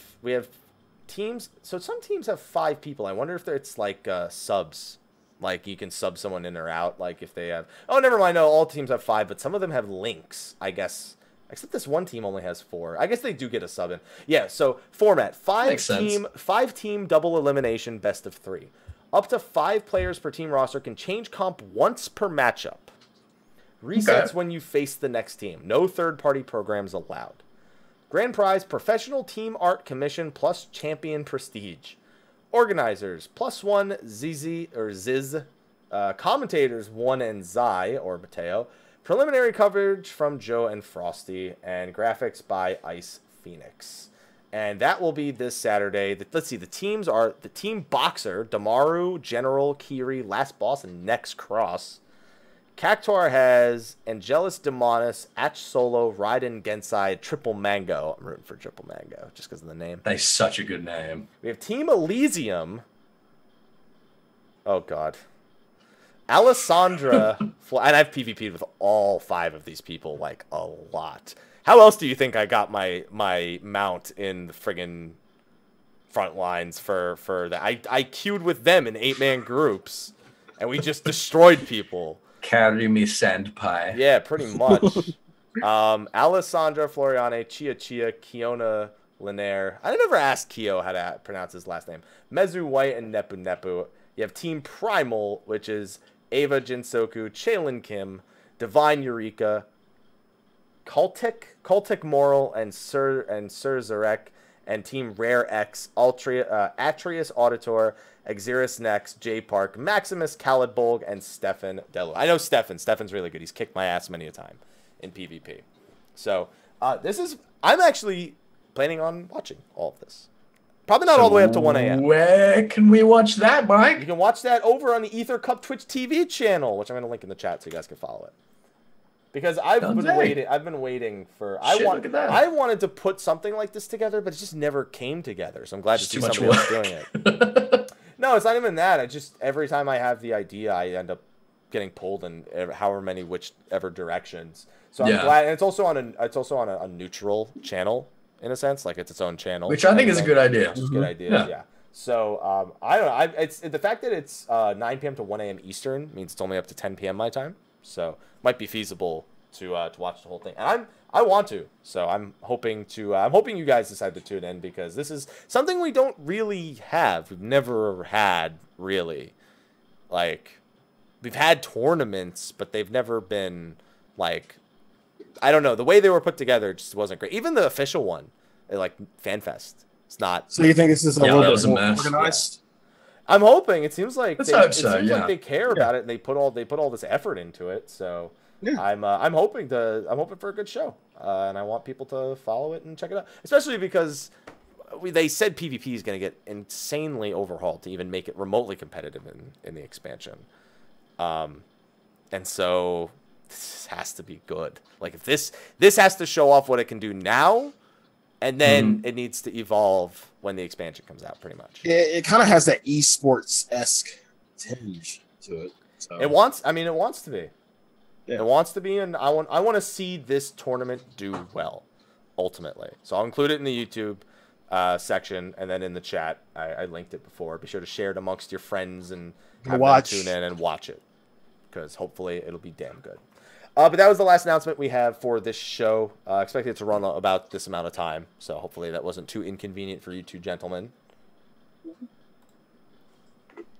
teams. So some teams have 5 people. I wonder if it's like subs. Like you can sub someone in or out. Like if they have. Oh, never mind. No, all teams have 5, but some of them have links. I guess. Except this one team only has 4. I guess they do get a sub in. Yeah. So format 5 team double elimination best of 3. Up to 5 players per team roster can change comp once per matchup. Resets when you face the next team. No third-party programs allowed. Grand prize, professional team art commission plus champion prestige. Organizers, +1 ZZ or Ziz. Commentators, 1 and Zai or Mateo. Preliminary coverage from Joe and Frosty. And graphics by Ice Phoenix. And that will be this Saturday. Let's see, the teams are the Team Boxer, Damaru, General, Kiri, Last Boss, and Next Cross. Cactuar has Angelus Demonis, Atch Solo, Raiden Gensai, Triple Mango. I'm rooting for Triple Mango just because of the name. That's such a good name. We have Team Elysium. Oh, God. Alessandra. And I've PvP'd with all 5 of these people, like, a lot. How else do you think I got my mount in the friggin' front lines for that? I queued with them in 8-man groups, and we just destroyed people. Carry me, Sandpie. Yeah, pretty much. Alessandra Floriane, Chia, Kiona Linaire. I never asked Kyo how to pronounce his last name. Mezu White and Nepu. You have Team Primal, which is Ava Jinsoku, Chaelin Kim, Divine Eureka, Cultic Moral, and Sir Zarek, and Team Rare X, Atreus Auditor, Exirus Next, J Park, Maximus Khalidbolg, and Stefan Delu. I know Stefan. Stefan's really good. He's kicked my ass many a time in PvP. So I'm actually planning on watching all of this. Probably not all the way up to 1 a.m. Where can we watch that, Mike? You can watch that over on the Ether Cup Twitch TV channel, which I'm going to link in the chat so you guys can follow it. Because I've been waiting for. I wanted to put something like this together, but it just never came together. So I'm glad to see somebody else doing it. No, it's not even that. Every time I have the idea, I end up getting pulled in however many whichever directions. So I'm glad. And it's also on a neutral channel in a sense, like it's its own channel, which I think is a good idea. It's a good idea. Yeah. So I don't know. It's the fact that it's 9 p.m. to 1 a.m. Eastern means it's only up to 10 p.m. my time. So might be feasible to watch the whole thing, and I want to. So I'm hoping you guys decide to tune in because this is something we don't really have. We've never had really, like, we've had tournaments, but they've never been like, I don't know. The way they were put together just wasn't great. Even the official one, like FanFest, it's not. So you think this is a little bit more organized? Yeah. I'm hoping. It seems like like they care about it, and they put all this effort into it. So Yeah. I'm hoping for a good show, and I want people to follow it and check it out, especially because they said PvP is going to get insanely overhauled to even make it remotely competitive in the expansion. And so this has to be good. Like if this has to show off what it can do now, and then it needs to evolve when the expansion comes out, pretty much. It kind of has that esports-esque tinge to it. So. It wants to be. Yeah. It wants to be, and I want to see this tournament do well, ultimately. So I'll include it in the YouTube section, and then in the chat, I linked it before. Be sure to share it amongst your friends and have them tune in and watch it, because hopefully it'll be damn good. But that was the last announcement we have for this show. Expected it to run about this amount of time, so hopefully that wasn't too inconvenient for you two gentlemen.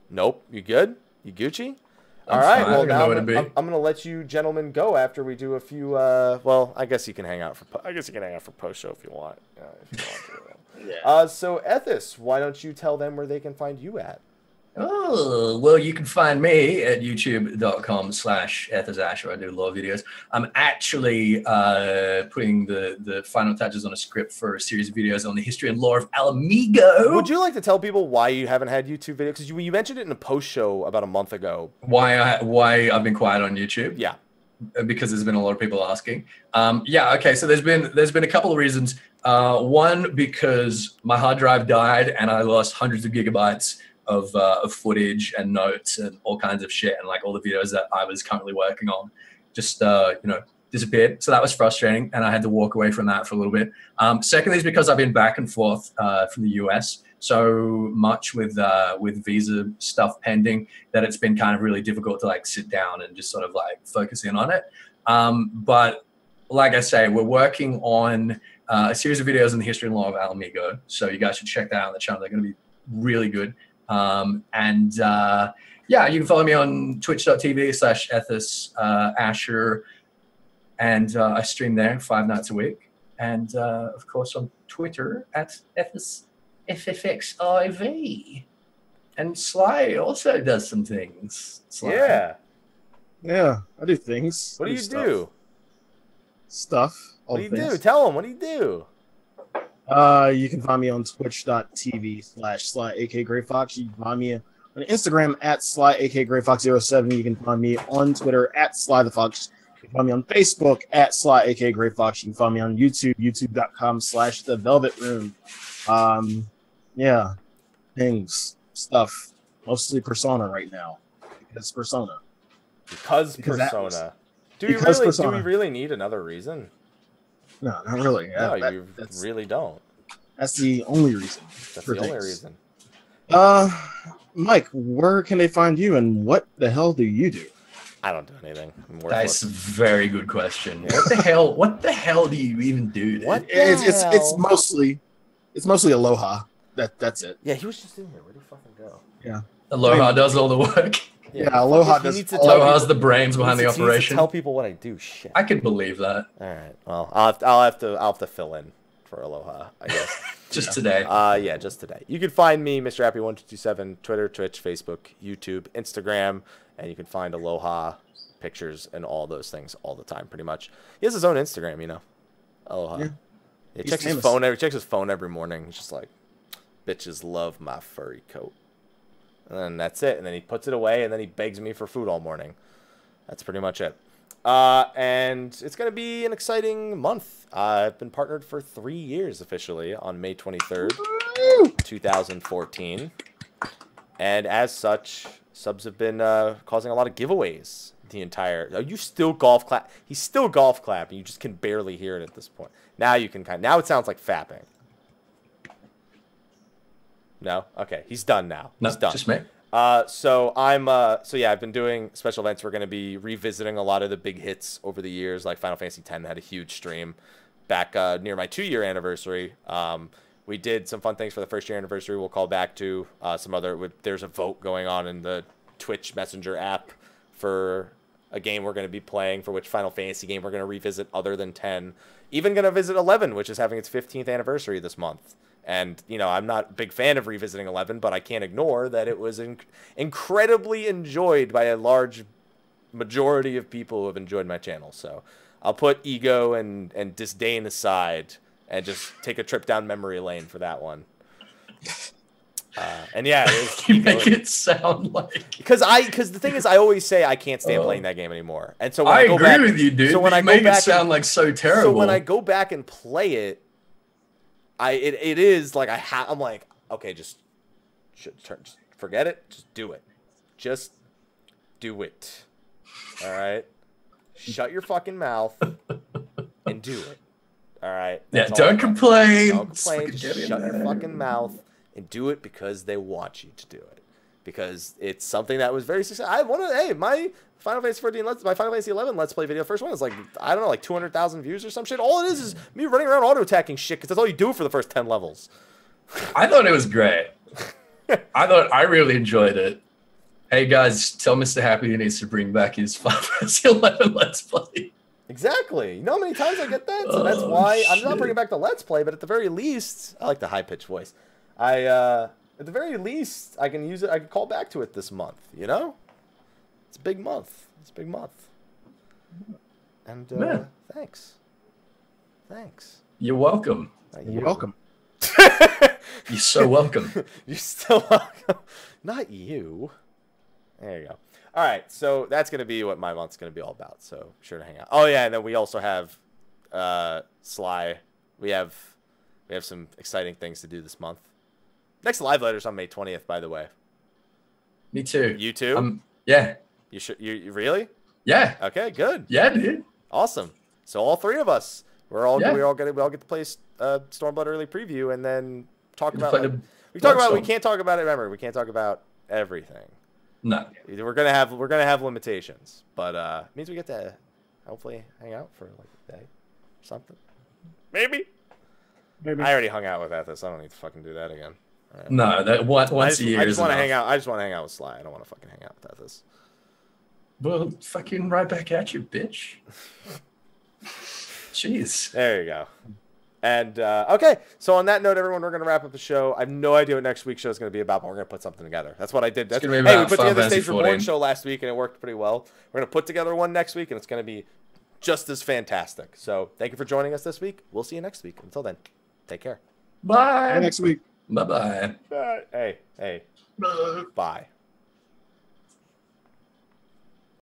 Nope, you good? You Gucci? All right, well, now I'm going to let you gentlemen go after we do a few, well, I guess you can hang out for post-show if you want. So, Ethys, why don't you tell them where they can find you at? Oh, well, you can find me at youtube.com/EthysAsh, where I do law videos. I'm actually putting the final touches on a script for a series of videos on the history and lore of Alamigo. Would you like to tell people why you haven't had YouTube videos? Because you mentioned it in a post show about a month ago. Why I've been quiet on YouTube? Yeah. Because there's been a lot of people asking. Yeah, okay, so there's been a couple of reasons. One, because my hard drive died and I lost hundreds of gigabytes of footage and notes and all kinds of shit, and like all the videos that I was currently working on just disappeared. So that was frustrating, and I had to walk away from that for a little bit. Secondly is because I've been back and forth from the US so much with visa stuff pending that it's been kind of really difficult to like sit down and just sort of like focus in on it. But like I say, we're working on a series of videos on the history and lore of Alamigo, so you guys should check that out on the channel. They're going to be really good. Yeah, you can follow me on twitch.tv/EthysAsher, and I stream there 5 nights a week. And of course on Twitter at Ethys FFXIV. And Slyh also does some things. Slyh. Yeah, I do things. What do you do? Stuff. What do you do? Tell them. What do you do? You can find me on twitch.tv/Slyakagreyfox. You can find me on Instagram at Slyakagreyfox07. You can find me on Twitter at Slythefox. You can find me on Facebook at Slyakagreyfox. You can find me on YouTube, youtube.com/thevelvetroom. Yeah, things, stuff, mostly Persona right now. Because Persona. Because Persona. Do we really need another reason? No, not really. No, you really don't. That's the only reason. That's the only reason. Mike, where can they find you, and what the hell do you do? I don't do anything. That's a very good question. Yeah. What the hell do you even do? It's mostly Aloha. That's it. Yeah, he was just in here. Where'd he fucking go? Yeah. Aloha does all the work. Yeah, Aloha does. Aloha's the brains behind the operation. Tell people what I do. Shit. I could believe that. All right. Well, I'll have to fill in for Aloha, I guess. Just today. Yeah, just today. You can find me, Mr. Happy1227, Twitter, Twitch, Facebook, YouTube, Instagram, and you can find Aloha pictures and all those things all the time, pretty much. He has his own Instagram, you know. Aloha. Yeah. He checks his phone every morning. He's just like, bitches love my furry coat. And then that's it. And then he puts it away, and then he begs me for food all morning. That's pretty much it. And it's going to be an exciting month. I've been partnered for 3 years officially on May 23rd, 2014. And as such, subs have been causing a lot of giveaways the entire... Are you still golf clap? He's still golf clapping. You just can barely hear it at this point. Now you can now it sounds like fapping. No? Okay. He's done now. He's done. Just me. So I've been doing special events. We're going to be revisiting a lot of the big hits over the years. Like Final Fantasy X had a huge stream back near my 2-year anniversary. We did some fun things for the 1st-year anniversary. We'll call back to some other. There's a vote going on in the Twitch Messenger app for a game we're going to be playing, for which Final Fantasy game we're going to revisit other than 10. Even going to visit 11, which is having its 15th anniversary this month. And, you know, I'm not a big fan of revisiting 11, but I can't ignore that it was incredibly enjoyed by a large majority of people who have enjoyed my channel. So I'll put ego and disdain aside and just take a trip down memory lane for that one. And yeah, you make it sound like because the thing is, I always say I can't stand playing that game anymore, and so when I I go agree back, with you, dude. So when I make go back it sound like so terrible. So when I go back and play it, it is like I'm like, okay, just forget it, just do it, just do it. All right, shut your fucking mouth and do it. All right. Yeah, don't complain. Don't complain. Just shut your fucking mouth and do it because they want you to do it. Because it's something that was very successful. My Final Fantasy 14, my Final Fantasy 11 Let's Play video, first one is like, I don't know, like 200,000 views or some shit. All it is me running around auto-attacking shit because that's all you do for the first 10 levels. I thought it was great. I really enjoyed it. Hey guys, tell Mr. Happy he needs to bring back his Final Fantasy 11 Let's Play. Exactly. You know how many times I get that? So that's why I'm not bringing back the Let's Play, but at the very least, I like the high-pitched voice. At the very least, I can use it. I can call back to it this month. You know, it's a big month. It's a big month. And thanks. You're welcome. You're welcome. You're so welcome. You're still welcome. Not you. There you go. All right, so that's gonna be what my month's gonna be all about. So be sure to hang out. Oh yeah, and then we also have Slyh. We have some exciting things to do this month. Next live letter's on May 20th, by the way. Me too. You too? Yeah. You should. You really? Yeah. Okay. Good. Yeah, dude. Awesome. So all three of us, we all get to play Stormblood early preview, and then talk about. We can't talk about it. Remember, we can't talk about everything. No. We're gonna have limitations, but it means we get to hopefully hang out for like a day, or something. Maybe. I already hung out with Ethys. I don't need to fucking do that again. Right. No, that once a year. I just want to hang out. I just want to hang out with Slyh. I don't want to fucking hang out with Ethys. Well, fucking right back at you, bitch. Jeez. There you go. And okay, so on that note, everyone, we're gonna wrap up the show. I have no idea what next week's show is gonna be about, but we're gonna put something together. That's what I did. We put together the Stage Reborn show last week, and it worked pretty well. We're gonna put together one next week, and it's gonna be just as fantastic. So thank you for joining us this week. We'll see you next week. Until then, take care. Bye. Next week. Bye-bye. Hey. Bye. Bye.